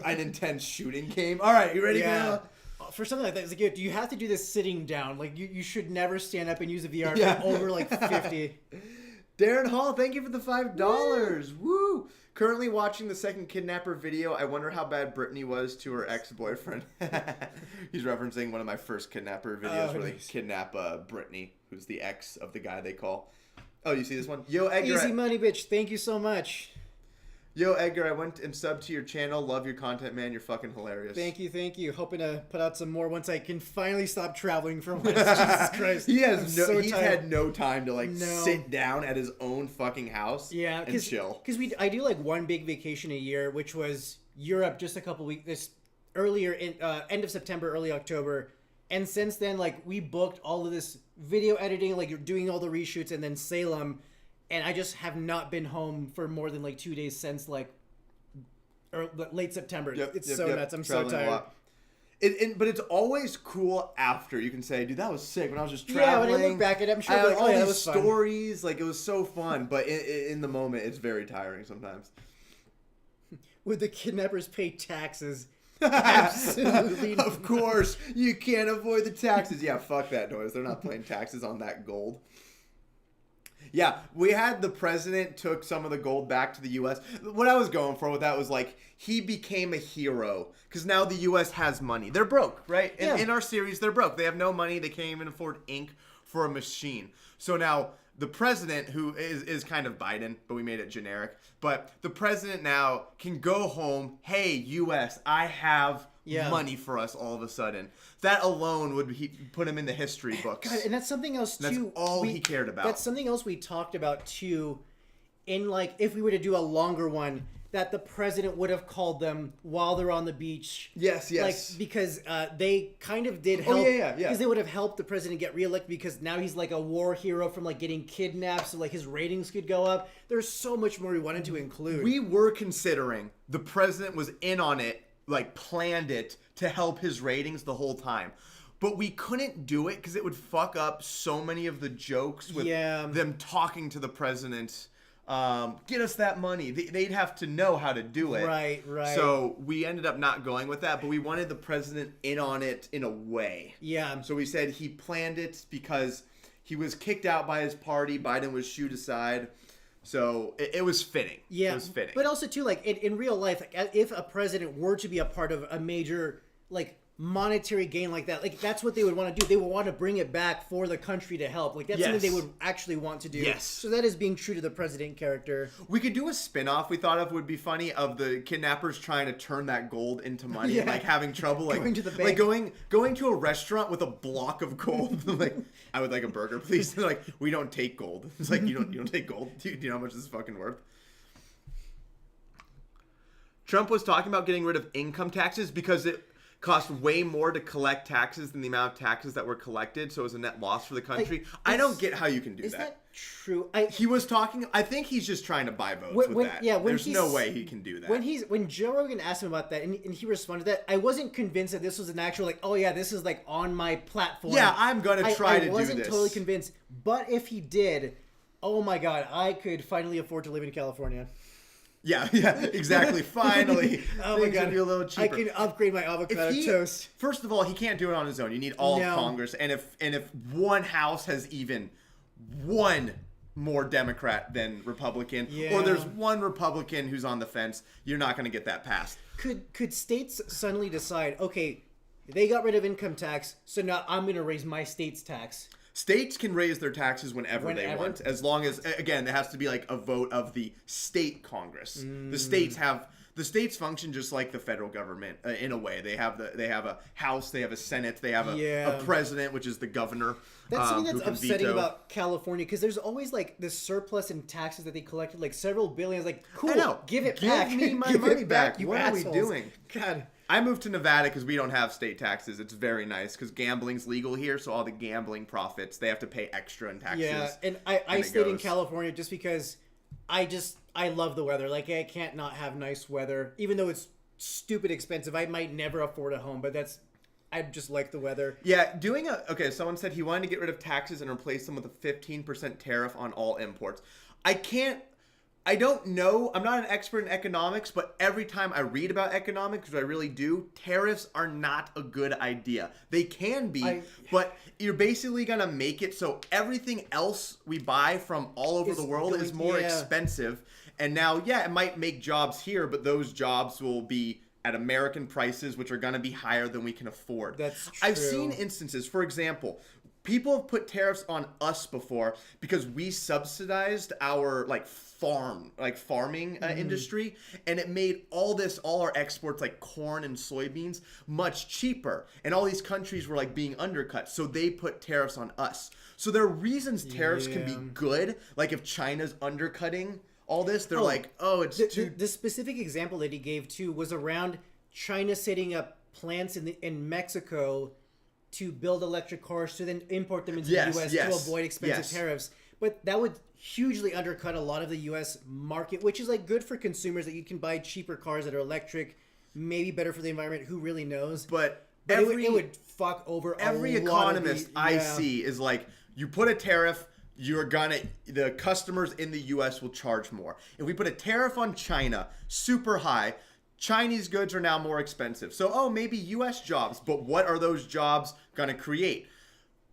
an intense shooting game. All right, you ready, Grandma? For something like that, it's like, do you have to do this sitting down? Like, you should never stand up and use a VR Yeah. for over like 50. Darren Hall, thank you for the $5. Woo! Currently watching the second kidnapper video. I wonder how bad Brittany was to her ex-boyfriend. He's referencing one of my first kidnapper videos where they kidnap Brittany, who's the ex of the guy they call. Oh, you see this one? Yo, Edgar. Easy money, bitch. Thank you so much. Yo, Edgar, I went and subbed to your channel. Love your content, man. You're fucking hilarious. Thank you. Hoping to put out some more once I can finally stop traveling for once. Jesus Christ. He's had no time to sit down at his own fucking house and chill. Because I do like one big vacation a year, which was Europe just a couple weeks, this earlier in end of September, early October. And since then, like, we booked all of this video editing, like you're doing all the reshoots, and then Salem. And I just have not been home for more than like 2 days since like late September. It's so nuts. I'm Traveling so tired. But it's always cool after. You can say, dude, that was sick when I was just Yeah, traveling. when I look back at it, I'm sure I had like, all that these was fun. stories. Like, it was so fun. But in the moment, it's very tiring sometimes. Would the kidnappers pay taxes? Absolutely not. Of course. You can't avoid the taxes. Yeah, fuck that noise. They're not paying taxes on that gold. Yeah, we had the president took some of the gold back to the U.S. What I was going for with that was like he became a hero because now the U.S. has money. They're broke, right? In our series, they're broke. They have no money. They can't even afford ink for a machine. So now the president, who is kind of Biden, but we made it generic. But the president now can go home. Hey, U.S., I have money for us all of a sudden. That alone would put him in the history books. God, and that's something else too. That's all he cared about. That's something else we talked about too. In like, if we were to do a longer one, that the president would have called them while they're on the beach. Yes. Like, because they kind of did help. Yeah. Because they would have helped the president get reelected because now he's like a war hero from like getting kidnapped, so like his ratings could go up. There's so much more we wanted to include. We were considering the president was in on it, like planned it to help his ratings the whole time. But we couldn't do it because it would fuck up so many of the jokes with them talking to the president. Get us that money. They'd have to know how to do it. Right. So we ended up not going with that, but we wanted the president in on it in a way. Yeah. So we said he planned it because he was kicked out by his party. Biden was shooed aside. So it was fitting. Yeah. It was fitting. But also, too, like, in real life, like, if a president were to be a part of a major, like, monetary gain like that, like, that's what they would want to do. They would want to bring it back for the country to help. Like, that's something they would actually want to do. Yes. So that is being true to the president character. We could do a spin-off we thought of would be funny of the kidnappers trying to turn that gold into money and like having trouble like going to the bank. Like going to a restaurant with a block of gold. Like, I would like a burger, please. They're like, we don't take gold. It's like, you don't take gold. Do you know how much this is fucking worth? Trump was talking about getting rid of income taxes because it cost way more to collect taxes than the amount of taxes that were collected, so it was a net loss for the country. I don't get how you can do that. Is that true? He was talking. I think he's just trying to buy votes with that. Yeah, there's no way he can do that. When Joe Rogan asked him about that, and he responded to that, I wasn't convinced that this was an actual like, oh yeah, this is like on my platform. Yeah, I'm gonna try to do this. I wasn't totally convinced, but if he did, oh my god, I could finally afford to live in California. Yeah, exactly. Finally, oh my god, be a little cheaper. I can upgrade my avocado toast. First of all, he can't do it on his own. You need all of Congress, and if one house has even one more Democrat than Republican, or there's one Republican who's on the fence, you're not going to get that passed. Could states suddenly decide, okay, they got rid of income tax, so now I'm going to raise my state's tax? States can raise their taxes whenever they want, as long as, again, there has to be like a vote of the state Congress. The states function just like the federal government in a way. They have a House, they have a Senate, they have a president, which is the governor. That's something that's upsetting about California, because there's always like this surplus in taxes that they collected, like several billions. Like, cool, I know. give it back. Give me my money back. You What assholes. are we doing? God. I moved to Nevada because we don't have state taxes. It's very nice because gambling's legal here, so all the gambling profits, they have to pay extra in taxes. Yeah, and I stayed in California just because I love the weather. Like, I can't not have nice weather. Even though it's stupid expensive, I might never afford a home, but I just like the weather. Yeah, someone said he wanted to get rid of taxes and replace them with a 15% tariff on all imports. I don't know. I'm not an expert in economics, but every time I read about economics, which I really do, tariffs are not a good idea. They can be, but you're basically going to make it so everything else we buy from all over the world is more expensive. And now, yeah, it might make jobs here, but those jobs will be at American prices, which are going to be higher than we can afford. That's true. I've seen instances, for example, people have put tariffs on us before because we subsidized our farming industry, and it made all our exports like corn and soybeans much cheaper, and all these countries were like being undercut, so they put tariffs on us. So there are reasons tariffs can be good, like if China's undercutting all this, they're the specific example that he gave too was around China setting up plants in Mexico to build electric cars to then import them into the U.S. to avoid expensive tariffs. But that would hugely undercut a lot of the U.S. market, which is like good for consumers that you can buy cheaper cars that are electric, maybe better for the environment. Who really knows? But it would fuck over every economist I see is like, you put a tariff, the customers in the U.S. will charge more. If we put a tariff on China, super high, Chinese goods are now more expensive. So, maybe U.S. jobs, but what are those jobs going to create?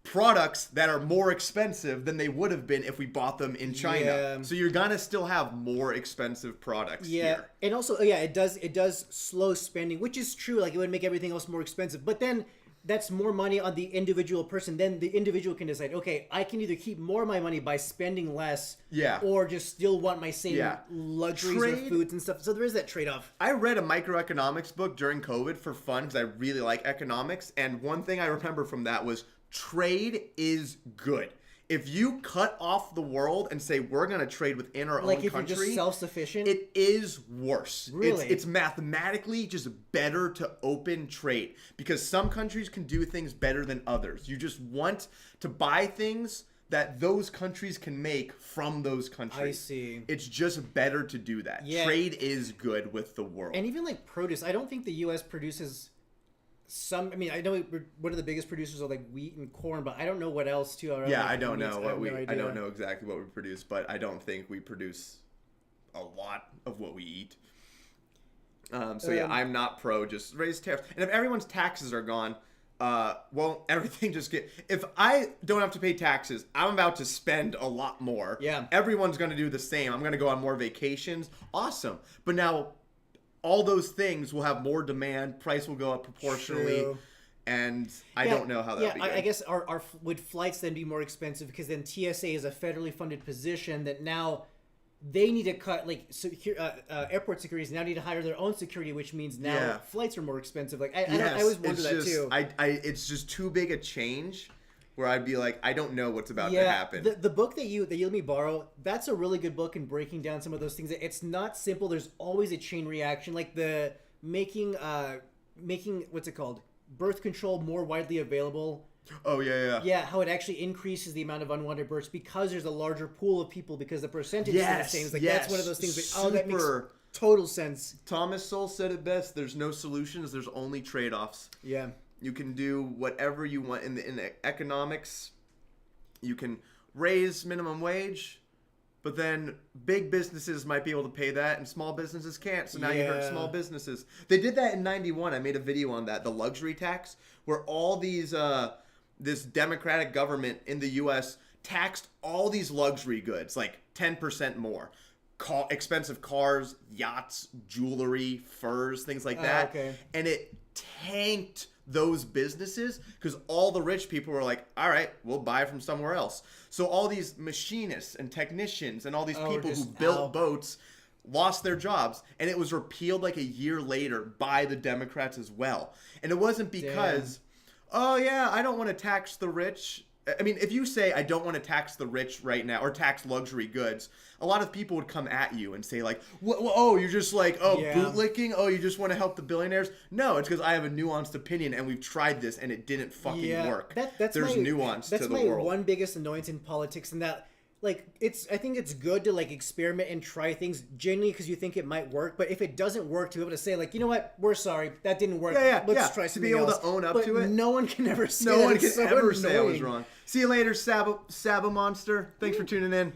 Products that are more expensive than they would have been if we bought them in China. Yeah. So you're going to still have more expensive products here. And also, it does slow spending, which is true. Like, it would make everything else more expensive. But then that's more money on the individual person. Then the individual can decide, okay, I can either keep more of my money by spending less, or just still want my same luxuries or foods and stuff. So there is that trade-off. I read a microeconomics book during COVID for fun because I really like economics. And one thing I remember from that was trade is good. If you cut off the world and say we're going to trade within our own country, like if you're just self-sufficient, it is worse. Really? It's mathematically just better to open trade because some countries can do things better than others. You just want to buy things that those countries can make from those countries. I see. It's just better to do that. Yeah. Trade is good with the world. And even like produce, I don't think the U.S. produces I know one of the biggest producers are like wheat and corn, but I don't know what else too. I don't know I don't know exactly what we produce, but I don't think we produce a lot of what we eat. I'm not pro just raise tariffs. And if everyone's taxes are gone, won't everything just get... If I don't have to pay taxes, I'm about to spend a lot more. Yeah. Everyone's going to do the same. I'm going to go on more vacations. Awesome. But now all those things will have more demand. Price will go up proportionally. True. And I don't know how that would be good. I guess would flights then be more expensive because then TSA is a federally funded position that now they need to cut, like, airport securities now need to hire their own security, which means now flights are more expensive. Like, I always wonder that too. It's just too big a change where I'd be like, I don't know what's about to happen. The book that you let me borrow, that's a really good book in breaking down some of those things. It's not simple. There's always a chain reaction, like the making what's it called? Birth control more widely available. Oh, yeah. Yeah, how it actually increases the amount of unwanted births because there's a larger pool of people because the percentage is the same. It's like, that's one of those things that, that makes total sense. Thomas Sowell said it best. There's no solutions. There's only trade-offs. Yeah. You can do whatever you want in the economics. You can raise minimum wage, but then big businesses might be able to pay that, and small businesses can't. So now you hurt small businesses. They did that in '91. I made a video on that, the luxury tax, where all these this Democratic government in the U.S. taxed all these luxury goods like 10% more. Expensive cars, yachts, jewelry, furs, things like that. Okay. And it tanked those businesses because all the rich people were like, all right, we'll buy from somewhere else. So all these machinists and technicians and all these people who built boats lost their jobs, and it was repealed like a year later by the Democrats as well. And it wasn't because, oh yeah, I don't want to tax the rich. I mean, if you say I don't want to tax the rich right now or tax luxury goods, a lot of people would come at you and say like, oh, you're just like, bootlicking? Oh, you just want to help the billionaires? No, it's because I have a nuanced opinion and we've tried this and it didn't fucking work. There's nuance to the world. That's my one biggest annoyance in politics, and that like I think it's good to like experiment and try things genuinely because you think it might work, but if it doesn't work, to be able to say like, you know what, we're sorry, that didn't work. Let's try something else. To be able to own up to it. No one can ever say No that. one can ever annoying. say I was wrong. See you later, Saba Monster. Thanks for tuning in.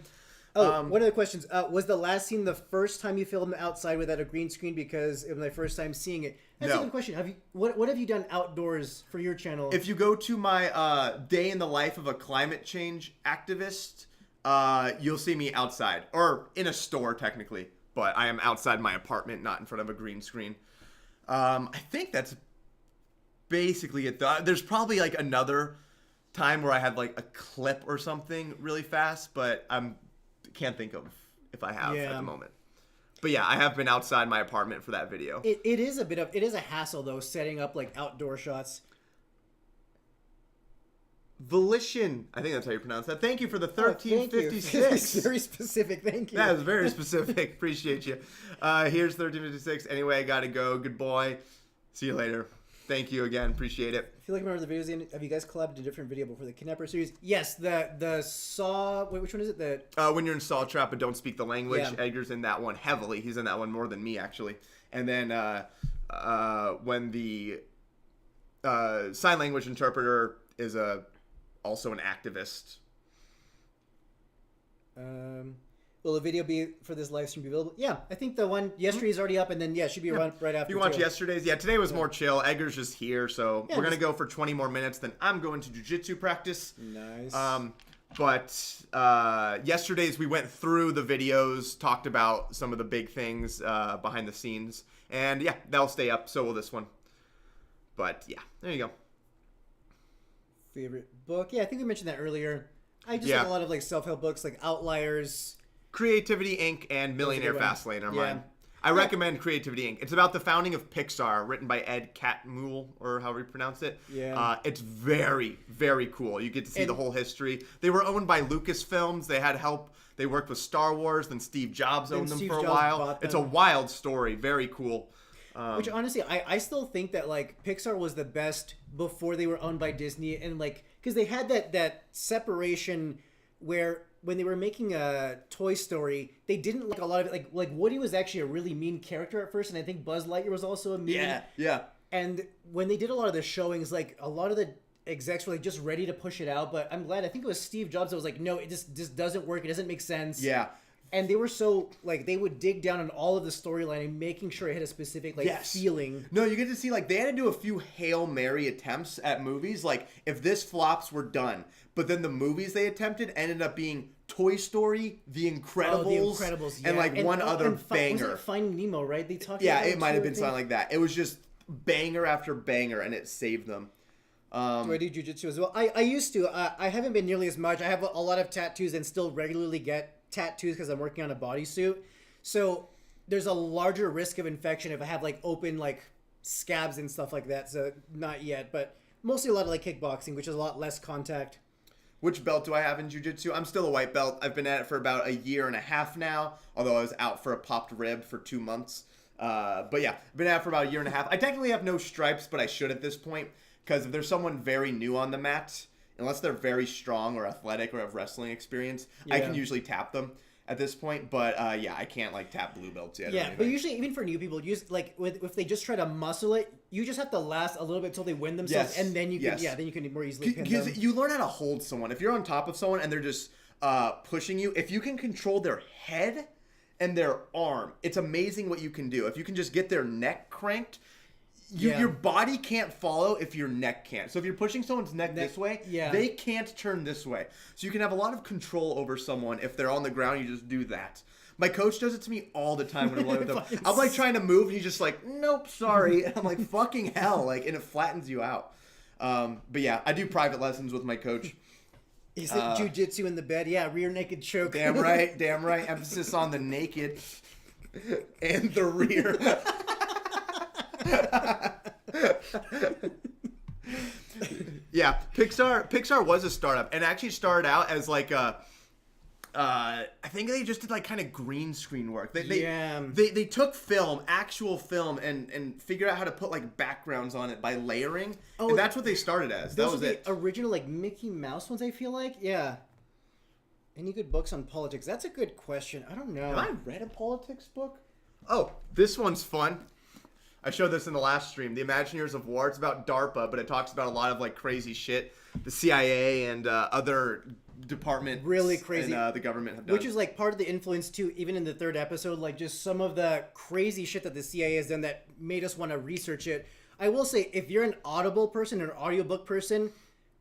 One of the questions was the last scene the first time you filmed outside without a green screen? Because it was my first time seeing it. That's a good question. Have you what have you done outdoors for your channel? If you go to my day in the life of a climate change activist, you'll see me outside or in a store technically, but I am outside my apartment, not in front of a green screen. I think that's basically it. There's probably like another time where I had like a clip or something really fast, but can't think of if I have at the moment. But yeah, I have been outside my apartment for that video. It is a hassle though, setting up like outdoor shots. Volition, I think that's how you pronounce that. Thank you for the 1356. Very specific, thank you. That was very specific. Appreciate you. Here's 1356. Anyway, I gotta go. Good boy. See you later. Thank you again. Appreciate it. I feel like I remember the videos. Have you guys collabed a different video before the Kidnappers series? Yes, the Saw. Wait, which one is it? When you're in Saw Trap but don't speak the language. Yeah. Edgar's in that one heavily. He's in that one more than me actually. And then when the sign language interpreter is also an activist. Will the video be for this live stream be available? Yeah, I think the one yesterday is already up, and then should be right after. You watch yesterday's? Yeah, today was more chill. Edgar's just here, so we're gonna go for 20 more minutes. Then I'm going to jiu-jitsu practice. Nice. But yesterday's we went through the videos, talked about some of the big things behind the scenes, and yeah, that'll stay up. So will this one. But yeah, there you go. Favorite book? Yeah, I think we mentioned that earlier. I just have a lot of like self-help books, like Outliers. Creativity Inc. and Millionaire Fastlane are mine. I recommend Creativity Inc. It's about the founding of Pixar, written by Ed Catmull, or however you pronounce it. Yeah. It's very, very cool. You get to see the whole history. They were owned by Lucasfilms. They had help. They worked with Star Wars. Then Steve Jobs owned them for a while. It's a wild story. Very cool. Which honestly, I still think that like Pixar was the best before they were owned by Disney, and like because they had that separation where when they were making a Toy Story, they didn't like a lot of it. Like Woody was actually a really mean character at first, and I think Buzz Lightyear was also a mean. Yeah. And when they did a lot of the showings, like a lot of the execs were like just ready to push it out. But I'm glad. I think it was Steve Jobs that was like, no, it just doesn't work. It doesn't make sense. Yeah. And they were so, like, they would dig down on all of the storyline and making sure it had a specific, like, feeling. No, you get to see, like, they had to do a few Hail Mary attempts at movies. Like, if this flops, we're done. But then the movies they attempted ended up being Toy Story, The Incredibles, and, like, one other banger. Was it Finding Nemo, right? They talked about it might have been something like that. It was just banger after banger, and it saved them. Do I do jiu-jitsu as well? I used to. I haven't been nearly as much. I have a lot of tattoos and still regularly get tattoos because I'm working on a bodysuit. So there's a larger risk of infection if I have like open like scabs and stuff like that. So not yet, but mostly a lot of like kickboxing, which is a lot less contact. Which belt do I have in jiu-jitsu? I'm still a white belt. I've been at it for about a year and a half now, although I was out for a popped rib for 2 months. But yeah, I've been at it for about a year and a half. I technically have no stripes, but I should at this point, because if there's someone very new on the mat, unless they're very strong or athletic or have wrestling experience, I can usually tap them at this point. But yeah, I can't like tap blue belts yet. Yeah, but usually even for new people, like if they just try to muscle it, you just have to last a little bit till they win themselves, and then you can then you can more easily pin them. Because you learn how to hold someone. If you're on top of someone and they're just pushing you, if you can control their head and their arm, it's amazing what you can do. If you can just get their neck cranked. Your body can't follow if your neck can't. So if you're pushing someone's neck this way, they can't turn this way. So you can have a lot of control over someone if they're on the ground. You just do that. My coach does it to me all the time when I'm playing with him. I'm like trying to move, and he's just like, nope, sorry. And I'm like, fucking hell, like, and it flattens you out. But yeah, I do private lessons with my coach. Is it jujitsu in the bed? Yeah, rear naked choke. Damn right. Emphasis on the naked and the rear. Yeah, Pixar was a startup, and actually started out as like a. I think they just did like kind of green screen work. They took actual film, and figured out how to put like backgrounds on it by layering. Oh, and that's what they started as. That was it. Original like Mickey Mouse ones, I feel like. Yeah. Any good books on politics? That's a good question. I don't know. Have I read a politics book? Oh, this one's fun. I showed this in the last stream. The Imagineers of War. It's about DARPA, but it talks about a lot of like crazy shit the CIA and other departments really crazy and the government have done. Which is like part of the influence too, even in the third episode, like just some of the crazy shit that the CIA has done that made us want to research it. I will say, if you're an Audible person or an audiobook person,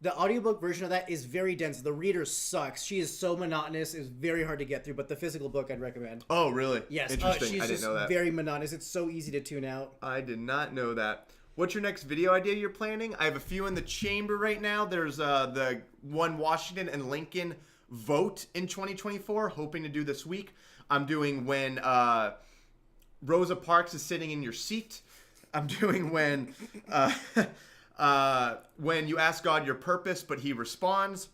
the audiobook version of that is very dense. The reader sucks. She is so monotonous. It's very hard to get through, but the physical book I'd recommend. Oh, really? Yes. Interesting. I didn't know that. Very monotonous. It's so easy to tune out. I did not know that. What's your next video idea you're planning? I have a few in the chamber right now. There's the one Washington and Lincoln vote in 2024, hoping to do this week. I'm doing when Rosa Parks is sitting in your seat. I'm doing when you ask God your purpose, but he responds.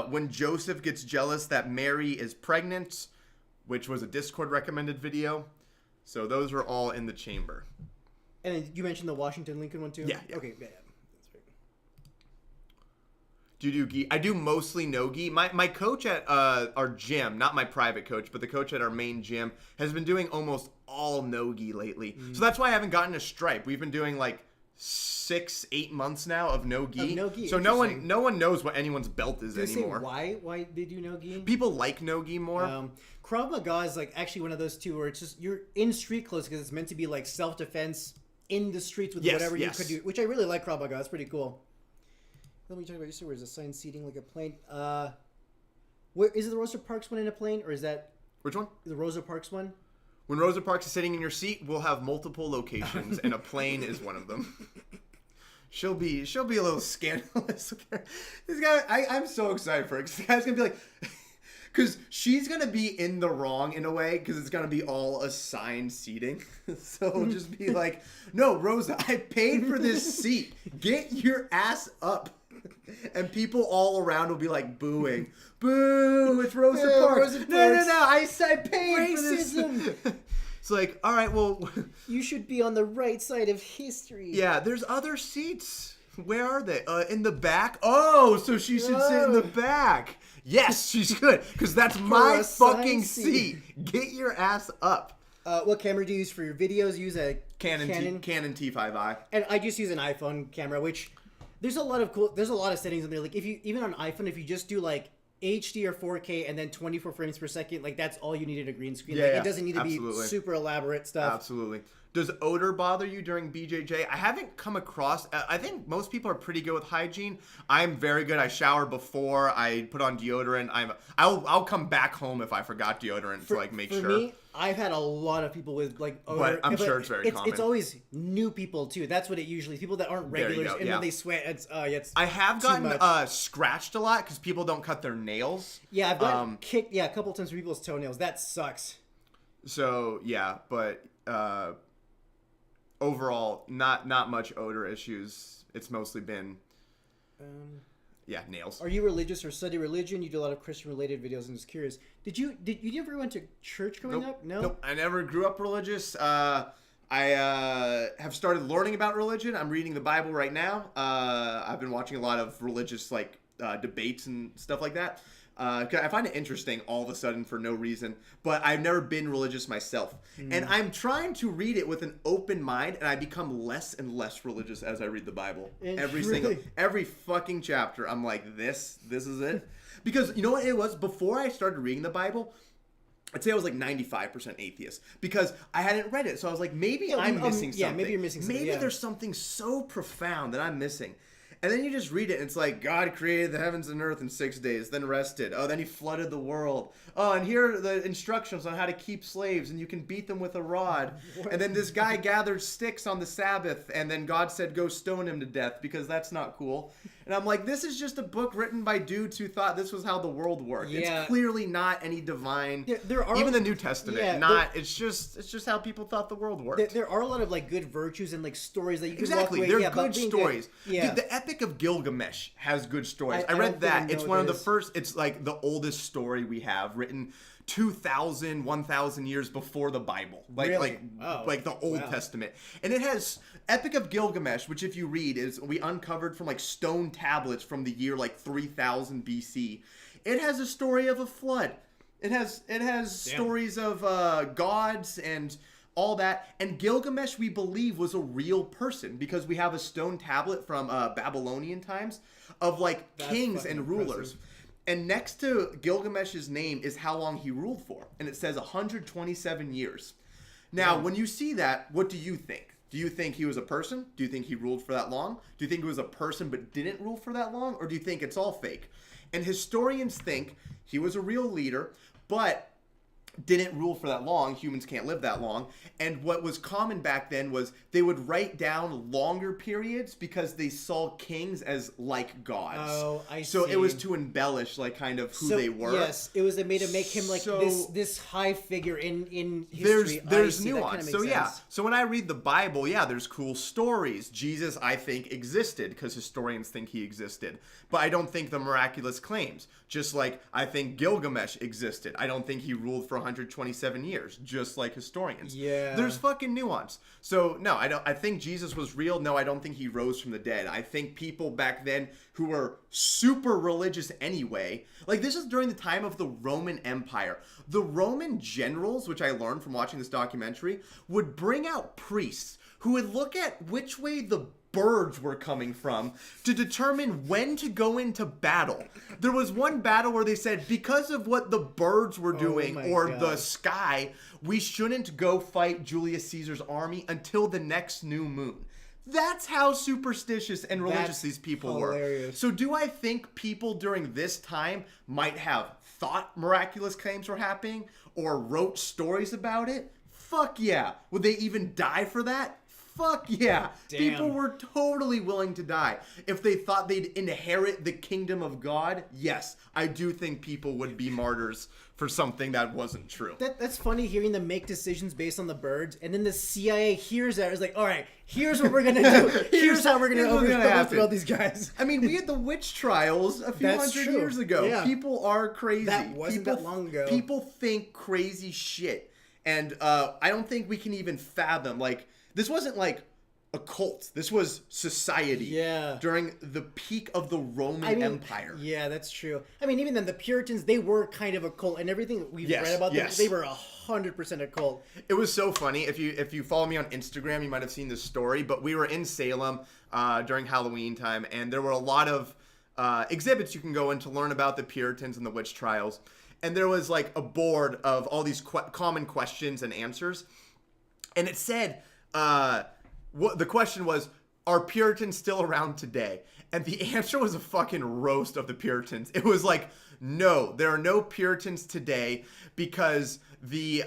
When Joseph gets jealous that Mary is pregnant, which was a Discord recommended video. So those are all in the chamber. And then you mentioned the Washington Lincoln one too? Yeah. Okay, yeah. That's right. Do you do gi? I do mostly no gi. My coach at our gym, not my private coach, but the coach at our main gym, has been doing almost all no gi lately. So that's why I haven't gotten a stripe. We've been doing like 6-8 months now of no gi. So no one knows what anyone's belt is anymore. Why they do no gi? People like no gi more. Krav Maga is like actually one of those two where it's just you're in street clothes because it's meant to be like self-defense in the streets with whatever you could do, which I really like. Krav Maga, it's pretty cool. Let me talk about yesterday. Where's assigned seating like a plane? Where is it? The Rosa Parks one in a plane, or is that which one? The Rosa Parks one. When Rosa Parks is sitting in your seat, we'll have multiple locations, and a plane is one of them. She'll be a little scandalous. This guy, I'm so excited for it. Cause this guy's gonna be like, because she's gonna be in the wrong in a way, because it's gonna be all assigned seating. So it'll just be like, no, Rosa, I paid for this seat. Get your ass up. And people all around will be like booing. Boo! It's Rosa Parks. No! I paid for this. It's like, all right, well, you should be on the right side of history. Yeah, there's other seats. Where are they? In the back. Oh, so she should sit in the back. Yes, she's good, because that's my fucking seat. Get your ass up. What camera do you use for your videos? Use a Canon T5i. And I just use an iPhone camera, which there's a lot of settings in there. Like if you even on iPhone, if you just do like HD or 4K and then 24 frames per second, like that's all you need in a green screen. It doesn't need to be super elaborate stuff. Absolutely. Does odor bother you during BJJ? I haven't come across. I think most people are pretty good with hygiene. I'm very good. I shower before I put on deodorant. I'll come back home if I forgot deodorant to like make sure. For me, I've had a lot of people with like odor. But I'm sure it's very common. It's always new people too. That's what it usually. People that aren't regulars, and when they sweat, it's. I have gotten scratched a lot because people don't cut their nails. Yeah, I've gotten kicked. Yeah, a couple times for people's toenails. That sucks. So yeah, but. Overall, not much odor issues. It's mostly been, nails. Are you religious or study religion? You do a lot of Christian-related videos. I'm just curious. Did you ever went to church growing up? No. Nope. I never grew up religious. I have started learning about religion. I'm reading the Bible right now. I've been watching a lot of religious debates and stuff like that. I find it interesting all of a sudden for no reason, but I've never been religious myself. And I'm trying to read it with an open mind, and I become less and less religious as I read the Bible. Every fucking chapter, I'm like, this is it. Because you know what it was? Before I started reading the Bible, I'd say I was like 95% atheist because I hadn't read it. So I was like, maybe I'm missing something. Yeah, maybe you're missing something. Maybe there's something so profound that I'm missing. And then you just read it, and it's like, God created the heavens and earth in 6 days, then rested. Oh, then he flooded the world. Oh, and here are the instructions on how to keep slaves, and you can beat them with a rod. And then this guy gathered sticks on the Sabbath, and then God said, go stone him to death, because that's not cool. And I'm like, this is just a book written by dudes who thought this was how the world worked. Yeah. It's clearly not any divine. There are, even the New Testament, it's just how people thought the world worked. There are a lot of like good virtues and like stories that you can Exactly, walk away. they're good stories. Yeah. Dude, the Epic of Gilgamesh has good stories. I I read don't that. think I It's know one what of the it is. first. It's like the oldest story we have, written 2,000, 1,000 years before the Bible, Really? Oh, like the Old wow. Testament. And it has Epic of Gilgamesh, which if you read is we uncovered from like stone tablets from the year like 3000 BC. It has a story of a flood. It has stories of gods and all that. And Gilgamesh, we believe, was a real person because we have a stone tablet from Babylonian times of like kings and rulers. And next to Gilgamesh's name is how long he ruled for. And it says 127 years. Now, when you see that, what do you think? Do you think he was a person? Do you think he ruled for that long? Do you think he was a person but didn't rule for that long? Or do you think it's all fake? And historians think he was a real leader, but didn't rule for that long. Humans can't live that long. And what was common back then was they would write down longer periods because they saw kings as like gods. Oh, I see. So it was to embellish like kind of who they were. Yes, it was a made to make him like So- this high figure in history. There's I see, that nuance. kinda So makes yeah. sense. So when I read the Bible, yeah, there's cool stories. Jesus, I think, existed because historians think he existed. But I don't think the miraculous claims. Just like I think Gilgamesh existed. I don't think he ruled for 127 years, just like historians. Yeah. There's fucking nuance. So no, I think Jesus was real. No, I don't think he rose from the dead. I think people back then who were super religious anyway, like this is during the time of the Roman Empire. The Roman generals, which I learned from watching this documentary, would bring out priests who would look at which way the birds were coming from to determine when to go into battle. There was one battle where they said because of what the birds were doing my or God. the sky, we shouldn't go fight Julius Caesar's army until the next new moon. That's how superstitious and religious That's these people hilarious. were. So do I think people during this time might have thought miraculous claims were happening or wrote stories about it? Fuck yeah. Would they even die for that? Fuck yeah. Damn. People were totally willing to die. If they thought they'd inherit the kingdom of God, yes, I do think people would be martyrs for something that wasn't true. That's funny hearing them make decisions based on the birds, and then the CIA hears that. It's like, all right, here's what we're gonna do. Here's how we're gonna Here's what's gonna happen. overthrow these guys. I mean, we had the witch trials a few That's hundred true. years ago. Yeah. People are crazy. That wasn't people, that long ago. People think crazy shit. And I don't think we can even fathom, like, this wasn't like a cult. This was society. Yeah. During the peak of the Roman Empire. Yeah, that's true. I mean, even then, the Puritans, they were kind of a cult, and everything we've Yes, read about them, yes. they were 100% a cult. It was so funny. If you follow me on Instagram, you might have seen this story. But we were in Salem during Halloween time, and there were a lot of exhibits you can go in to learn about the Puritans and the witch trials. And there was like a board of all these common questions and answers, and it said, what the question was, are Puritans still around today? And the answer was a fucking roast of the Puritans. It was like, no, there are no Puritans today because the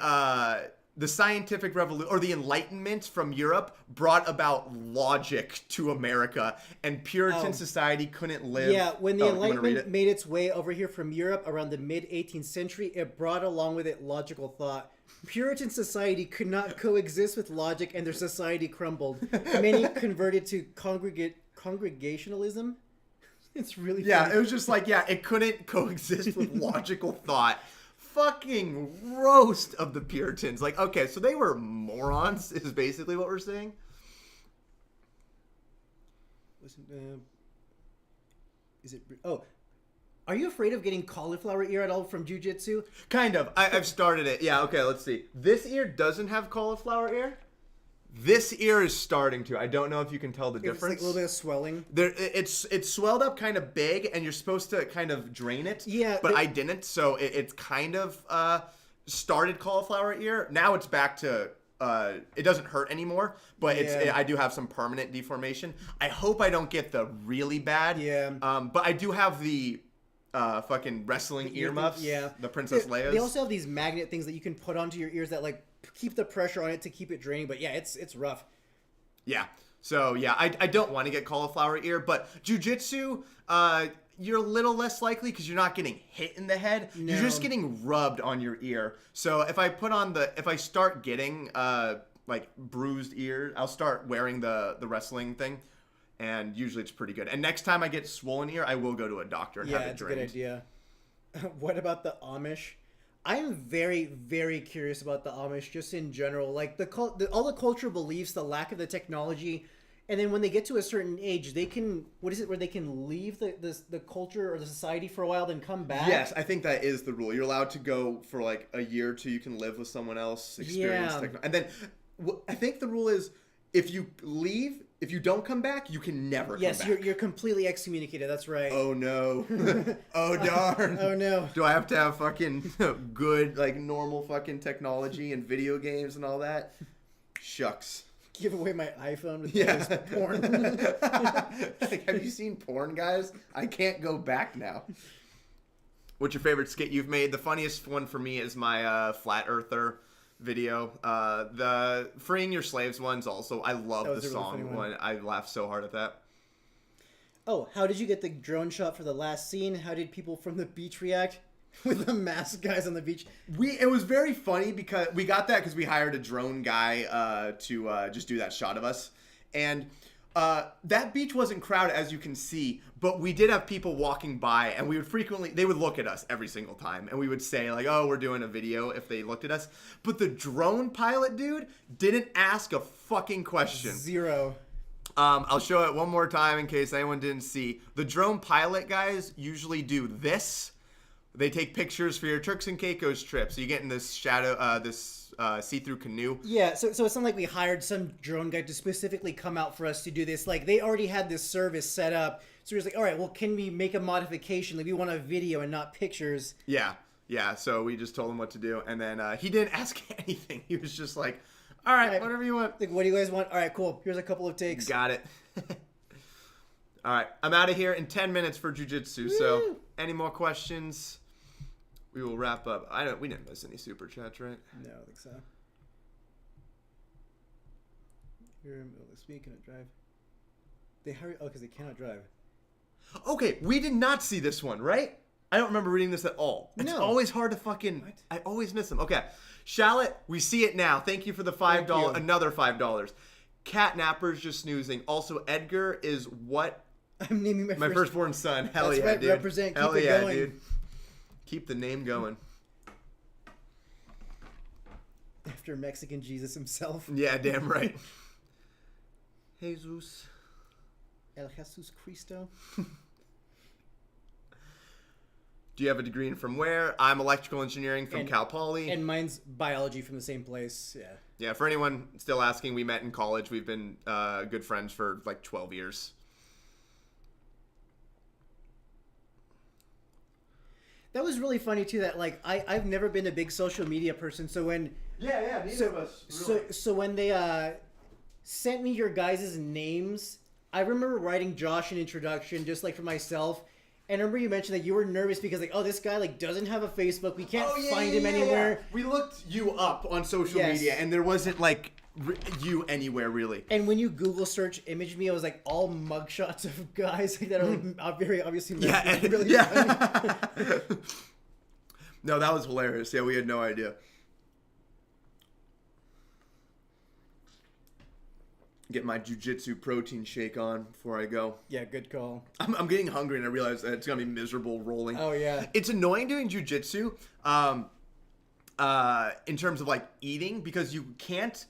scientific revolution or the Enlightenment from Europe brought about logic to America, and Puritan society couldn't live. Yeah, when the Oh, you wanna read Enlightenment it? made its way over here from Europe around the mid-18th century, it brought along with it logical thought. Puritan society could not coexist with logic, and their society crumbled. Many converted to congregationalism. It's really Yeah, funny. it was just like, yeah, it couldn't coexist with logical thought. Fucking roast of the Puritans. Like, okay, so they were morons, is basically what we're saying. Listen, is it? Oh, are you afraid of getting cauliflower ear at all from jujitsu? Kind of. I've started it. Yeah, okay, let's see. This ear doesn't have cauliflower ear. This ear is starting to. I don't know if you can tell the It's like difference. a little bit of swelling. It's swelled up kind of big, and you're supposed to kind of drain it. Yeah, But I didn't, so it's kind of started cauliflower ear. Now it's back to it doesn't hurt anymore, but Yeah. I do have some permanent deformation. I hope I don't get the really bad. Yeah. But I do have the fucking wrestling earmuffs. Yeah. The Princess Leia's. They also have these magnet things that you can put onto your ears that like keep the pressure on it to keep it draining. But yeah, it's rough. Yeah. So yeah, I don't want to get cauliflower ear, but jujitsu, you're a little less likely because you're not getting hit in the head. No. You're just getting rubbed on your ear. So if I start getting like bruised ears, I'll start wearing the wrestling thing, and usually it's pretty good. And next time I get swollen ear, I will go to a doctor and have it It's a drained. good idea. What about the Amish? I am very, very curious about the Amish just in general. Like all the cultural beliefs, the lack of the technology, and then when they get to a certain age, they can where they can leave the culture or the society for a while, then come back. Yes, I think that is the rule. You're allowed to go for like a year or two. You can live with someone else, experience Yeah. and then I think the rule is if you leave, if you don't come back, you can never Yes, come back. you're completely excommunicated. That's right. Oh no. Oh darn. Oh no. Do I have to have fucking good, like normal fucking technology and video games and all that? Shucks. Give away my iPhone with Yeah. this porn. Like, have you seen porn, guys? I can't go back now. What's your favorite skit you've made? The funniest one for me is my flat earther video. The freeing your slaves one's also. I love That was the a really funny song one. one. I laughed so hard at that. Oh, how did you get the drone shot for the last scene? How did people from the beach react with the masked guys on the beach? It was very funny because we got that because we hired a drone guy to just do that shot of us, and that beach wasn't crowded as you can see, but we did have people walking by, and they would look at us every single time, and we would say like, "Oh, we're doing a video," if they looked at us. But the drone pilot dude didn't ask a fucking question. Zero. I'll show it one more time in case anyone didn't see. The drone pilot guys usually do this. They take pictures for your Turks and Caicos trip. So you get in this see-through canoe. Yeah, so it's not like we hired some drone guy to specifically come out for us to do this. Like, they already had this service set up. So we're just like, all right, well, can we make a modification? Like, we want a video and not pictures. Yeah. So we just told him what to do. And then he didn't ask anything. He was just like, all right, whatever you want. Like, what do you guys want? All right, cool. Here's a couple of takes. Got it. All right. I'm out of here in 10 minutes for jiu-jitsu. So any more questions? We will wrap up. We didn't miss any super chats, right? No, I don't think so. You're in the middle of the speed, cannot drive. They hurry. Oh, because they cannot drive. Okay, we did not see this one, right? I don't remember reading this at all. It's No. always hard to fucking... What? I always miss them. Okay. Shallot, we see it now. Thank you for the $5. Thank you. Another $5. Catnappers just snoozing. Also, Edgar is what? I'm naming My firstborn son. Hell That's yeah, right, dude. represent. Hell Keep it yeah, going. dude. Keep the name going. After Mexican Jesus himself. Yeah, damn right. Jesus. El Jesus Cristo. Do you have a degree in from where? I'm electrical engineering from Cal Poly. And mine's biology from the same place. Yeah. Yeah, for anyone still asking, we met in college. We've been good friends for like 12 years. That was really funny too. That like I've never been a big social media person. So when Neither of us. Really. so when they sent me your guys' names, I remember writing Josh an introduction just like for myself. And I remember you mentioned that you were nervous because like, oh, this guy like doesn't have a Facebook. We can't find him anywhere. We looked you up on social Yes. media, and there wasn't like you anywhere really. And when you Google search image me, it was like all mugshots of guys like, that are like, very obviously really funny. No, that was hilarious. Yeah, we had no idea. Get my jiu-jitsu protein shake on before I go. Yeah, good call. I'm getting hungry, and I realize that it's gonna be miserable rolling. Oh yeah. It's annoying doing jiu-jitsu in terms of like eating because you can't.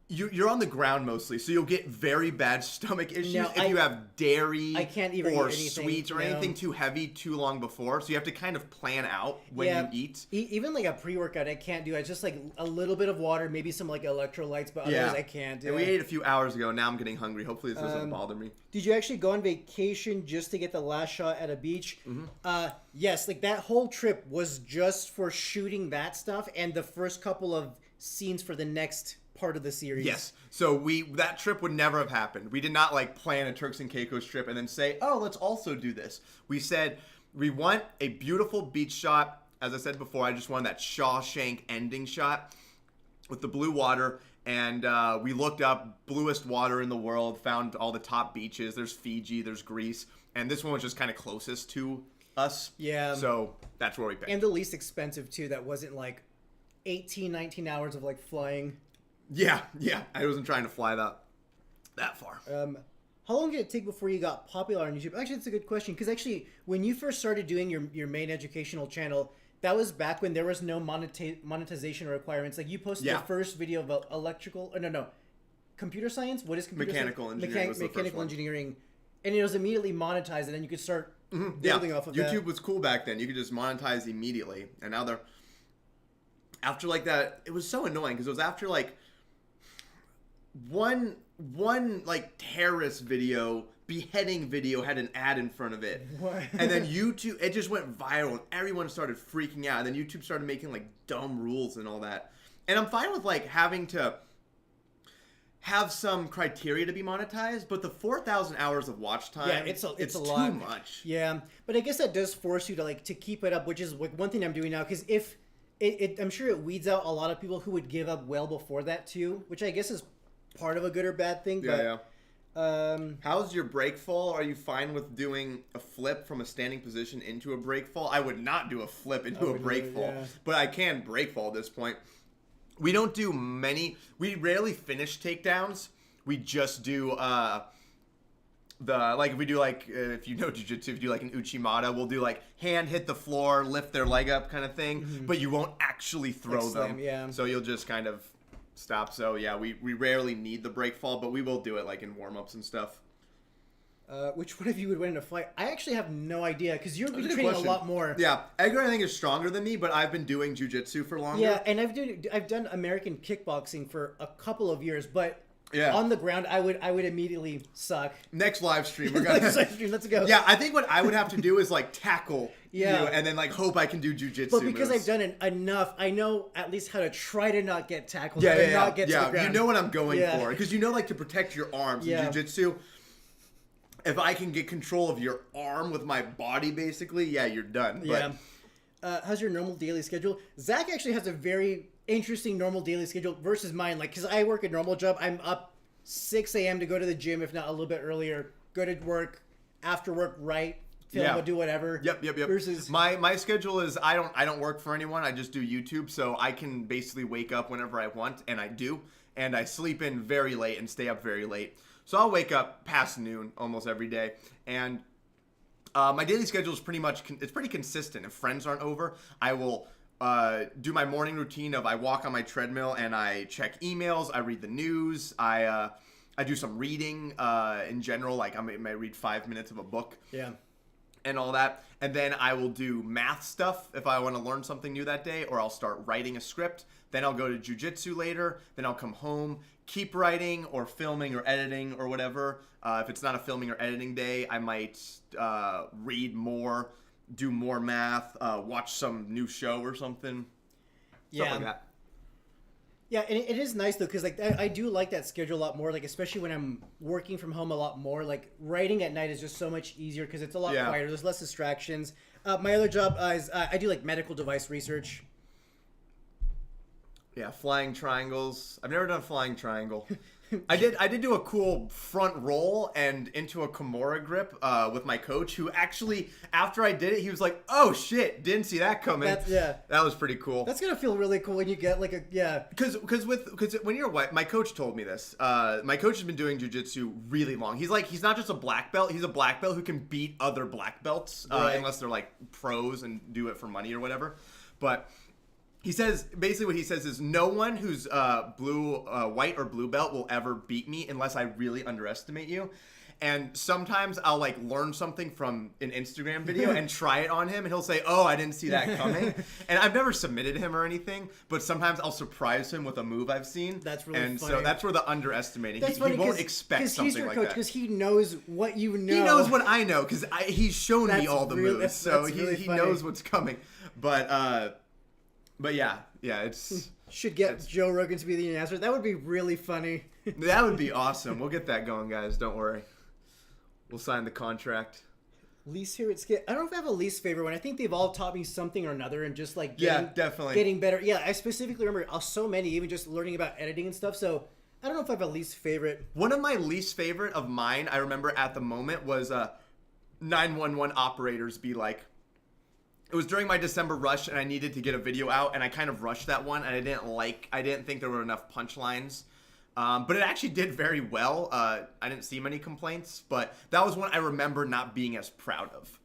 You're on the ground mostly, so you'll get very bad stomach issues if you have dairy I can't even or eat anything, sweets or no. anything too heavy too long before. So you have to kind of plan out when you eat. Even like a pre-workout, I can't do. It's just like a little bit of water, maybe some like electrolytes, but otherwise I can't do. And we ate a few hours ago. Now I'm getting hungry. Hopefully this doesn't bother me. Did you actually go on vacation just to get the last shot at a beach? Yes, like that whole trip was just for shooting that stuff, and the first couple of scenes for the next part of the series. Yes. So that trip would never have happened. We did not like plan a Turks and Caicos trip and then say, oh, let's also do this. We said we want a beautiful beach shot. As I said before, I just wanted that Shawshank ending shot with the blue water. And we looked up bluest water in the world, found all the top beaches. There's Fiji, there's Greece. And this one was just kind of closest to us. Yeah. So that's where we picked. And the least expensive, too. That wasn't like 18, 19 hours of like flying. Yeah. I wasn't trying to fly that far. How long did it take before you got popular on YouTube? Actually, that's a good question. Because actually, when you first started doing your main educational channel, that was back when there was no monetization requirements. Like, you posted the first video about computer science? What is computer Mechanical science? engineering. Mechanical engineering. And it was immediately monetized, and then you could start building off of that. YouTube was cool back then. You could just monetize immediately. And now after like that, it was so annoying because it was after like one like terrorist video, beheading video had an ad in front of it. What? And then YouTube, it just went viral and everyone started freaking out. And then YouTube started making like dumb rules and all that. And I'm fine with like having to have some criteria to be monetized, but the 4,000 hours of watch time, it's a lot. Too much. Yeah, but I guess that does force you to keep it up, which is like one thing I'm doing now, because if I'm sure it weeds out a lot of people who would give up well before that too, which I guess is part of a good or bad thing. Yeah. But, how's your break fall? Are you fine with doing a flip from a standing position into a break fall? I would not do a flip into a break fall, but I can break fall at this point. We don't do we rarely finish takedowns. We just do if we do like if you know jiu-jitsu, if you do like an uchimata, we'll do like hand hit the floor, lift their leg up kind of thing, but you won't actually throw like them. slam, yeah. So you'll just kind of stop. So yeah, we rarely need the break fall, but we will do it like in warm-ups and stuff. Which one of you would win in a fight? I actually have no idea, because you've been That's a good training question. a lot more. Yeah, Edgar I think is stronger than me, but I've been doing jiu-jitsu for longer. Yeah, and I've done American kickboxing for a couple of years, but Yeah. on the ground I would immediately suck. Next live stream, we're gonna. Next live stream, let's go. Yeah, I think what I would have to do is like tackle Yeah. you, and then like hope I can do jujitsu. But because moves. I've done it enough, I know at least how to try to not get tackled. Yeah, not get to the ground. You know what I'm going Yeah. for, because you know, like, to protect your arms in jujitsu. If I can get control of your arm with my body, basically, yeah, you're done. Yeah. How's your normal daily schedule? Zach actually has a very interesting normal daily schedule versus mine. Like, because I work a normal job, I'm up 6 a.m. to go to the gym, if not a little bit earlier. Go to work, after work, write, film, do whatever. Yep. Versus my schedule is I don't work for anyone. I just do YouTube, so I can basically wake up whenever I want, and I do. And I sleep in very late and stay up very late. So I'll wake up past noon almost every day, and my daily schedule is pretty consistent. If friends aren't over, I will do my morning routine of I walk on my treadmill and I check emails, I read the news, I do some reading in general, like I might read 5 minutes of a book. Yeah. And all that. And then I will do math stuff if I want to learn something new that day, or I'll start writing a script. Then I'll go to jiu-jitsu later. Then I'll come home, keep writing or filming or editing or whatever. If it's not a filming or editing day, I might read more, do more math, watch some new show or something. Stuff like that. Yeah, and it is nice though, because like I do like that schedule a lot more. Like, especially when I'm working from home a lot more. Like, writing at night is just so much easier because it's a lot quieter. There's less distractions. My other job is I do like medical device research. Yeah, flying triangles. I've never done a flying triangle. I did do a cool front roll and into a Kimura grip with my coach, who actually, after I did it, he was like, "Oh shit, didn't see that coming." That was pretty cool. That's gonna feel really cool when you get like a Because when you're white, my coach told me this. My coach has been doing jiu-jitsu really long. He's not just a black belt. He's a black belt who can beat other black belts unless they're like pros and do it for money or whatever. But he says, basically what he says is, no one who's white or blue belt will ever beat me unless I really underestimate you. And sometimes I'll like learn something from an Instagram video and try it on him, and he'll say, "Oh, I didn't see that coming." And I've never submitted him or anything, but sometimes I'll surprise him with a move I've seen. That's really funny. funny. So that's where the underestimating. That's He funny, won't expect something he's your like coach, that. because he knows what you know. He knows what I know because he's shown me That's all the really- moves, so that's really he funny. knows what's coming. But yeah, it's. Should get Joe Rogan to be the announcer. That would be really funny. That would be awesome. We'll get that going, guys. Don't worry. We'll sign the contract. Least favorite skit. I don't know if I have a least favorite one. I think they've all taught me something or another, and just like definitely getting better. Yeah, I specifically remember so many, even just learning about editing and stuff. So I don't know if I have a least favorite. One of my least favorite of mine, I remember at the moment, was 911 operators be like. It was during my December rush, and I needed to get a video out, and I kind of rushed that one, and I didn't think there were enough punchlines. But it actually did very well. I didn't see many complaints, but that was one I remember not being as proud of.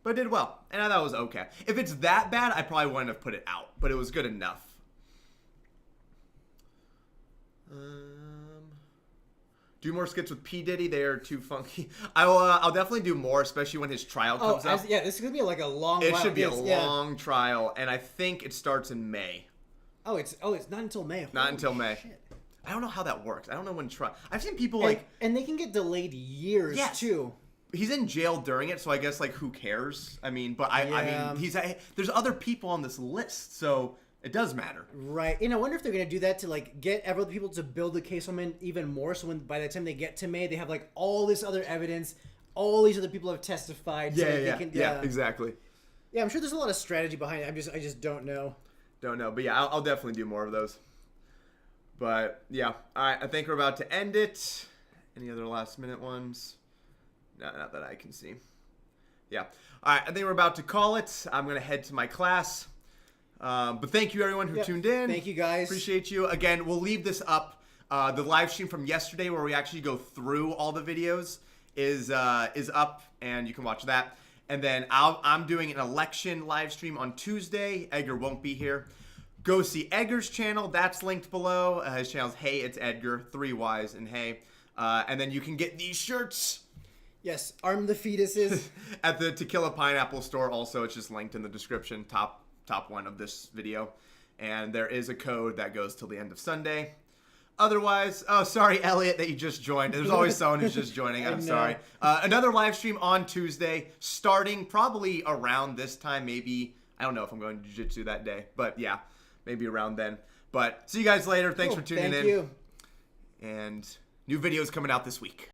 But it did well, and I thought it was okay. If it's that bad, I probably wouldn't have put it out, but it was good enough. Do more skits with P. Diddy. They are too funky. I'll definitely do more, especially when his trial comes up. Yeah, this is gonna be like a long. It should be a long trial, and I think it starts in May. It's not until May. Not until May. Shit. I don't know how that works. I don't know when trial. I've seen people and they can get delayed years too. He's in jail during it, so I guess like who cares? I mean, but I mean, there's other people on this list, so it does matter. Right. And I wonder if they're gonna do that to like get other people to build the case on him even more. So when by the time they get to May, they have like all this other evidence, all these other people have testified. So Yeah, exactly. Yeah, I'm sure there's a lot of strategy behind it. I just don't know. Don't know, but yeah, I'll definitely do more of those. But yeah, I think we're about to end it. Any other last minute ones? No, not that I can see. Yeah. All right, I think we're about to call it. I'm going to head to my class. But thank you, everyone who tuned in. Thank you, guys. Appreciate you. Again, we'll leave this up. The live stream from yesterday where we actually go through all the videos is up, and you can watch that. And then I'm doing an election live stream on Tuesday. Edgar won't be here. Go see Edgar's channel. That's linked below. His channel's Hey It's Edgar, 3 Y's and Hey. And then you can get these shirts. Yes, Arm the Fetuses. At the Tequila Pineapple store also. It's just linked in the description, top one of this video. And there is a code that goes till the end of Sunday. Otherwise, sorry, Elliot, that you just joined. There's always someone who's just joining. I'm sorry. Another live stream on Tuesday, starting probably around this time, maybe. I don't know if I'm going to jiu-jitsu that day, but yeah. Maybe around then. But see you guys later. Thanks for tuning in. Thank you. And new videos coming out this week.